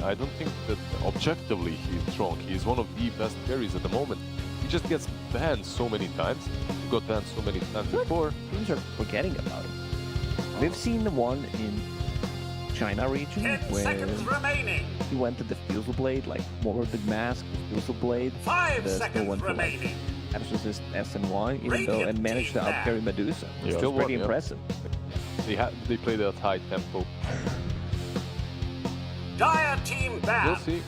Speaker 3: I don't think that objectively he's strong. He's one of the best carries at the moment. He just gets banned so many times. He got banned so many times before.
Speaker 2: Teams are forgetting about him. We've seen the one in China region
Speaker 1: 10
Speaker 2: where
Speaker 1: seconds remaining.
Speaker 2: he went to the Fusel Blade, like more the mask, the Fusel Blade.
Speaker 1: 5
Speaker 2: still
Speaker 1: seconds
Speaker 2: went to, like,
Speaker 1: remaining.
Speaker 2: Abs resist S and Y, even though,
Speaker 1: Radiant
Speaker 2: and managed to
Speaker 1: team back.
Speaker 2: outcarry Medusa.
Speaker 3: Yeah.
Speaker 2: Still
Speaker 3: Still
Speaker 2: pretty
Speaker 3: won, yeah.
Speaker 2: impressive.
Speaker 3: They played at high tempo.
Speaker 1: Dire team ban.
Speaker 3: We'll see.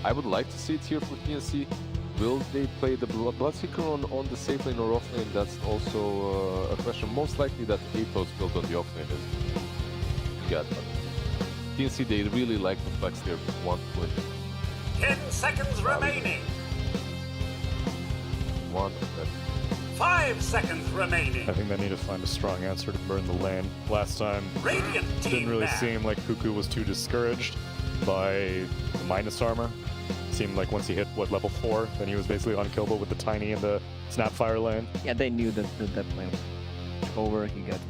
Speaker 3: I would like to see it here for TNC. Will they play the Bloodseeker on the safe lane or off lane? That's also a question. Most likely that Atos build on the off lane is good. But TNC, they really like to flex their 1 point.
Speaker 1: 10 seconds remaining.
Speaker 3: 1
Speaker 1: 5 seconds remaining.
Speaker 4: I think they need to find a strong answer to burn the lane. Last time,
Speaker 1: Radiant
Speaker 4: it
Speaker 1: team
Speaker 4: didn't really
Speaker 1: ban.
Speaker 4: seem like Cuckoo was too discouraged by the minus armor. Seemed like once he hit, what, level 4, then he was basically unkillable with the tiny and the Snapfire lane.
Speaker 2: Yeah, they knew that that plan was over. He got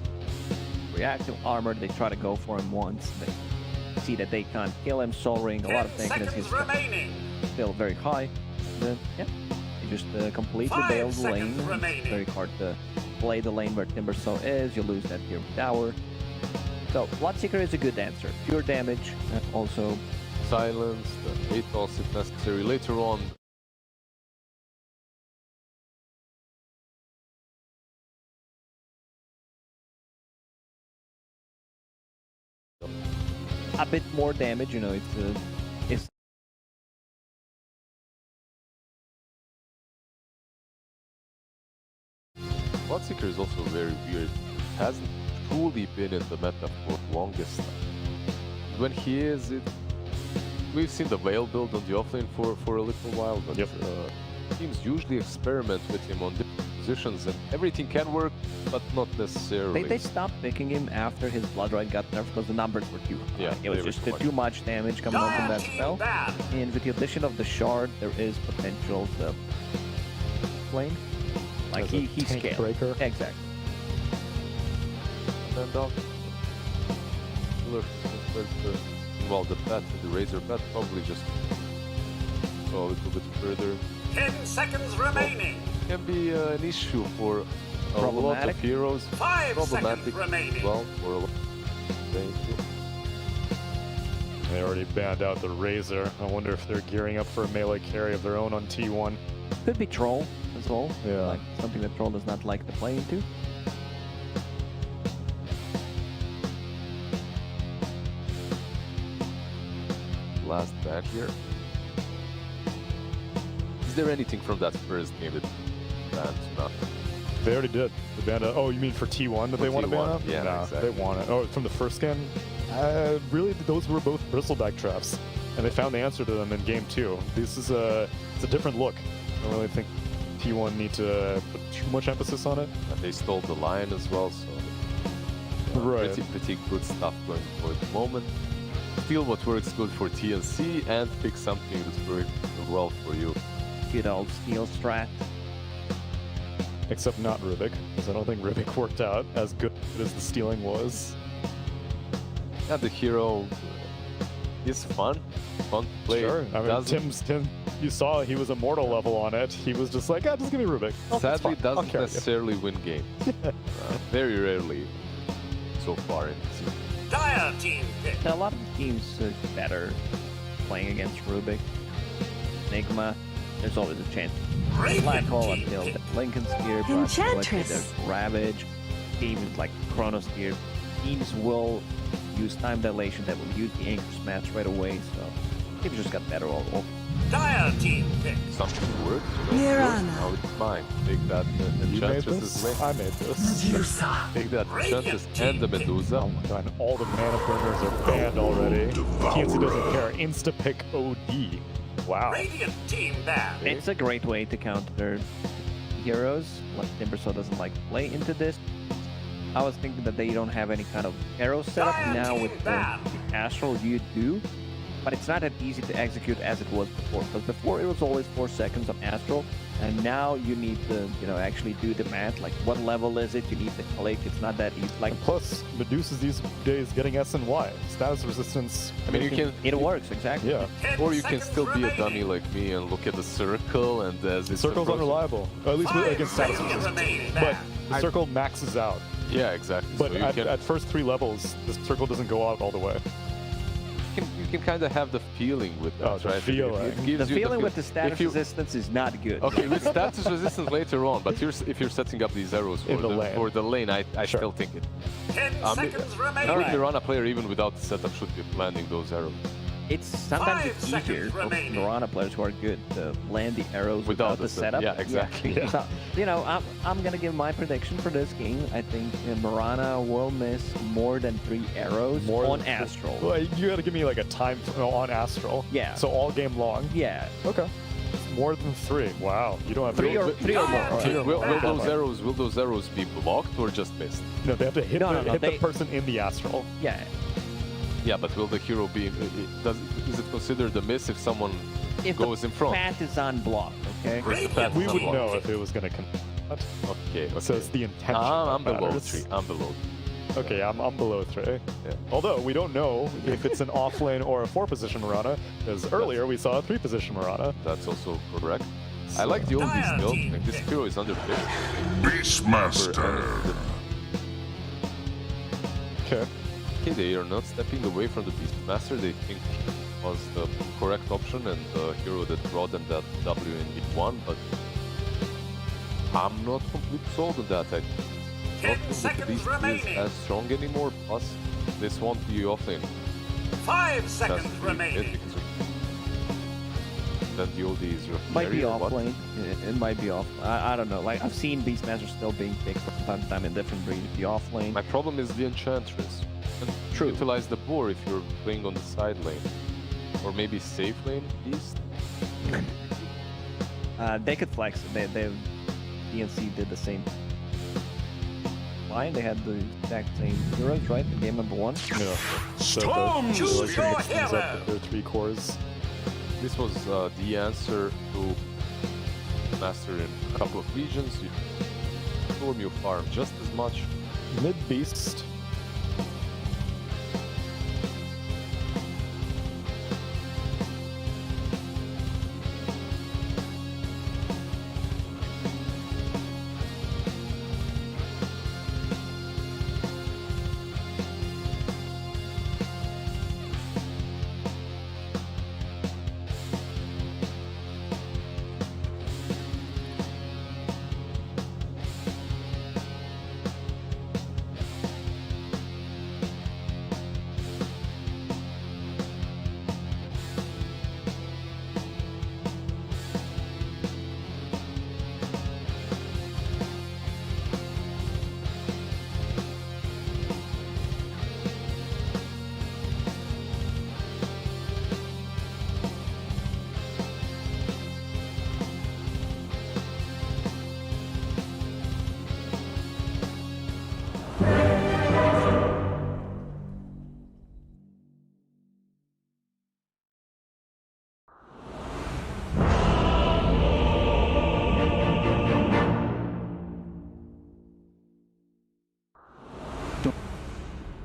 Speaker 2: reactive armor. They try to go for him once. They see that they can't kill him. Soul Ring, a lot of
Speaker 1: 10
Speaker 2: tankiness.
Speaker 1: seconds
Speaker 2: He's
Speaker 1: remaining.
Speaker 2: still very high. And then, yeah, he just completely
Speaker 1: 5
Speaker 2: bailed the
Speaker 1: seconds
Speaker 2: lane.
Speaker 1: remaining.
Speaker 2: It's very hard to play the lane where Timbersaw is. You lose that here tower. So Bloodseeker is a good answer. Pure damage, and also
Speaker 3: silence, the Atos if necessary. Later on,
Speaker 2: a bit more damage. You know, it's
Speaker 3: Bloodseeker is also very weird. It hasn't truly been in the meta for the longest time. When he is, we've seen the Veil build on the offlane for a little while, but
Speaker 4: Yep.
Speaker 3: teams usually experiment with him on different positions, and everything can work, but not necessarily.
Speaker 2: they stopped picking him after his Blood Rite got nerfed because the numbers were too high.
Speaker 3: Yeah,
Speaker 2: It was
Speaker 3: they were
Speaker 2: just
Speaker 3: too much.
Speaker 2: too much damage coming on from
Speaker 1: Dire
Speaker 2: that
Speaker 1: team
Speaker 2: spell.
Speaker 1: ban.
Speaker 2: And with the addition of the shard, there is potential to flame. Like
Speaker 4: As a
Speaker 2: he
Speaker 4: tank
Speaker 2: scaled.
Speaker 4: breaker.
Speaker 2: Exactly.
Speaker 3: And well, the bat, the Razor bat, probably just go a little bit further.
Speaker 1: 10 seconds remaining.
Speaker 3: Can be an issue for a lot
Speaker 2: Problematic.
Speaker 3: of heroes.
Speaker 1: 5
Speaker 3: Problematic
Speaker 1: seconds remaining.
Speaker 3: as well for a lot.
Speaker 4: They already banned out the Razor. I wonder if they're gearing up for a melee carry of their own on T1.
Speaker 2: Could be Troll as well.
Speaker 4: Yeah.
Speaker 2: Like something that Troll does not like to play into.
Speaker 3: Last ban here. Is there anything from that first game that banned nothing?
Speaker 4: They already did. They banned out. Oh, you mean for T1 that they want to ban
Speaker 3: T1,
Speaker 4: out?
Speaker 3: yeah,
Speaker 4: Nah,
Speaker 3: exactly.
Speaker 4: they want it. Oh, from the first game? Really, those were both bristleback traps. And they found the answer to them in game 2. This is it's a different look. I don't really think T1 need to put too much emphasis on it.
Speaker 3: And they stole the lion as well, so
Speaker 4: Right.
Speaker 3: pretty good stuff going for the moment. Steal what works good for TNC and pick something that's working well for you.
Speaker 2: Good old steel strat.
Speaker 4: Except not Rubik, because I don't think Rubik worked out as good as the stealing was.
Speaker 3: Yeah, the hero is fun to play.
Speaker 4: Sure. I mean, Tim, you saw he was immortal level on it. He was just like, just give me Rubik. Oh, that's
Speaker 3: Sadly,
Speaker 4: fine. I'll
Speaker 3: doesn't
Speaker 4: carry you."
Speaker 3: necessarily win games. Very rarely so far in the season.
Speaker 1: Dire team pick.
Speaker 2: Now, a lot of teams are better playing against Rubik. Enigma, there's always a chance. Black
Speaker 1: Radiant
Speaker 2: Hole
Speaker 1: team
Speaker 2: until
Speaker 1: pick.
Speaker 2: the Lincoln's gear, but
Speaker 8: Enchantress.
Speaker 2: there's Ravage, teams like Chronos gear. Teams will use time dilation that will use the Anchor Smash right away, so teams just got better all over.
Speaker 1: Dire team picks.
Speaker 3: Something worked, you know,
Speaker 8: Mirana.
Speaker 3: now it's mine. Take that
Speaker 4: You made
Speaker 3: Enchantress's
Speaker 4: this?
Speaker 3: lane.
Speaker 4: I made this.
Speaker 3: Take that Enchantress and the Medusa.
Speaker 4: Oh my god, and all the mana burners are banned already. TNC doesn't care. Insta-pick OD. Wow.
Speaker 1: Radiant team ban.
Speaker 2: It's a great way to counter heroes. Like Timbersaw doesn't like play into this. I was thinking that they don't have any kind of arrow setup. Now with the Astral you do, but it's not that easy to execute as it was before. Because before it was always 4 seconds on Astral, and now you need to, you know, actually do the math. Like, what level is it? You need to click. It's not that easy. Like,
Speaker 4: Plus, Medusa's these days getting S and Y. Status resistance.
Speaker 3: I mean, you can,
Speaker 2: it works exactly.
Speaker 4: Yeah.
Speaker 1: 10
Speaker 3: or you can
Speaker 1: seconds
Speaker 3: still be a
Speaker 1: remaining.
Speaker 3: dummy like me and look at the circle and as it's
Speaker 4: Circle's
Speaker 3: approaching-
Speaker 4: unreliable. Or at least
Speaker 1: 5
Speaker 4: against status
Speaker 1: seconds
Speaker 4: resistance.
Speaker 1: remaining.
Speaker 4: But the circle maxes out.
Speaker 3: Yeah, exactly.
Speaker 4: But
Speaker 3: so you can,
Speaker 4: at first 3 levels, the circle doesn't go out all the way.
Speaker 3: you can kind of have the feeling with that,
Speaker 4: Oh, the
Speaker 3: right?
Speaker 4: feeling.
Speaker 3: It
Speaker 2: The
Speaker 3: gives you
Speaker 2: feeling
Speaker 3: feel-
Speaker 2: with the status
Speaker 3: if you-
Speaker 2: resistance is not good.
Speaker 3: Okay, with status resistance later on, but if you're setting up these arrows
Speaker 4: In the lane.
Speaker 3: for the lane, I
Speaker 4: Sure.
Speaker 3: still think it.
Speaker 1: 10 seconds remaining.
Speaker 2: Alright.
Speaker 3: The Mirana player, even without the setup, should be landing those arrows.
Speaker 2: It's sometimes
Speaker 1: 5
Speaker 2: it's easier
Speaker 1: seconds
Speaker 2: for
Speaker 1: remaining.
Speaker 2: Mirana players who are good to land the arrows without the setup.
Speaker 3: Yeah, exactly.
Speaker 4: Yeah.
Speaker 2: So, you know, I'm gonna give my prediction for this game. I think Mirana will miss more than 3 arrows on Astral.
Speaker 4: Well, you gotta give me like a time on Astral.
Speaker 2: Yeah.
Speaker 4: So all game long.
Speaker 2: Yeah,
Speaker 4: Okay. More than 3. Wow. You don't have
Speaker 2: 3 or more.
Speaker 3: Will those arrows be blocked or just missed?
Speaker 4: No, they have to hit,
Speaker 2: No,
Speaker 4: the,
Speaker 2: no,
Speaker 4: hit
Speaker 2: they-
Speaker 4: the person in the Astral.
Speaker 2: Yeah,
Speaker 3: Yeah, but will the hero be? Is it considered a miss if someone
Speaker 2: if
Speaker 3: goes
Speaker 2: the
Speaker 3: in front?
Speaker 2: path is unblocked, okay.
Speaker 3: Or is the path
Speaker 4: We would
Speaker 3: unblocked?
Speaker 4: know if it was gonna
Speaker 3: Okay.
Speaker 4: So it's the intention.
Speaker 3: I'm
Speaker 4: that
Speaker 3: below
Speaker 4: matters.
Speaker 3: 3. I'm below.
Speaker 4: Okay, I'm below 3.
Speaker 3: Yeah.
Speaker 4: Although we don't know if it's an off lane or a 4-position Mirana, because earlier we saw a 3-position Mirana.
Speaker 3: That's also correct. I like the oldies still. Like, this hero is under 50.
Speaker 5: Beastmaster.
Speaker 4: Okay.
Speaker 3: Okay, they are not stepping away from the Beastmaster. They think was the correct option and the hero that brought them that W in week 1, but I'm not completely sold on that. I
Speaker 1: 10
Speaker 3: don't think that the
Speaker 1: seconds
Speaker 3: Beast is
Speaker 1: remaining.
Speaker 3: as strong anymore. Plus, this won't be offlane.
Speaker 1: 5
Speaker 3: That's
Speaker 1: seconds
Speaker 3: it
Speaker 1: remaining.
Speaker 3: because then the old is
Speaker 2: Might be
Speaker 3: or
Speaker 2: off
Speaker 3: what?
Speaker 2: lane. It might be off. I don't know. Like, I've seen Beastmaster still being picked from time to time in different breeds. The off lane.
Speaker 3: My problem is the Enchantress. And
Speaker 2: True.
Speaker 3: utilize the boar if you're playing on the side lane. Or maybe safe lane Beast.
Speaker 2: They could flex. They DNC did the same. Line. They had the exact same heroes, right? In game number 1.
Speaker 4: Yeah. So
Speaker 1: Storm, choose
Speaker 4: like
Speaker 1: your
Speaker 4: mix things up
Speaker 1: hero.
Speaker 4: with their 3 cores.
Speaker 3: This was the answer to master in a couple of regions. You storm, you farm just as much.
Speaker 4: Mid Beast.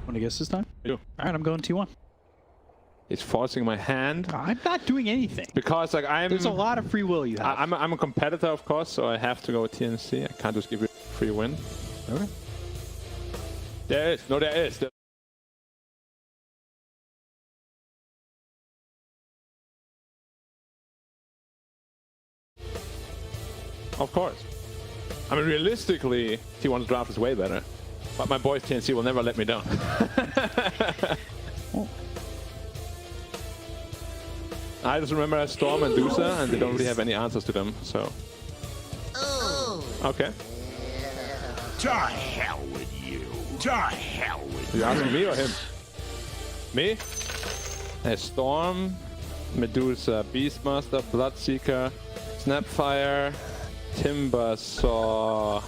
Speaker 6: Want to guess this time?
Speaker 7: Yeah.
Speaker 6: All right, I'm going T1.
Speaker 7: It's forcing my hand
Speaker 6: I'm not doing anything.
Speaker 7: because like
Speaker 6: There's a lot of free will you have.
Speaker 7: I'm a competitor, of course, so I have to go with TNC. I can't just give you a free win.
Speaker 6: Okay.
Speaker 7: There is. No, there is. Of course. I mean, realistically, T1's draft is way better. But my boys TNC will never let me down. I just remember as Storm and Medusa, and they don't really have any answers to them, so... Okay.
Speaker 5: To hell with you. To hell with
Speaker 7: You asking me or him? Me? Storm, Medusa, Beastmaster, Bloodseeker, Snapfire, Timbersaw.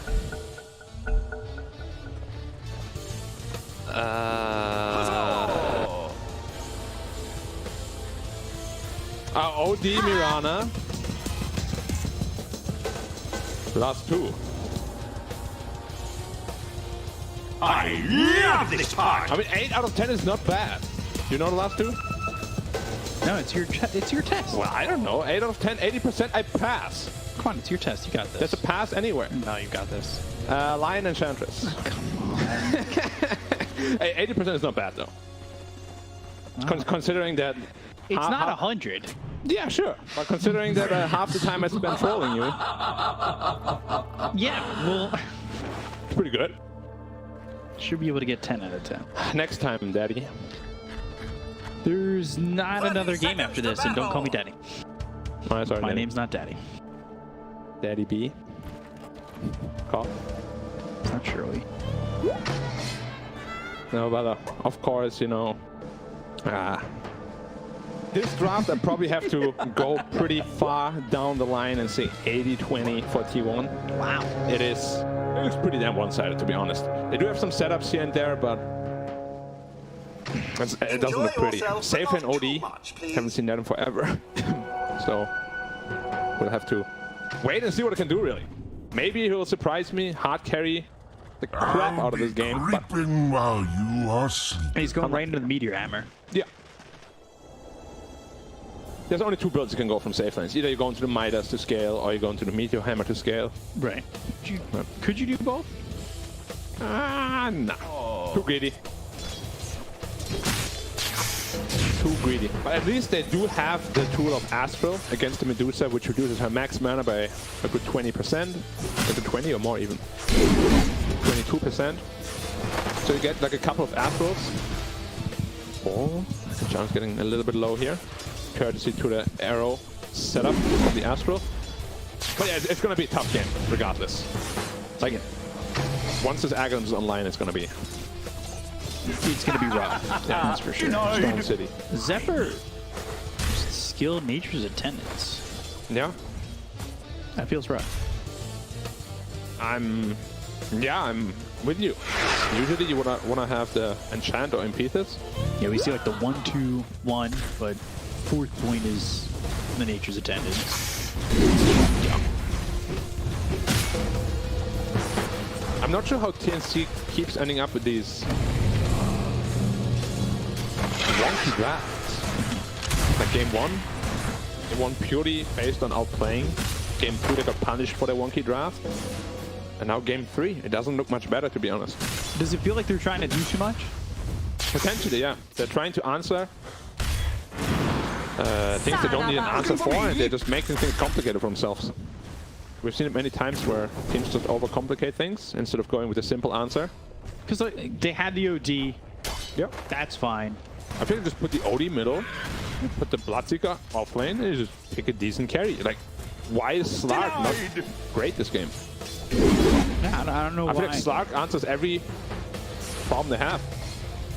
Speaker 7: OD Mirana. Last two.
Speaker 1: I love this part.
Speaker 7: I mean, 8 out of 10 is not bad. You know the last two?
Speaker 6: No, it's your test.
Speaker 7: Well, I don't know. 8 out of 10, 80%, I pass.
Speaker 6: Come on, it's your test. You got this.
Speaker 7: That's a pass anywhere.
Speaker 6: No, you got this.
Speaker 7: Lion Enchantress.
Speaker 6: Come on.
Speaker 7: Hey, 80% is not bad, though. Considering that...
Speaker 6: It's not 100.
Speaker 7: Yeah, sure. But considering that half the time I spent trolling you...
Speaker 6: Yeah, well...
Speaker 7: It's pretty good.
Speaker 6: Should be able to get 10 out of 10.
Speaker 7: Next time, Daddy.
Speaker 6: There's not another game after this, and don't call me Daddy.
Speaker 7: Oh, sorry,
Speaker 6: My
Speaker 7: Daddy.
Speaker 6: name's not Daddy.
Speaker 7: Daddy B. Call.
Speaker 6: It's not Shirley.
Speaker 7: No, but of course, you know... This draft, I probably have to go pretty far down the line and say 80-20 for T1.
Speaker 6: Wow.
Speaker 7: It's pretty damn one-sided, to be honest. They do have some setups here and there, but it doesn't look pretty. Safe and OD, haven't seen that in forever. So we'll have to wait and see what it can do, really. Maybe he'll surprise me, hard carry the crap out of this game. But
Speaker 5: creeping while you are sleeping.
Speaker 6: And he's going right into the Meteor Hammer.
Speaker 7: yeah. There's only two builds you can go from safe lanes. Either you go into the Midas to scale, or you go into the Meteor Hammer to scale.
Speaker 6: Right. Could you do both?
Speaker 7: No. Too greedy. Too greedy. But at least they do have the tool of Astral against the Medusa, which reduces her max mana by a good 20%. Is it 20 or more even? 22%. So you get like a couple of Astrals. Oh, the jump's getting a little bit low here. Courtesy to the arrow setup of the Astral. But yeah, it's gonna be a tough game, regardless. Like, once this Agon is online, it's gonna be
Speaker 6: rough. Yeah, that's for sure.
Speaker 7: Stone City.
Speaker 6: Zephyr, skill nature's attendance.
Speaker 7: Yeah,
Speaker 6: That feels rough.
Speaker 7: I'm with you. Usually you wanna have the enchant or impetus.
Speaker 6: Yeah, we see like the 1-2-1, but fourth point is the nature's attendance.
Speaker 7: Yeah. I'm not sure how TNC keeps ending up with these wonky drafts. Like game 1, they won purely based on outplaying. Game 2, they got punished for their wonky draft. And now game 3, it doesn't look much better, to be honest.
Speaker 6: Does it feel like they're trying to do too much?
Speaker 7: Potentially, yeah. They're trying to answer things they don't need an answer for, and they're just making things complicated for themselves. We've seen it many times where teams just overcomplicate things instead of going with a simple answer.
Speaker 6: Because like, they had the OD.
Speaker 7: Yep.
Speaker 6: That's fine.
Speaker 7: I think just put the OD middle, put the Bloodseeker off lane, and you just pick a decent carry. Like, why is Slark not great this game?
Speaker 6: Yeah, I don't know why.
Speaker 7: I feel like Slark answers every problem they have.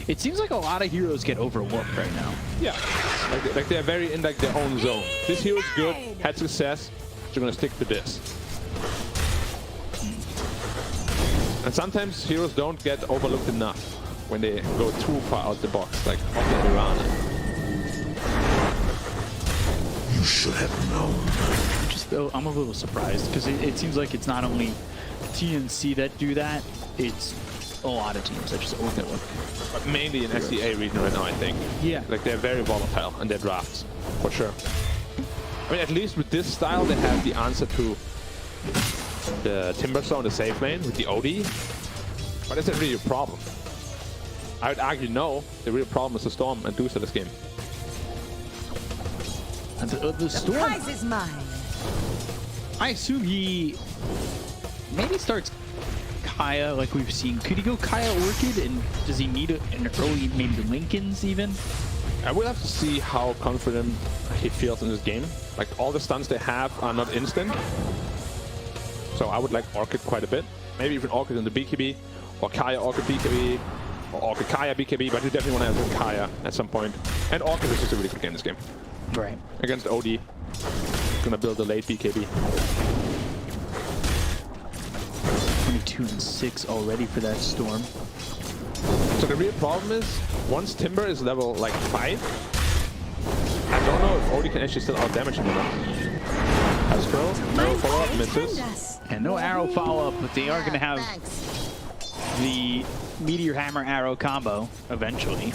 Speaker 6: It seems like a lot of heroes get overlooked right now.
Speaker 7: Yeah, like they're very in like their own zone. This hero's good, had success, so you're gonna stick to this. And sometimes heroes don't get overlooked enough when they go too far out the box, like Mirana.
Speaker 5: You should have known.
Speaker 6: I'm a little surprised because it seems like it's not only TNC that do that, it's a lot of teams that just overlook.
Speaker 7: But mainly in SEA region right now, I think.
Speaker 6: Yeah.
Speaker 7: Like they're very volatile in their drafts, for sure. I mean, at least with this style, they have the answer to the Timbersaw in the safe lane with the OD. But is that really a problem? I would argue no. The real problem is the Storm and Medusa this game.
Speaker 6: And the Storm.
Speaker 8: Prize is mine.
Speaker 6: I assume he maybe starts Kaya like we've seen. Could he go Kaya Orchid, and does he need an early maybe Lincolns even?
Speaker 7: I will have to see how confident he feels in this game. Like, all the stuns they have are not instant. So I would like Orchid quite a bit. Maybe even Orchid in the BKB, or Kaya Orchid BKB, or Orchid Kaya BKB, but you definitely want to have Kaya at some point. And Orchid is just a really good game this game.
Speaker 6: Right.
Speaker 7: Against OD. Gonna build a late BKB.
Speaker 6: 22-6 already for that Storm.
Speaker 7: So the real problem is, once Timber is level like 5, I don't know if OD can actually still out damage him or not. Astro, no follow-up, misses.
Speaker 6: And no arrow follow-up, but they are going to have the Meteor Hammer arrow combo eventually.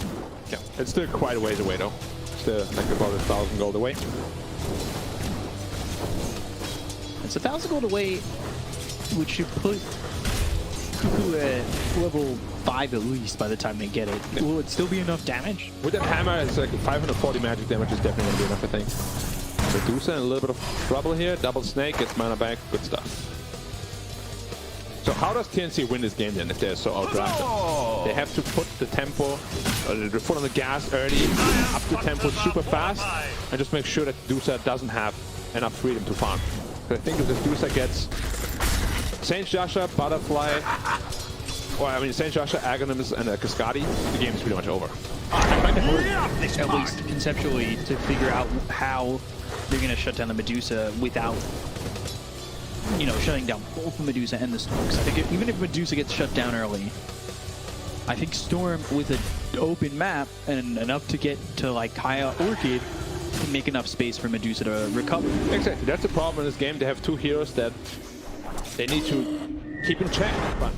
Speaker 7: Yeah, it's still quite a ways away though. Still like about 1,000 gold away.
Speaker 6: It's 1,000 gold away, which should put Cuckoo at level 5 at least by the time they get it. Yeah. Will it still be enough damage?
Speaker 7: With that hammer, it's like 540 magic damage is definitely going to be enough, I think. Medusa in a little bit of trouble here. Double snake, gets mana back, good stuff. So how does TNC win this game then if they're so outdrafted? They have to put the tempo, the foot on the gas early, up the tempo super fast, and just make sure that Medusa doesn't have enough freedom to farm. Because I think if Medusa gets Saint Jasha, Butterfly, or I mean Saint Jasha, Aghanims, and a Cascadi, the game is pretty much over.
Speaker 6: At least conceptually, to figure out how they're going to shut down the Medusa without, you know, shutting down both the Medusa and the Storm. Because I think even if Medusa gets shut down early, I think Storm with an open map and enough to get to like Kaya Orchid can make enough space for Medusa to recover.
Speaker 7: Exactly, that's the problem in this game. They have two heroes that they need to keep in check, but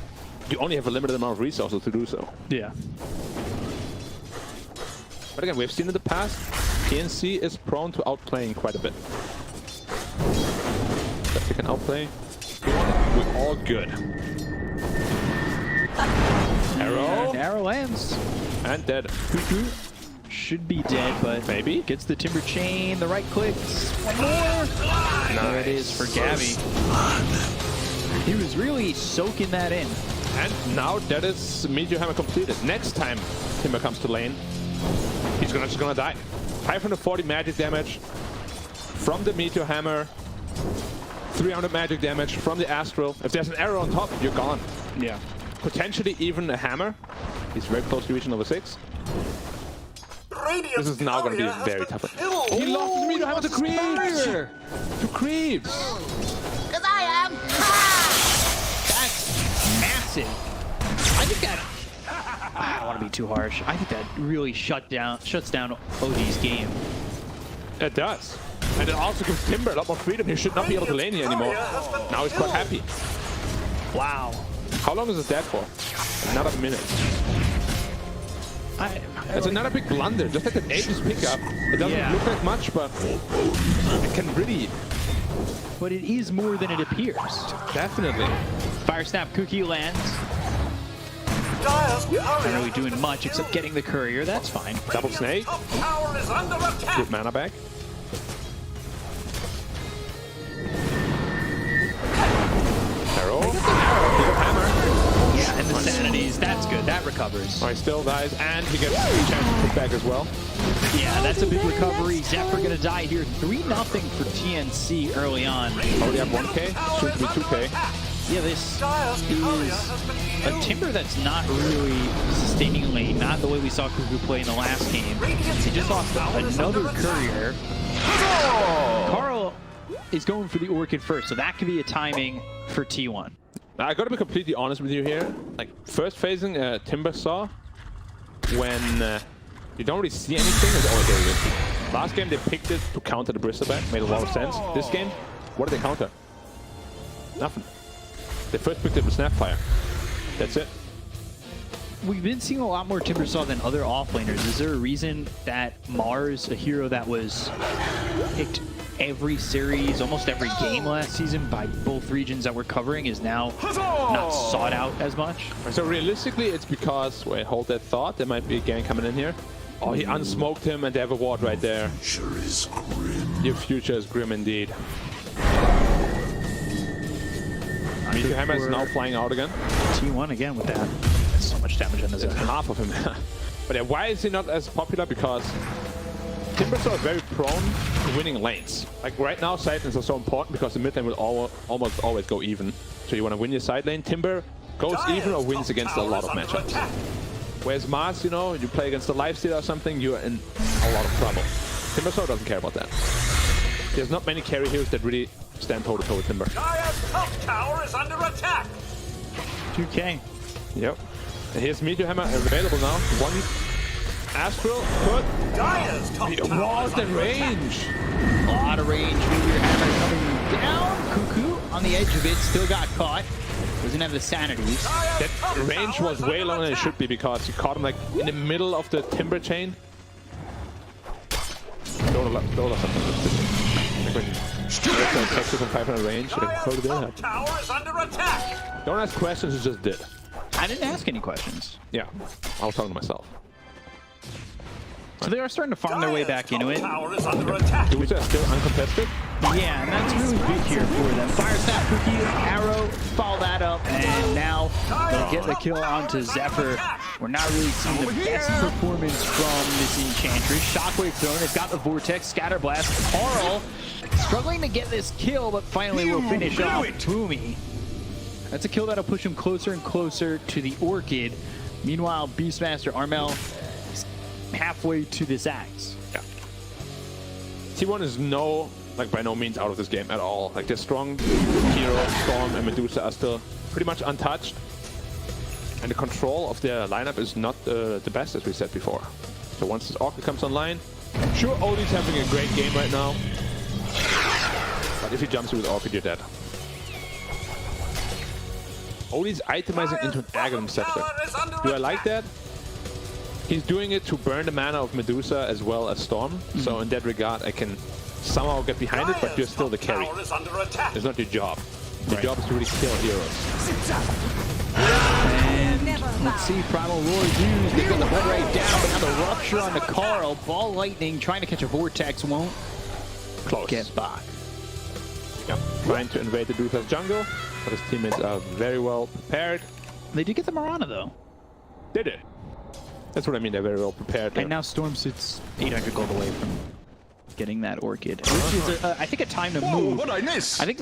Speaker 7: you only have a limited amount of resources to do so.
Speaker 6: Yeah.
Speaker 7: But again, we've seen in the past, TNC is prone to outplaying quite a bit. But they can outplay. We're all good. Arrow.
Speaker 6: And arrow lands.
Speaker 7: And dead.
Speaker 6: Cuckoo should be dead, but
Speaker 7: maybe
Speaker 6: gets the Timber Chain, the right clicks. One more.
Speaker 7: Nice.
Speaker 6: There it is for Gabby. He was really soaking that in.
Speaker 7: And now that is Meteor Hammer completed. Next time Timber comes to lane, he's just gonna die. 540 magic damage from the Meteor Hammer. 300 magic damage from the Astral. If there's an arrow on top, you're gone.
Speaker 6: Yeah.
Speaker 7: Potentially even a hammer. He's very close to reaching level 6. This is now going to be very tough. Oh, he lost his Meteor Hammer to creeps! To creeps!
Speaker 9: Because I am.
Speaker 6: That's massive. I think that... I don't want to be too harsh. I think that really shuts down OD's game.
Speaker 7: It does. And it also gives Timber a lot more freedom. He should not be able to lane here anymore. Now he's quite happy.
Speaker 6: Wow.
Speaker 7: How long is it dead for? Another minute. It's another big blunder. Just like an Aegis pickup. It doesn't look like much, but it can really...
Speaker 6: But it is more than it appears.
Speaker 7: Definitely.
Speaker 6: Fire Snap Cookie lands. Not really doing much except getting the courier. That's fine.
Speaker 7: Double snake. Good mana back. Arrow. Hammer.
Speaker 6: Yeah, and the sanities. That's good. That recovers.
Speaker 7: Oh, he still dies, and he gets a chance to put back as well.
Speaker 6: Yeah, that's a big recovery. Zephyr gonna die here. 3-0 for TNC early on.
Speaker 7: Already have 1k, soon to be 2k.
Speaker 6: Yeah, this is a Timber that's not really sustaining lane, not the way we saw Cuckoo play in the last game. He just lost another courier. Carl is going for the Orchid first, so that could be a timing for T1.
Speaker 7: I gotta be completely honest with you here. Like, first phasing Timber saw, when you don't really see anything, is always very good. Last game they picked it to counter the Bristleback, made a lot of sense. This game, what did they counter? Nothing. They first picked it with Snapfire. That's it.
Speaker 6: We've been seeing a lot more Timbersaw than other offlaners. Is there a reason that Mars, a hero that was picked every series, almost every game last season by both regions that we're covering, is now not sought out as much?
Speaker 7: So realistically, it's because, wait, hold that thought, there might be a gang coming in here. Oh, he unsmoked him and they have a ward right there.
Speaker 5: Future is grim.
Speaker 7: Your future is grim indeed. Meteor Hammer is now flying out again.
Speaker 6: T1 again with that. That's so much damage on this.
Speaker 7: Half of him. But yeah, why is he not as popular? Because Timbersaw is very prone to winning lanes. Like right now, side lanes are so important because the mid lane will almost always go even. So you want to win your side lane. Timber goes even or wins against a lot of matchups. Whereas Mars, you know, you play against the lifesteal or something, you're in a lot of trouble. Timbersaw doesn't care about that. There's not many carry heroes that really stand toe-to-toe with Timber.
Speaker 1: Dire's top tower is under attack.
Speaker 6: 2K.
Speaker 7: Yep. And here's Meteor Hammer available now. One Astral, put.
Speaker 1: Dire's top tower
Speaker 7: Walls
Speaker 1: is
Speaker 7: and
Speaker 1: under attack.
Speaker 7: range.
Speaker 6: A lot of range. Meteor Hammer coming down. Cuckoo on the edge of it. Still got caught. Doesn't have the sanities.
Speaker 7: That range was way longer than it should be because you caught him like in the middle of the Timber chain. Dota something. Like when Texas on 500 range, like, how did that
Speaker 1: Dire's
Speaker 7: happen?
Speaker 1: top tower is under attack.
Speaker 7: Don't ask questions, you just did.
Speaker 6: I didn't ask any questions.
Speaker 7: Yeah, I was talking to myself.
Speaker 6: So they are starting to farm their way back into it.
Speaker 1: Tower is under attack.
Speaker 7: Dudes are still uncontested.
Speaker 6: Yeah, and that's really big here for them. Fire Snap, Cookie, Arrow, follow that up, and now they'll get the kill onto Zephyr. We're not really seeing the best performance from this Enchantress. Shockwave thrown, it's got the Vortex, Scatter Blast. Carl struggling to get this kill, but finally will finish off Boomy. That's a kill that'll push him closer and closer to the Orchid. Meanwhile, Beastmaster Armel is halfway to this axe.
Speaker 7: Yeah. T1 is by no means out of this game at all. Like their strong hero, Storm and Medusa are still pretty much untouched. And the control of their lineup is not the best, as we said before. So once this Orchid comes online, sure, Odie's having a great game right now. But if he jumps you with Orchid, you're dead. Odie's itemizing into an Aghanim Scepter. Do I like that? He's doing it to burn the mana of Medusa as well as Storm. So in that regard, I can somehow get behind it, but you're still the carry. It's not your job. Your job is to really kill heroes.
Speaker 6: And let's see, Primal Roar used. They get the blood right down, but now the rupture on the Carl. Ball Lightning trying to catch a Vortex won't
Speaker 7: Close.
Speaker 6: get back.
Speaker 7: Yeah. Trying to invade the Medusa's jungle, but his teammates are very well prepared.
Speaker 6: They did get the Marana though.
Speaker 7: They did. That's what I mean, they're very well prepared.
Speaker 6: And now Storm sits 800 gold away from getting that Orchid, which is, I think, a time to move.
Speaker 5: What'd I miss?
Speaker 6: I think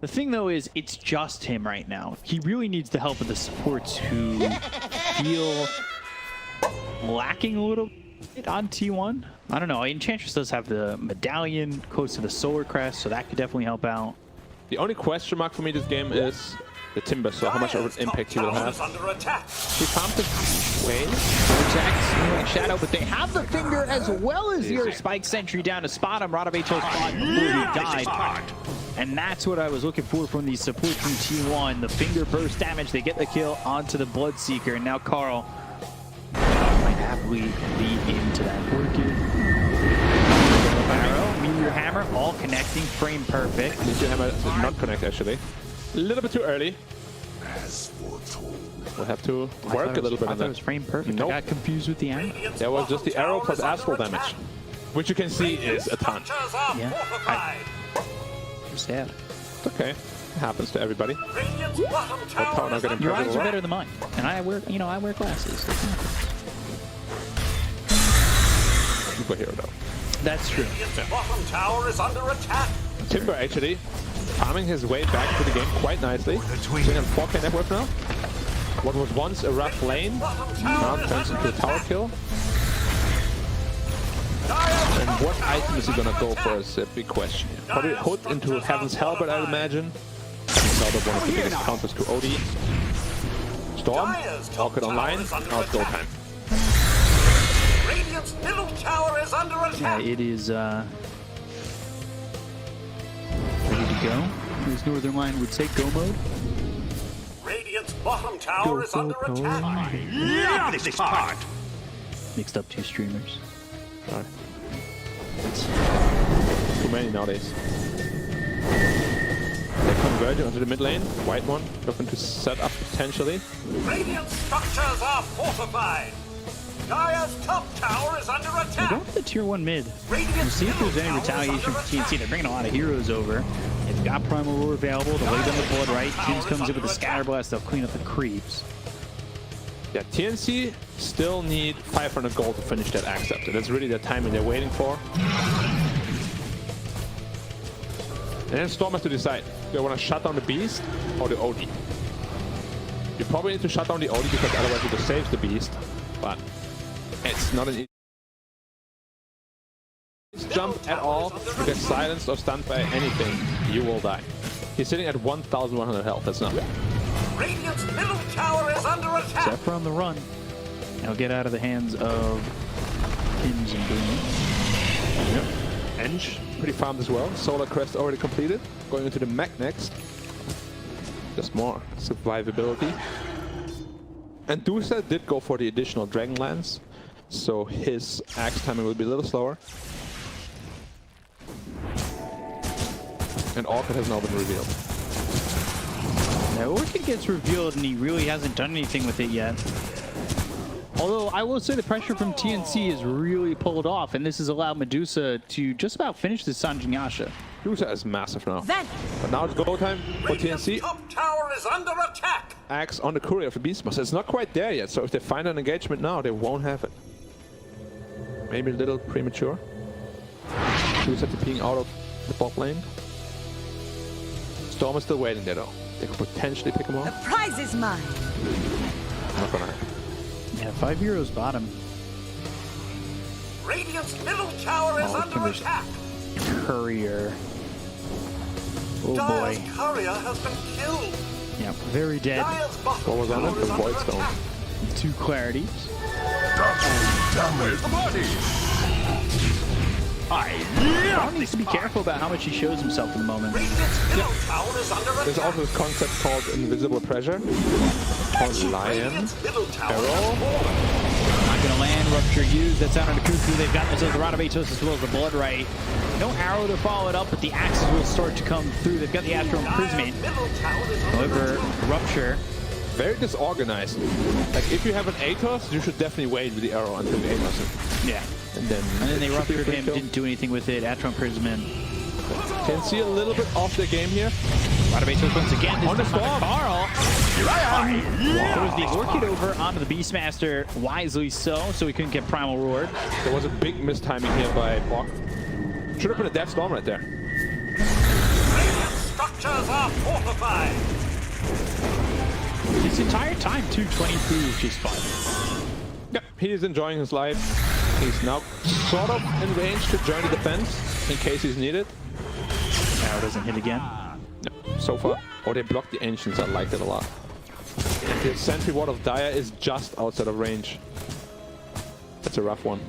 Speaker 6: the thing, though, is it's just him right now. He really needs the help of the supports who feel lacking a little bit on T1. I don't know. Enchantress does have the medallion close to the Solar Crest, so that could definitely help out.
Speaker 7: The only question mark for me this game is the Timber, so how much of an impact he will have. He farmed the way.
Speaker 6: Vortex, Shadow, but they have the finger as well as your Spike Sentry down to spot him. Radovato's spot before he died. And that's what I was looking for from these supports from T1. The finger burst damage, they get the kill onto the Bloodseeker, and now Carl might happily be into that Orchid. Arrow, Meteor Hammer, all connecting, frame perfect.
Speaker 7: Meteor Hammer did not connect actually. A little bit too early. We'll have to work a little bit
Speaker 6: I
Speaker 7: on
Speaker 6: thought it
Speaker 7: that.
Speaker 6: was frame perfect.
Speaker 7: Nope.
Speaker 6: I got confused with the arrow.
Speaker 7: There was just the arrow plus astral damage, which you can see is a ton.
Speaker 6: Yeah. Sad.
Speaker 7: It's okay. It happens to everybody. Power not getting
Speaker 6: Your eyes
Speaker 7: perfect.
Speaker 6: are better than mine, and I wear, I wear glasses.
Speaker 7: Super hero though.
Speaker 6: That's true.
Speaker 1: Bottom tower is under attack.
Speaker 7: Timber actually farming his way back to the game quite nicely. Doing a 4K net worth now. What was once a rough lane now turns into a tower kill. And what item is he gonna go for is a big question here. Probably Hood into Heaven's Halberd, I'd imagine. Heaven's Halberd, one of the biggest counters to OD. Storm, Orchid online, now it's go time.
Speaker 1: Radiant's middle tower is under
Speaker 6: Yeah,
Speaker 1: attack.
Speaker 6: it is ready to go. As Northern Line would say, go mode.
Speaker 1: Radiant's bottom tower is under attack.
Speaker 5: Love this part.
Speaker 6: Mixed up two streamers.
Speaker 7: Sorry. Too many nowadays. They're converging onto the mid lane. White one looking to set up potentially.
Speaker 1: Radiant structures are fortified. Dire's top tower is under
Speaker 6: We're
Speaker 1: attack.
Speaker 6: going for the tier 1 mid. We'll see if there's any retaliation from TNC. They're bringing a lot of heroes over. They've got Primal Roar available to lay down the blood right. Kims comes in with a Scatter Blast. They'll clean up the creeps.
Speaker 7: Yeah, TNC still need 500 gold to finish that axe scepter. That's really the timing they're waiting for. And then Storm has to decide. Do they want to shut down the Beast or the OD? You probably need to shut down the OD because otherwise you just saves the Beast. But it's not an easy jump at all. You get silenced or stunned by anything, you will die. He's sitting at 1,100 health. That's nothing.
Speaker 1: Radiant's middle tower is under attack.
Speaker 6: Zephyr on the run. Now get out of the hands of Pins and Boom.
Speaker 7: Yep. Eng, pretty farmed as well. Solar Crest already completed. Going into the mech next. Just more survivability. And Dusa did go for the additional Dragon Lance, so his axe timing will be a little slower. And Orchid has now been revealed.
Speaker 6: Now Orchid gets revealed and he really hasn't done anything with it yet. Although I will say the pressure from TNC is really pulled off, and this has allowed Medusa to just about finish this Sanjin Yasha.
Speaker 7: Dusa is massive now. But now it's go time for TNC.
Speaker 1: Top tower is under attack.
Speaker 7: Axe on the Courier of the Beastmaster. It's not quite there yet, so if they find an engagement now, they won't have it. Maybe a little premature. Dusa peeing out of the bot lane. Storm is still waiting there though. They could potentially pick him
Speaker 8: The
Speaker 7: off.
Speaker 8: prize is mine.
Speaker 7: Not gonna happen.
Speaker 6: Yeah, 5 heroes bottom.
Speaker 1: Radiant's middle tower is under
Speaker 6: Kimber's
Speaker 1: attack.
Speaker 6: Courier. Oh
Speaker 1: Dire's
Speaker 6: boy.
Speaker 1: courier has been killed.
Speaker 6: Yeah, very dead.
Speaker 1: Dire's bottom
Speaker 7: What was on it?
Speaker 1: tower
Speaker 7: The
Speaker 1: is
Speaker 7: Void
Speaker 1: under
Speaker 7: Stone.
Speaker 1: attack.
Speaker 6: 2 clarities. Storm needs to be careful about how much he shows himself in the moment.
Speaker 1: Radiant's middle tower is under
Speaker 7: There's
Speaker 1: attack.
Speaker 7: also this concept called invisible pressure. Called Lion.
Speaker 1: Radiant's middle tower
Speaker 7: Arrow.
Speaker 1: has fallen.
Speaker 6: Not gonna land, Rupture used, that's out on the Cuckoo. They've got themselves the Rod of Atos as well as the Blood Right. No arrow to follow it up, but the axes will start to come through. They've got the Astral Imprisonment.
Speaker 1: Middle tower is under
Speaker 6: However, Rupture,
Speaker 7: Very disorganized. Like if you have an Atos, you should definitely wait with the arrow until the Atos is.
Speaker 6: yeah.
Speaker 7: And then
Speaker 6: They
Speaker 7: it should be a
Speaker 6: ruptured
Speaker 7: free
Speaker 6: him,
Speaker 7: kill.
Speaker 6: didn't do anything with it. Astral Imprisonment.
Speaker 7: Can see a little bit off the game here.
Speaker 6: Rod of Atos once again. This
Speaker 7: On the
Speaker 6: time
Speaker 7: storm.
Speaker 6: Carl. Throws the Orchid over onto the Beastmaster, wisely so he couldn't get Primal Roared.
Speaker 7: There was a big mistiming here by Bok. Should have been a Death Storm right there.
Speaker 1: Radiant structures are fortified.
Speaker 6: This entire time, 223 is just fine.
Speaker 7: Yep, he is enjoying his life. He's now sort of in range to join the defense in case he's needed.
Speaker 6: Arrow doesn't hit again.
Speaker 7: No, so far. Oh, they blocked the Ancients. I liked it a lot. And the Sentry Ward of Dire is just outside of range. That's a rough one.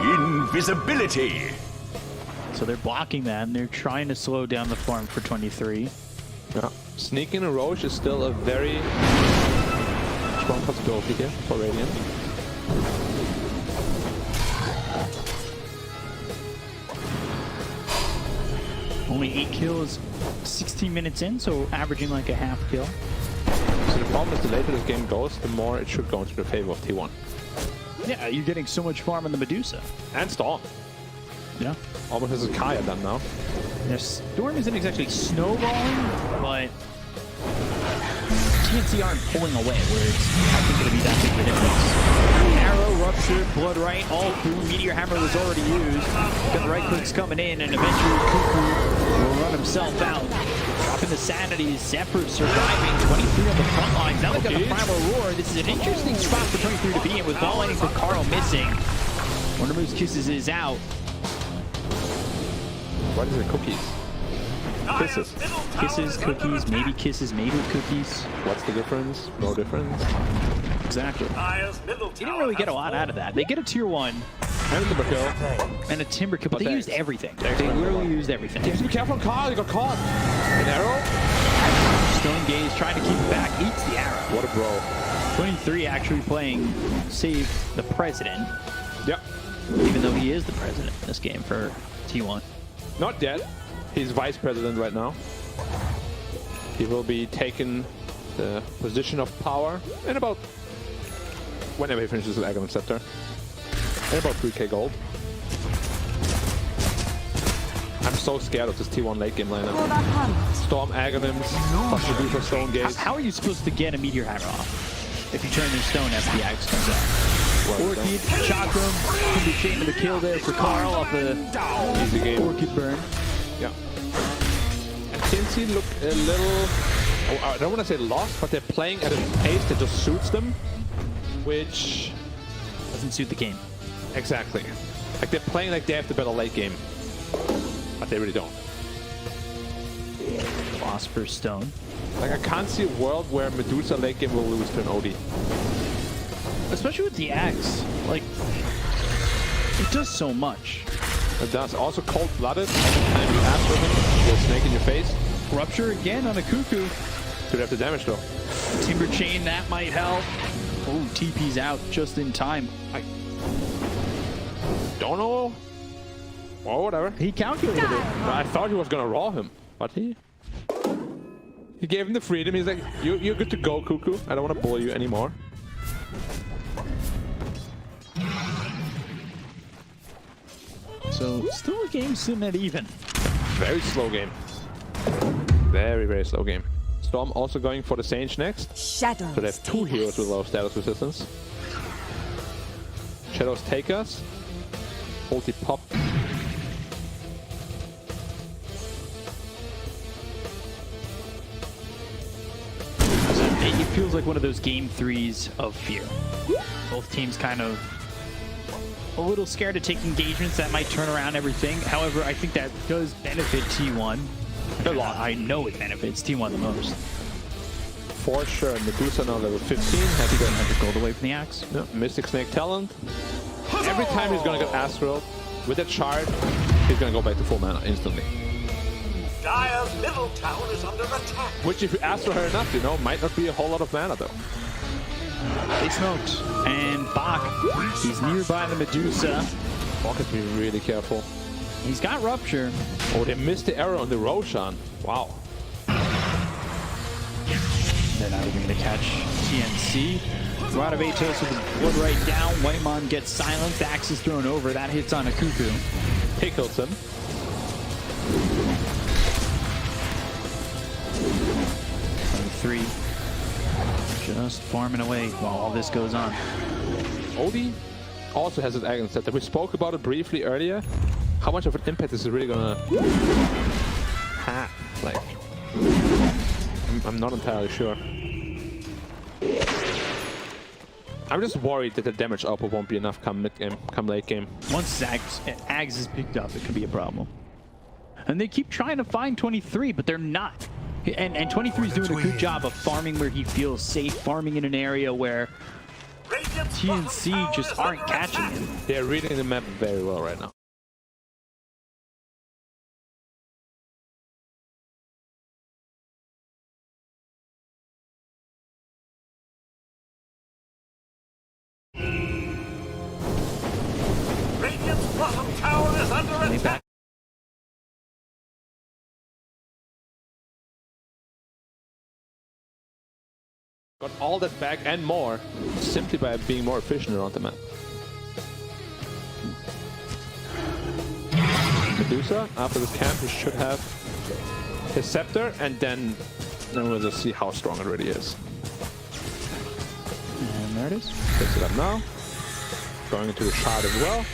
Speaker 5: Invisibility.
Speaker 6: So they're blocking that, and they're trying to slow down the farm for 23.
Speaker 7: Yeah. Sneaking a Roche is still a very strong possibility here for Radiant.
Speaker 6: Only 8 kills, 16 minutes in, so averaging like a half kill.
Speaker 7: So the problem is the later this game goes, the more it should go into the favor of T1.
Speaker 6: Yeah, you're getting so much farm in the Medusa.
Speaker 7: And Storm.
Speaker 6: Yeah.
Speaker 7: Almost has a Kaya done now.
Speaker 6: Yeah, Storm isn't exactly snowballing, but TNC aren't pulling away, where it's not going to be that big of a difference. Arrow, Rupture, Blood Right, all through. Meteor Hammer was already used. Got the right clicks coming in, and eventually Cuckoo will run himself out. Dropping the sanity, Zephyr surviving, 23 on the front lines. Now they've got the Primal Roar. This is an interesting spot for 23 to be in, with ball lighting for Carl missing. Wondermoose Kisses is out.
Speaker 7: What is it? Cookies? Kisses.
Speaker 6: Kisses, cookies, maybe kisses made with cookies.
Speaker 7: What's the difference? No difference.
Speaker 6: Exactly.
Speaker 1: Dire's middle
Speaker 6: They didn't really get a lot out of that. They get a tier 1
Speaker 7: And the kill.
Speaker 6: and a timber kill, but they
Speaker 7: thanks.
Speaker 6: used everything. They literally used everything.
Speaker 7: You have to be careful on Carl, you got caught. An arrow?
Speaker 6: Stone Gaze trying to keep it back, eats the arrow.
Speaker 7: What a bro.
Speaker 6: 23 actually playing Save the President,
Speaker 7: Yep.
Speaker 6: even though he is the president in this game for T1.
Speaker 7: Not dead. He's vice president right now. He will be taking the position of power in about whenever he finishes with Agamemnon Scepter. In about 3k gold. I'm so scared of this T1 late game lineup.
Speaker 8: For the hunt.
Speaker 7: Storm Aghanims, plus Medusa Stone Gaze.
Speaker 6: How are you supposed to get a Meteor Hammer off if you turn their stone as the axe comes out? Orchid, Chakram, can be chain of the kill there for Carl off the
Speaker 7: Easy game.
Speaker 6: Orchid burn.
Speaker 7: Yeah. And TNC look a little, oh, I don't want to say lost, but they're playing at a pace that just suits them, which...
Speaker 6: Doesn't suit the game.
Speaker 7: Exactly. Like they're playing like they have the better late game, but they really don't.
Speaker 6: Phosphor Stone.
Speaker 7: Like I can't see a world where Medusa late game will lose to an OD.
Speaker 6: Especially with the axe. Like, it does so much.
Speaker 7: It does. Also cold-blooded. And you ask for him, the snake in your face.
Speaker 6: Rupture again on a Cuckoo.
Speaker 7: Could have the damage though.
Speaker 6: Timber Chain, that might help. Oh, TP's out just in time.
Speaker 7: I don't know. Or whatever.
Speaker 6: He calculated it.
Speaker 7: I thought he was gonna raw him, but he gave him the freedom. He's like, you're good to go, Cuckoo. I don't want to bully you anymore.
Speaker 6: So, still a game sitting at even.
Speaker 7: Very slow game. Very, very slow game. Storm also going for the Sage next.
Speaker 8: Shadows.
Speaker 7: So they have two heroes with low status resistance. Shadows take us. Ulti pop.
Speaker 6: It feels like one of those game threes of fear. Both teams kind of a little scared to take engagements that might turn around everything. However, I think that does benefit T1 a lot. I know it benefits T1 the most.
Speaker 7: For sure. Medusa now level 15.
Speaker 6: Has he got 100 gold away from the axe?
Speaker 7: Yeah. Mystic Snake Talent. Every time he's gonna get Astral with that shard, he's gonna go back to full mana instantly.
Speaker 1: Dire's middle tower is under attack.
Speaker 7: Which, if you Astral her enough, you know, might not be a whole lot of mana though.
Speaker 6: They smoked. And Bach, he's nearby the Medusa.
Speaker 7: Bach has to be really careful.
Speaker 6: He's got Rupture.
Speaker 7: Oh, they missed the arrow on the Roshan. Wow.
Speaker 6: They're not even going to catch TNC. Rod of Atos with the blood right down. Whitemon gets silenced. Axe is thrown over. That hits on a Cuckoo.
Speaker 7: Pickles him.
Speaker 6: 23. Just farming away while all this goes on.
Speaker 7: Odie also has his Agon set that we spoke about it briefly earlier. How much of an impact is it really gonna have? Like, I'm not entirely sure. I'm just worried that the damage output won't be enough come mid game, come late game.
Speaker 6: Once Ags is picked up, it could be a problem. And they keep trying to find 23, but they're not. And 23 is doing a good job of farming where he feels safe, farming in an area where TNC just aren't catching him.
Speaker 7: They're reading the map very well right now.
Speaker 1: Radiant's bottom tower is under attack.
Speaker 7: Got all that back and more simply by being more efficient around the map. Medusa, after this camp, he should have his scepter, and then we'll just see how strong it really is.
Speaker 6: And there it is.
Speaker 7: Picks it up now. Going into the shard as well.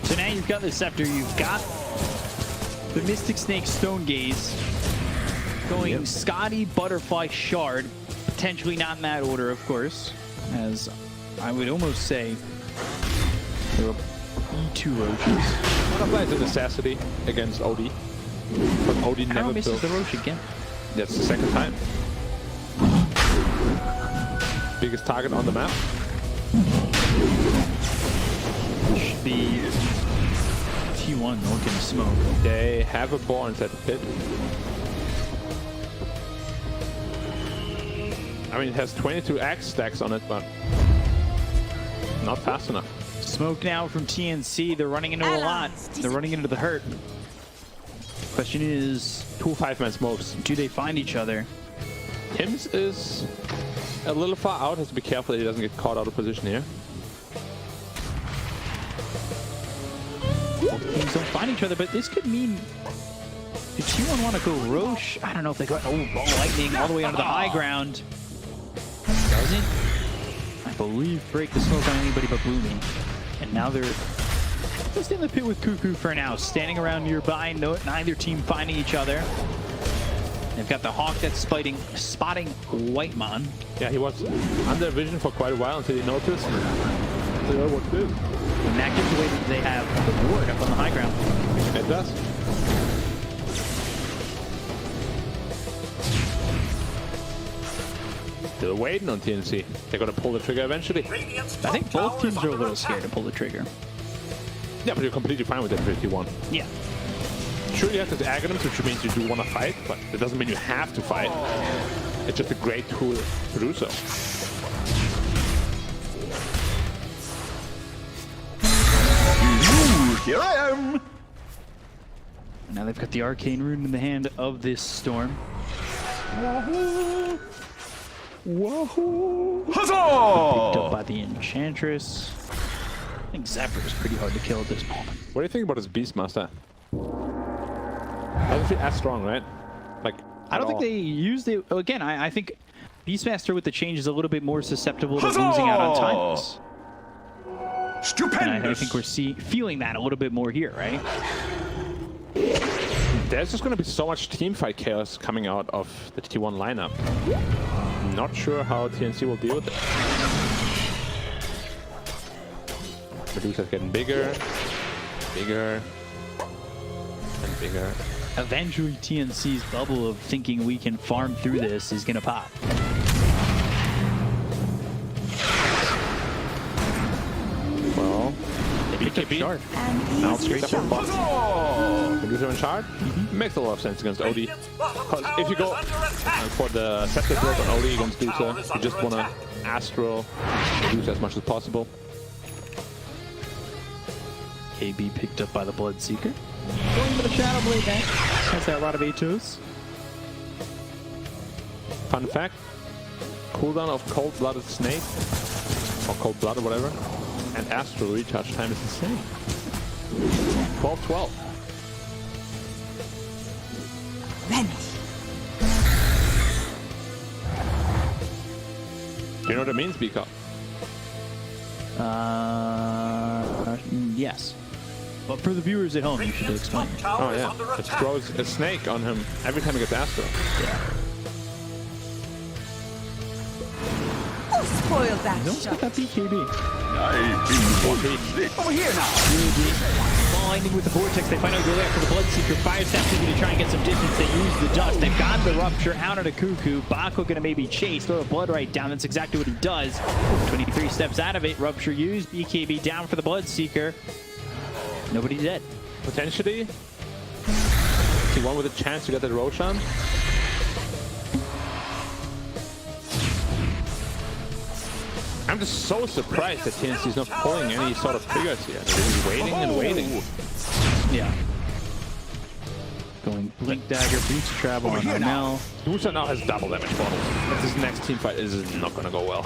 Speaker 6: So now you've got the scepter, you've got the Mystic Snake Stone Gaze. Going Scotty, Butterfly, Shard. Potentially not in that order, of course. As I would almost say there are E2 Roaches.
Speaker 7: Butterfly is a necessity against OD. But OD never
Speaker 6: misses
Speaker 7: built.
Speaker 6: the Roach again.
Speaker 7: That's the second time. Biggest target on the map.
Speaker 6: Should be T1 looking to smoke.
Speaker 7: They have a ball inside the pit. I mean, it has 22 axe stacks on it, but not fast enough.
Speaker 6: Smoke now from TNC. They're running into a lot. They're running into the hurt. Question is,
Speaker 7: 2 5-man smokes.
Speaker 6: do they find each other?
Speaker 7: Tim's is a little far out. Has to be careful that he doesn't get caught out of position here.
Speaker 6: teams don't find each other, but this could mean if T1 want to go Roche, I don't know if they go, Ball Lightning all the way onto the high ground. Doesn't, I believe, break the smoke on anybody but Bloomy. And now they're just in the pit with Cuckoo for now, standing around nearby, neither team finding each other. They've got the Hawk that's spotting Whitemon.
Speaker 7: Yeah, he was under vision for quite a while until he noticed. So, what to do?
Speaker 6: And that gives away that they have the ward up on the high ground.
Speaker 7: It does. Still waiting on TNC. They're gonna pull the trigger eventually.
Speaker 6: I think both teams are a little scared to pull the trigger.
Speaker 7: Yeah, but you're completely fine with that 51.
Speaker 6: Yeah.
Speaker 7: Sure, you have this Aghanim's, which means you do want to fight, but it doesn't mean you have to fight. It's just a great tool to do so.
Speaker 5: Here I am!
Speaker 6: And now they've got the Arcane Rune in the hand of this Storm.
Speaker 5: Wahoo! Wahoo!
Speaker 6: Picked
Speaker 5: Huzzah!
Speaker 6: up by the Enchantress. I think Zephyr is pretty hard to kill at this moment.
Speaker 7: What do you think about his Beastmaster? Doesn't feel as strong, right? Like,
Speaker 6: I don't think they used it. Again, I think Beastmaster with the change is a little bit more susceptible to losing out on timeless.
Speaker 5: Stupendous!
Speaker 6: And I think we're feeling that a little bit more here, right?
Speaker 7: There's just going to be so much teamfight chaos coming out of the T1 lineup. Not sure how TNC will deal with it. Medusa's getting bigger, bigger, and bigger.
Speaker 6: Eventually, TNC's bubble of thinking we can farm through this is going to pop.
Speaker 7: Well,
Speaker 6: BKB. Shard.
Speaker 7: Now straight up on bot. Medusa in shard? Makes a lot of sense against OD. Because if you go for the Scepter build on OD against Medusa, you just want to Astro Medusa as much as possible.
Speaker 6: KB picked up by the Bloodseeker. Going for the Shadow Blade next. Has that Rod of Atos.
Speaker 7: Fun fact, cooldown of Cold-Blooded Snake, or Cold Blood or whatever, and Astro recharge time is the same. 12-12. Do you know what it means, Beaker?
Speaker 6: Yes. But for the viewers at home, you should explain.
Speaker 7: Oh yeah, it throws a snake on him every time he gets Astro.
Speaker 6: Yeah.
Speaker 8: Who spoiled that
Speaker 6: Don't
Speaker 8: shot?
Speaker 6: pick up BKB.
Speaker 5: Over here now!
Speaker 6: Blinding with the Vortex, they finally go after the Bloodseeker. Fire Snap's going to try and get some distance. They use the dust. They've got the Rupture out at a Cuckoo. Bako going to maybe chase, throw a Blood right down. That's exactly what he does. 23 steps out of it. Rupture used. BKB down for the Bloodseeker. Nobody dead.
Speaker 7: Potentially, T1 with a chance to get that Roshan. I'm just so surprised that TNC is not pulling any sort of triggers here. They're just waiting and waiting.
Speaker 6: Yeah. Going Blink Dagger, Boots Travel on Armel.
Speaker 7: Medusa now has double damage bottles. But this next team fight is not gonna go well.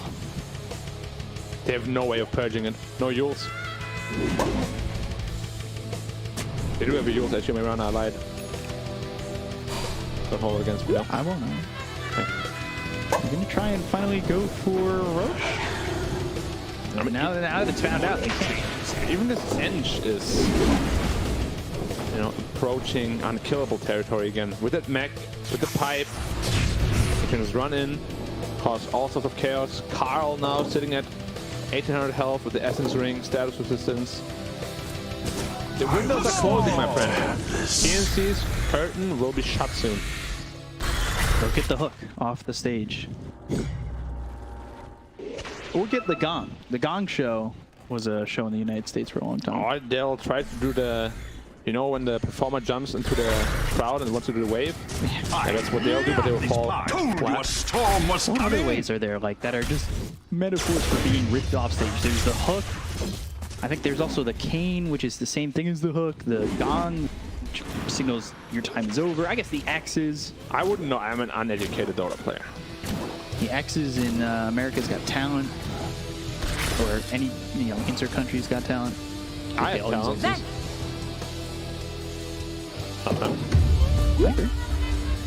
Speaker 7: They have no way of purging it. No Yules. They do have a Yules actually, maybe around. I lied. Don't hold it against me now.
Speaker 6: I won't know. I'm gonna try and finally go for Roche. I mean, now that it's found out, they can't.
Speaker 7: Even this Enge is, you know, approaching unkillable territory again. With that mech, with the pipe, you can just run in, cause all sorts of chaos. Carl now sitting at 1800 health with the Essence Ring, status resistance. The windows are closing, my friend. TNC's curtain will be shut soon.
Speaker 6: They'll get the hook off the stage. Or get the gong. The gong show was a show in the United States for a long time.
Speaker 7: Or they'll try to do the, you know, when the performer jumps into the crowd and wants to do the wave? Yeah, that's what they'll do, but they will fall flat.
Speaker 5: Storm was
Speaker 6: What other ways are there like that are just metaphors for being ripped off stage? There's the hook. I think there's also the cane, which is the same thing as the hook. The gong, which signals your time is over. I guess the X's.
Speaker 7: I wouldn't know. I'm an uneducated Dota player.
Speaker 6: The X's in America's Got Talent, or any, you know, inter-country's Got Talent.
Speaker 7: I have talent. Sometimes.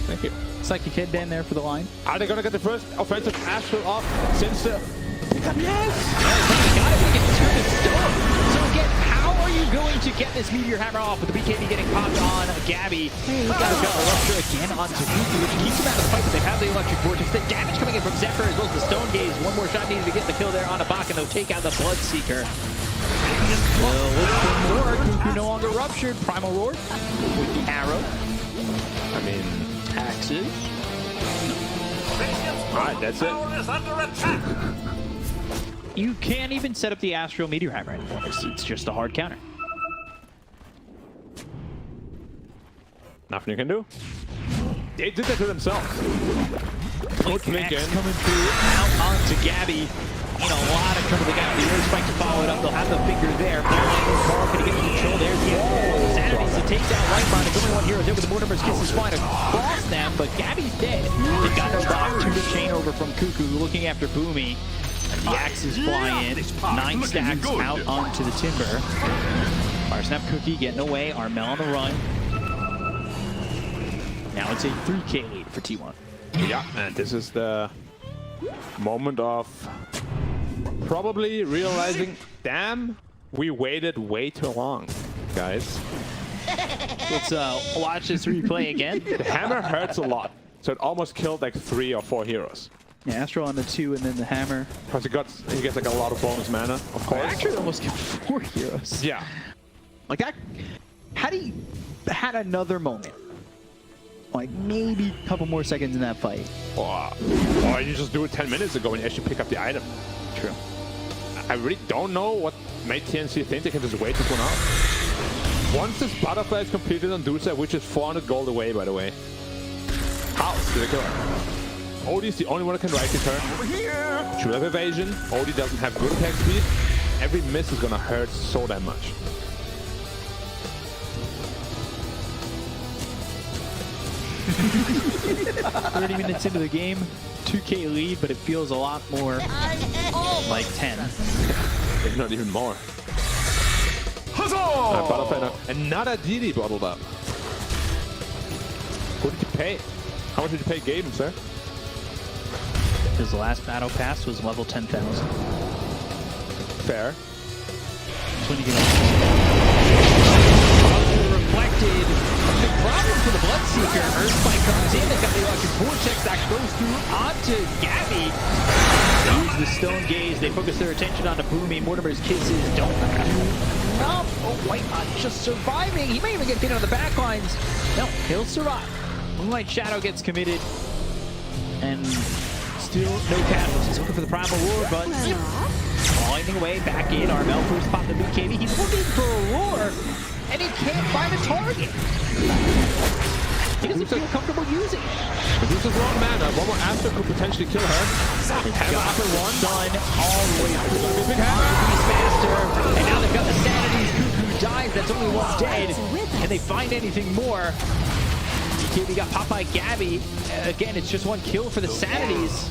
Speaker 7: Thank you.
Speaker 6: Psychic Head down there for the line.
Speaker 7: Are they gonna get the first offensive Astral off since the... Yes!
Speaker 6: So again, how are you going to get this Meteor Hammer off with the BKB getting popped on Gabby? He's got a Rupture again onto Kuku, which keeps him out of the fight, but they have the Electric Vortex. The damage coming in from Zephyr as well as the Stone Gaze. One more shot needed to get the kill there on Abak, and they'll take out the Bloodseeker. Well, look for more. Kuku no longer ruptured. Primal Roar with the arrow.
Speaker 7: I mean...
Speaker 6: Axes.
Speaker 7: Alright, that's it.
Speaker 1: Tower is under attack.
Speaker 6: You can't even set up the Astral Meteor Hammer anymore. It's just a hard counter.
Speaker 7: Nothing you can do. They did that to themselves. Good flank in.
Speaker 6: Coming through out onto Gabby. In a lot of trouble. They got the Earth Spike to follow it up. They'll have the finger there. Carl can get control. There's the Sanities to take down Lightbond. There's only one hero there with the Mortimer's Kiss is flying across them, but Gabby's dead. They got no block to the chain over from Kuku, looking after Boomy. And the axes fly in. 9 stacks out onto the timber. Fire Snap Cookie getting away. Armel on the run. Now it's a 3K lead for T1.
Speaker 7: Yeah, and this is the moment of probably realizing, damn, we waited way too long, guys.
Speaker 6: Let's watch this replay again.
Speaker 7: The hammer hurts a lot, so it almost killed like 3 or 4 heroes.
Speaker 6: Yeah, Astro on the 2 and then the hammer.
Speaker 7: Because he gets like a lot of bonus mana, of course.
Speaker 6: Actually, almost get 4 heroes.
Speaker 7: Yeah.
Speaker 6: Like that. Had he had another moment, like maybe a couple more seconds in that fight.
Speaker 7: Or you just do it 10 minutes ago and actually pick up the item.
Speaker 6: True.
Speaker 7: I really don't know what made TNC think they can just wait this one out. Once this butterfly is completed on Dusa, which is 400 gold away, by the way. How did they kill her? Odie's the only one that can right the turn. Should have evasion. Odie doesn't have good attack speed. Every miss is gonna hurt so damn much.
Speaker 6: "30 minutes into the game, 2K lead, but it feels a lot more like 10.
Speaker 7: If not even more. Butterfly, another DD bottled up. What did you pay? How much did you pay Gaben, sir?
Speaker 6: His last battle pass was level 10,000.
Speaker 7: Fair.
Speaker 6: That's when you get reflected. The problem for the Bloodseeker, Earthspike comes in, they've got the Electric Vortex that goes through onto Gabby. They use the Stone Gaze, they focus their attention onto Boomy. Mortimer's Kisses don't do enough. Oh, Whitebot just surviving. He may even get hit on the back lines. No, he'll survive. Moonlight Shadow gets committed. And still no casualties. Looking for the Primal Roar, but falling away back in. Armel first pop the BKB. He's looking for a roar, and he can't find a target. He doesn't feel comfortable using it.
Speaker 7: Medusa's wrong mana. One more Astro could potentially kill her. Hammer after one.
Speaker 6: Done all the way through. Big hammer. Beast Master. And now they've got the Sanities. Kuku dies. That's only one dead. Can they find anything more? BKB got popped by Gabby. Again, it's just one kill for the Sanities.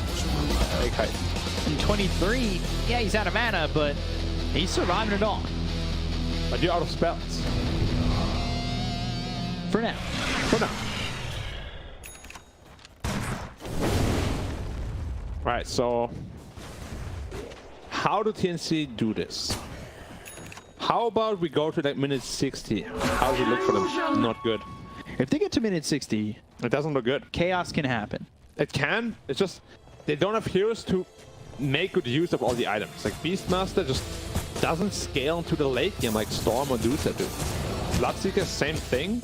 Speaker 7: Okay.
Speaker 6: And 23. Yeah, he's out of mana, but he's surviving it all.
Speaker 7: But you're out of spells.
Speaker 6: For now.
Speaker 7: For now. Right, so how do TNC do this? How about we go to like minute 60? How does it look for them? Not good.
Speaker 6: If they get to minute 60,
Speaker 7: it doesn't look good.
Speaker 6: Chaos can happen.
Speaker 7: It can. It's just they don't have heroes to make good use of all the items. Like Beastmaster just doesn't scale into the late game like Storm or Dusa do. Bloodseeker, same thing.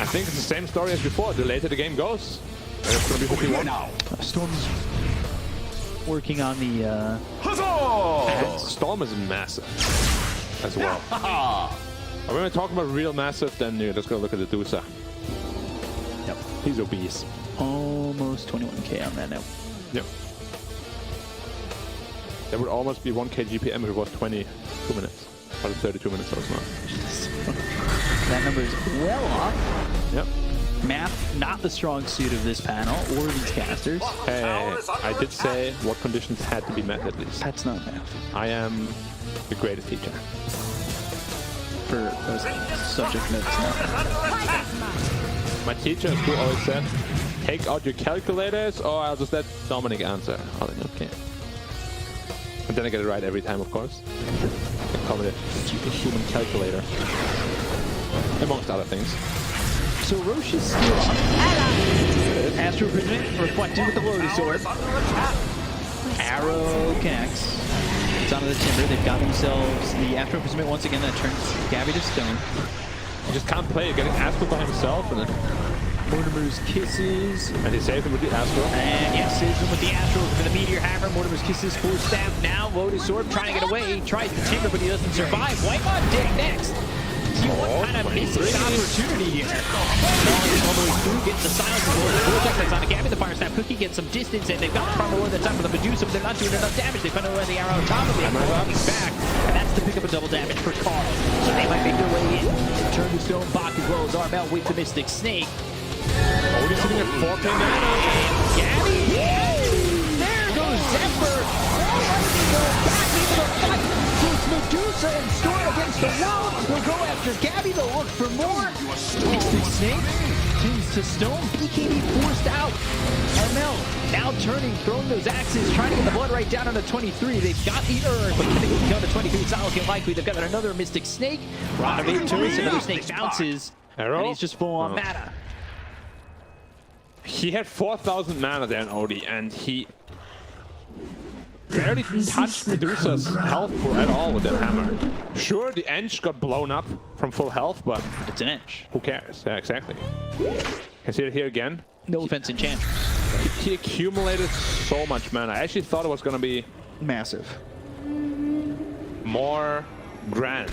Speaker 7: I think it's the same story as before. The later the game goes, it's gonna be 51 now.
Speaker 6: Storm's working on the
Speaker 7: Storm is massive as well. When we're talking about real massive, then you're just gonna look at the Dusa.
Speaker 6: Yep.
Speaker 7: He's obese.
Speaker 6: Almost 21k on that now.
Speaker 7: Yep. That would almost be 1k GPM if it was 22 minutes. But it's 32 minutes, so it's not.
Speaker 6: That number is well off.
Speaker 7: Yep.
Speaker 6: Math, not the strong suit of this panel or these casters.
Speaker 7: Hey, I did say what conditions had to be met at least.
Speaker 6: That's not math.
Speaker 7: I am the greatest teacher.
Speaker 6: for those subject notes now.
Speaker 7: My teacher at school always said, take out your calculators or I'll just let Dominic answer. I was like, okay. And then I get it right every time, of course. I call it a human calculator. Amongst other things.
Speaker 6: So Roche is still up. Astro Imprisonment reflected with the Lotus Orb. Arrow connects. It's onto the Timber. They've got themselves the Astro Imprisonment once again that turns Gabby to stone.
Speaker 7: He just can't play. Getting Astro by himself and then
Speaker 6: Mortimer's Kisses.
Speaker 7: and he saved him with the Astro.
Speaker 6: And yeah, saves him with the Astro for the Meteor Hammer. Mortimer's Kisses, full staff now. Lotus Orb trying to get away. He tries the Timber, but he doesn't survive. Wipe on Dick next. T1 kind of misses an opportunity here. Falling all the way through, getting the silence of the Vortex that's on the Gabby. The Fire Snap Cookie gets some distance, and they've got the Primal War that's up for the Medusa, but they're not doing enough damage. They find out where the arrow on top of it. Walking back, and that's to pick up a double damage for Carl. So they might make their way in. Turn to Stone, Bach as well as Armel with the Mystic Snake.
Speaker 7: Already sitting at 4K mana.
Speaker 6: Gabby! There goes Zephyr! Already go back into the fight! It's Medusa and Storm against the wall! We'll go after Gabby, they'll look for more! Mystic Snake turns to Stone, BKB forced out! Armel now turning, throwing those axes, trying to get the blood right down on the 23. They've got the Urn, but can they get down to 23? It's not looking likely. They've got another Mystic Snake. Renovate turns, another Snake bounces,
Speaker 7: Arrow?
Speaker 6: and he's just full on mana.
Speaker 7: He had 4,000 mana there in Odie, and he barely touched Medusa's health pool at all with that hammer. Sure, the Ench got blown up from full health, but
Speaker 6: It's an Ench.
Speaker 7: who cares? Yeah, exactly. Can see it here again.
Speaker 6: No offense, Enchantress.
Speaker 7: He accumulated so much mana. I actually thought it was going to be
Speaker 6: Massive.
Speaker 7: more grand,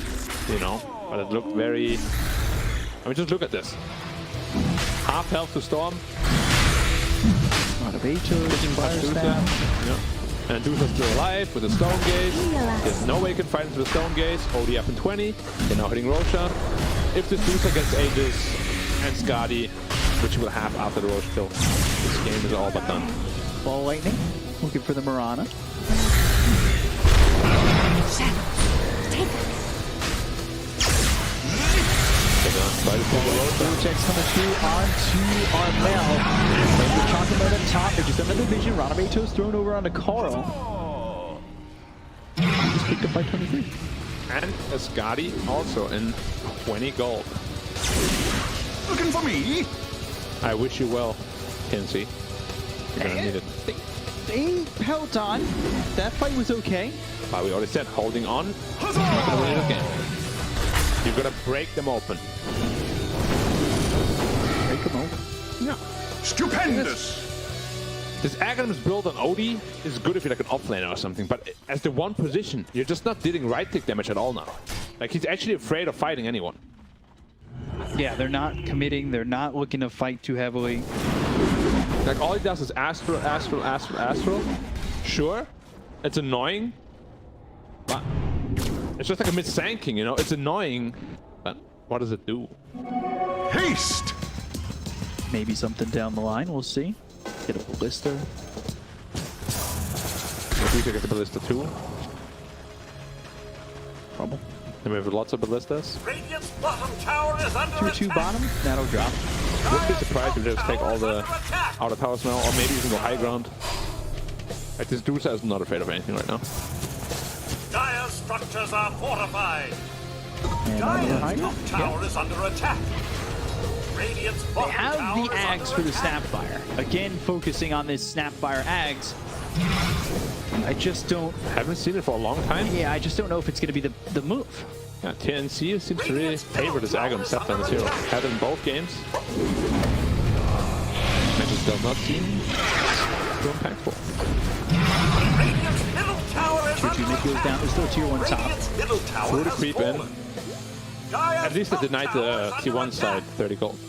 Speaker 7: you know, but it looked very... I mean, just look at this. Half health to Storm.
Speaker 6: Fire Snap.
Speaker 7: Yeah. And Medusa's still alive with the Stone Gaze. There's no way he can fight into the Stone Gaze. Odie up in 20. They're now hitting Roshan. If this Medusa gets Aegis and Skadi, which he will have after the Rosh kill, this game is all but done.
Speaker 6: Ball Lightning. Looking for the Marana. Vortex coming through onto Armel. They're talking about up top. They're just another vision. Ranabeto's thrown over onto Carl. Just picked up by 23.
Speaker 7: And a Skadi also in 20 gold.
Speaker 5: Looking for me?
Speaker 7: I wish you well, TNC. You're gonna need it.
Speaker 6: They held on. That fight was okay.
Speaker 7: But we already said holding on. Not gonna win it again. You're gonna break them open.
Speaker 6: Break them open.
Speaker 7: Yeah.
Speaker 5: Stupendous!
Speaker 7: This Aghanim's build on Odie is good if you're like an offlaner or something, but as the one position, you're just not dealing right-click damage at all now. Like, he's actually afraid of fighting anyone.
Speaker 6: Yeah, they're not committing. They're not looking to fight too heavily.
Speaker 7: Like, all he does is Astral, Astral, Astral, Astral. Sure, it's annoying, but it's just like a mid-sanking, you know? It's annoying, but what does it do?
Speaker 5: Haste!
Speaker 6: Maybe something down the line. We'll see. Get a Ballista.
Speaker 7: Medusa gets a Ballista too.
Speaker 6: Trouble.
Speaker 7: And we have lots of Ballistas.
Speaker 1: Radiant's bottom tower is under
Speaker 6: 2-2
Speaker 1: attack.
Speaker 6: bottom. That'll drop.
Speaker 7: Wouldn't be surprised if they just take all the outer towers now, or maybe even go high ground. Like, this Medusa is not afraid of anything right now.
Speaker 1: Dire structures are fortified.
Speaker 6: And on the high
Speaker 1: Dire's top tower is under attack. Radiant's
Speaker 6: They
Speaker 1: bottom
Speaker 6: have
Speaker 1: tower
Speaker 6: the
Speaker 1: is
Speaker 6: Ags
Speaker 1: under
Speaker 6: for the
Speaker 1: attack.
Speaker 6: Snapfire. Again, focusing on this Snapfire Ags. I just don't...
Speaker 7: Haven't seen it for a long time.
Speaker 6: Yeah, I just don't know if it's going to be the move.
Speaker 7: Yeah, TNC seems to really favor this Aghanim Scepter on this hero. Had it in both games. And just does not seem so impactful.
Speaker 1: Radiant's middle tower is
Speaker 6: Tier 2
Speaker 1: under
Speaker 6: mid goes
Speaker 1: attack.
Speaker 6: down. There's still a tier 1 top.
Speaker 1: Radiant's middle tower
Speaker 7: Through the
Speaker 1: has
Speaker 7: creep in.
Speaker 1: fallen. Dire's
Speaker 7: At least they denied
Speaker 1: top tower
Speaker 7: the
Speaker 1: is under
Speaker 7: T1
Speaker 1: attack.
Speaker 7: side 30 gold.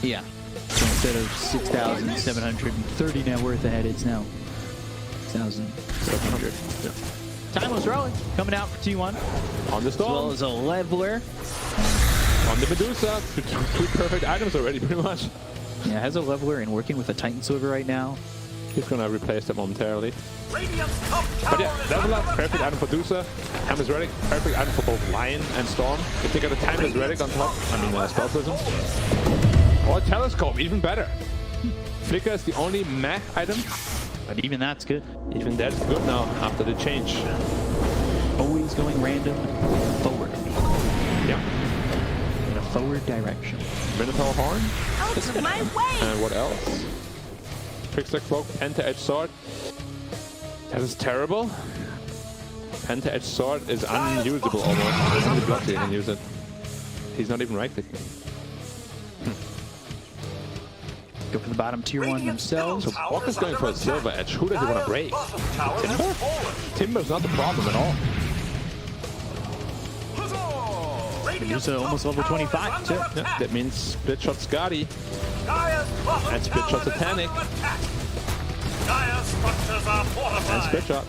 Speaker 6: Yeah. So instead of 6,730 net worth ahead, it's now 6,700.
Speaker 7: Yeah.
Speaker 6: Timeless Relic coming out for T1,
Speaker 7: On the
Speaker 6: as well
Speaker 7: Storm,
Speaker 6: as a Leveler.
Speaker 7: on the Medusa. Two perfect items already, pretty much.
Speaker 6: Yeah, has a Leveler and working with a Titan Silver right now.
Speaker 7: He's gonna replace that momentarily.
Speaker 1: Radiant's top
Speaker 7: But
Speaker 1: tower
Speaker 7: yeah,
Speaker 1: is
Speaker 7: level
Speaker 1: under
Speaker 7: up,
Speaker 1: attack.
Speaker 7: perfect item for Dusa. Hammer's Relic, perfect item for both Lion and Storm. If they got a Timeless Relic on top, Spell Prism. Or Telescope, even better. Flicker is the only meh item.
Speaker 6: But even that's good.
Speaker 7: Even that's good now after the change.
Speaker 6: Always going random forward.
Speaker 7: Yeah.
Speaker 6: In a forward direction.
Speaker 7: Minotaur Horn.
Speaker 8: Out of my way!
Speaker 7: And what else? Trickster Cloak, Penta-Edge Sword. That is terrible. Penta-Edge Sword is unusable almost. There's only block you can use it. He's not even right-clicking.
Speaker 6: Go for the bottom tier one themselves.
Speaker 7: So Walker's going for a Silver Edge. Who does he want to break? Timber? Timber's not the problem at all.
Speaker 6: Medusa almost level 25 too.
Speaker 7: Yeah, that means Split Shot Skadi. And Split Shot Satanic. And Split Shot.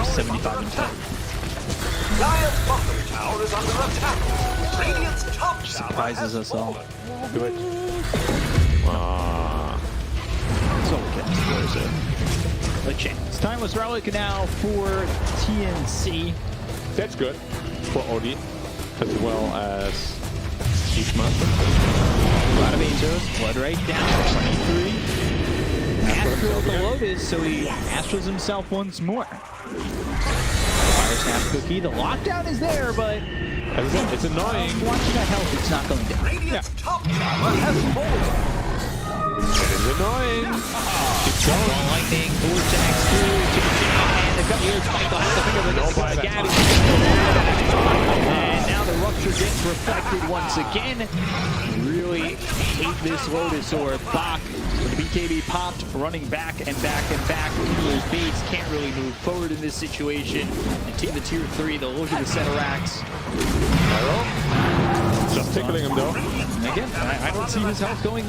Speaker 6: 75 and 10.
Speaker 1: Dire's bottom tower is under attack. Radiant's top tower
Speaker 6: Surprises us all.
Speaker 7: Do it.
Speaker 6: That's all we can. There's a chance. Timeless Relic now for TNC.
Speaker 7: That's good for Odie, as well as Beastmaster.
Speaker 6: A lot of Azos. Blood right down. 23. Astral with the Lotus, so he Astrals himself once more. Fire Snap Cookie. The lockdown is there, but
Speaker 7: As I said, it's annoying.
Speaker 6: watching that health, it's not going down.
Speaker 1: Radiant's top tower has fallen.
Speaker 7: It is annoying.
Speaker 6: Going lightning, vortex through to the down, and the cut here. Michael has the finger, but
Speaker 7: Don't buy
Speaker 6: the
Speaker 7: that.
Speaker 6: And now the rupture gets reflected once again. Really hate this Lotus or Bach. The BKB popped, running back and back and back. Healer's base can't really move forward in this situation. And the tier 3, they'll look at the center racks.
Speaker 7: Just tickling him though.
Speaker 6: And again, I don't see his health going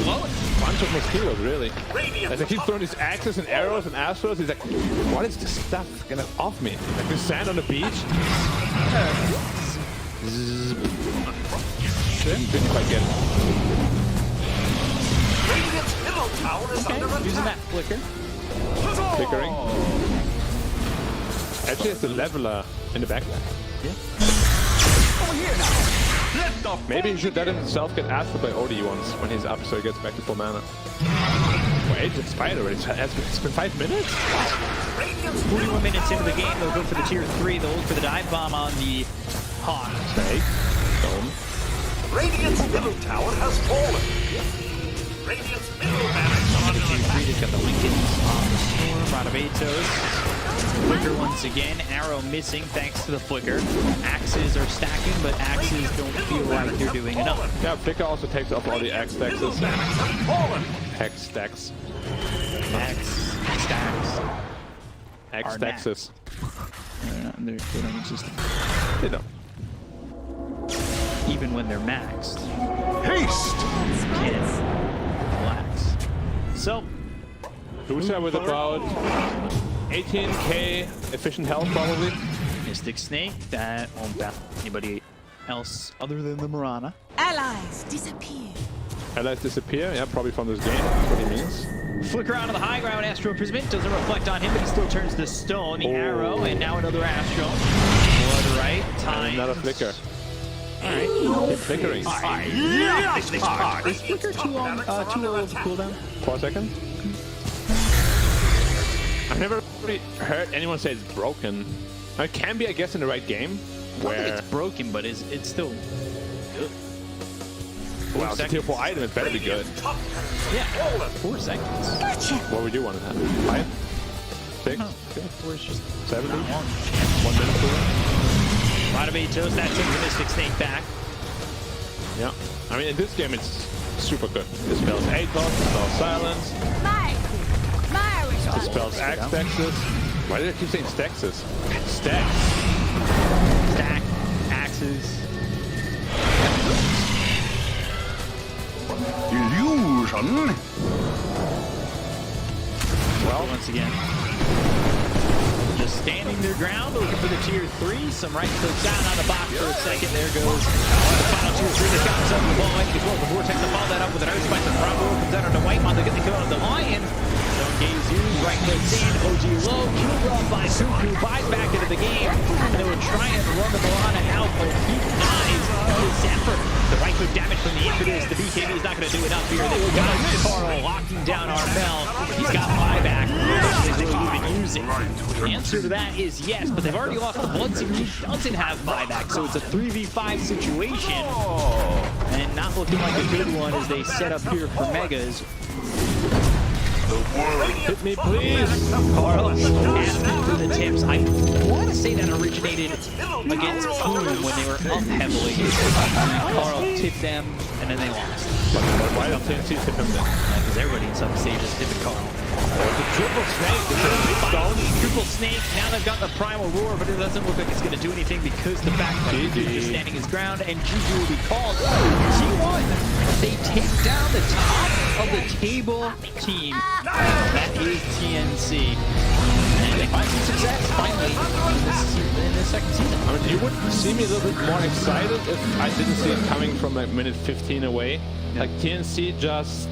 Speaker 6: low.
Speaker 7: Bunch of mosquitoes, really. As I keep throwing these axes and arrows and astros, he's like, what is this stuff gonna off me? Like this sand on the beach? Didn't quite get it.
Speaker 1: Radiant's middle tower is under
Speaker 6: Okay, using
Speaker 1: attack.
Speaker 6: that flicker.
Speaker 7: Flickering. Actually, it's the leveler in the backpack. Maybe he should let himself get after by Odie once when he's up so he gets back to full mana. Wait, it's expired already. It's been 5 minutes?
Speaker 6: 41 minutes into the game, they'll go for the tier 3. They'll look for the dive bomb on the Hawk.
Speaker 7: Take. Dome.
Speaker 1: Radiant's middle tower has fallen. Radiant's middle barracks are under
Speaker 6: Tier 3,
Speaker 1: attack.
Speaker 6: they've got the Lincolns on the Storm, Radabatos. Flicker once again, arrow missing thanks to the flicker. Axes are stacking, but axes don't feel like they're doing enough.
Speaker 7: Yeah, Flicker also takes off all the X stacks. X stacks.
Speaker 6: Axe stacks.
Speaker 7: X
Speaker 6: Are
Speaker 7: stacks.
Speaker 6: They don't exist.
Speaker 7: They don't.
Speaker 6: Even when they're maxed.
Speaker 5: Haste!
Speaker 6: Can't relax. So,
Speaker 7: Lucia with about 18k efficient health probably.
Speaker 6: Mystic Snake, that won't bat anybody else other than the Mirana.
Speaker 8: Allies disappear.
Speaker 7: Allies disappear, yeah, probably from this game, that's what he means.
Speaker 6: Flicker out of the high ground, Astral Prism doesn't reflect on him, but he still turns the stone, the arrow, and now another Astral. Blood right, time.
Speaker 7: Another Flicker.
Speaker 6: Alright.
Speaker 7: Keep flickering.
Speaker 6: Is Flicker too long, too low of a cooldown?
Speaker 7: 4 seconds. I've never really heard anyone say it's broken. It can be, I guess, in the right game.
Speaker 6: I don't think
Speaker 7: Where,
Speaker 6: it's broken, but it's still good.
Speaker 7: well, it's a tier 4 item, it better be good.
Speaker 6: Yeah, 4 seconds.
Speaker 8: Gotcha.
Speaker 7: What would you want to have? 5? 6?
Speaker 6: No, 4 is just
Speaker 7: 7?
Speaker 6: not long.
Speaker 7: 1 minute to win?
Speaker 6: Radabatos, that takes the Mystic Snake back.
Speaker 7: Yeah. I mean, in this game, it's super good. It spells ACOS, it spells Silence,
Speaker 8: My
Speaker 7: it
Speaker 8: response.
Speaker 7: spells Axtexes. Why did I keep saying Stexes? Stacks.
Speaker 6: Stack, axes.
Speaker 5: Illusion?
Speaker 6: Well, once again. just standing their ground, looking for the tier 3. Some right clicks down on the box for a second. There goes the final tier 3 that comes up the ball. As well, the Vortex to follow that up with an Earth Spike. The Bravo comes out on the White Mon. They get the kill out of the Lion. Don't gaze used, right clicks in. OG low, Q run by Suku, buys back into the game. And they will try and run the Milana out, but he denies the Zephyr. The right click damage from the Impetus. The BKB is not going to do enough here. They got Carl locking down Armel. He's got buyback. They will even use it. The answer to that is yes, but they've already lost the Blood Team. He doesn't have buyback, so it's a 3v5 situation. And not looking like a good one as they set up here for Megas.
Speaker 7: Hit me, please.
Speaker 6: Carl asking for the tips. I want to say that originated against Boom when they were up heavily. Carl tipped them, and then they lost.
Speaker 7: Why don't TNC tip him then?
Speaker 6: Because everybody in some stages tipping Carl.
Speaker 7: The triple snake.
Speaker 6: Triple snake. Now they've got the primal roar, but it doesn't look like it's going to do anything because the back is just standing his ground, and GG will be called. T1. They take down the top of the table team. That is TNC. And they find some success finally in this second season.
Speaker 7: I mean, you would see me a little bit more excited if I didn't see it coming from like minute 15 away.
Speaker 6: Yeah.
Speaker 7: Like TNC just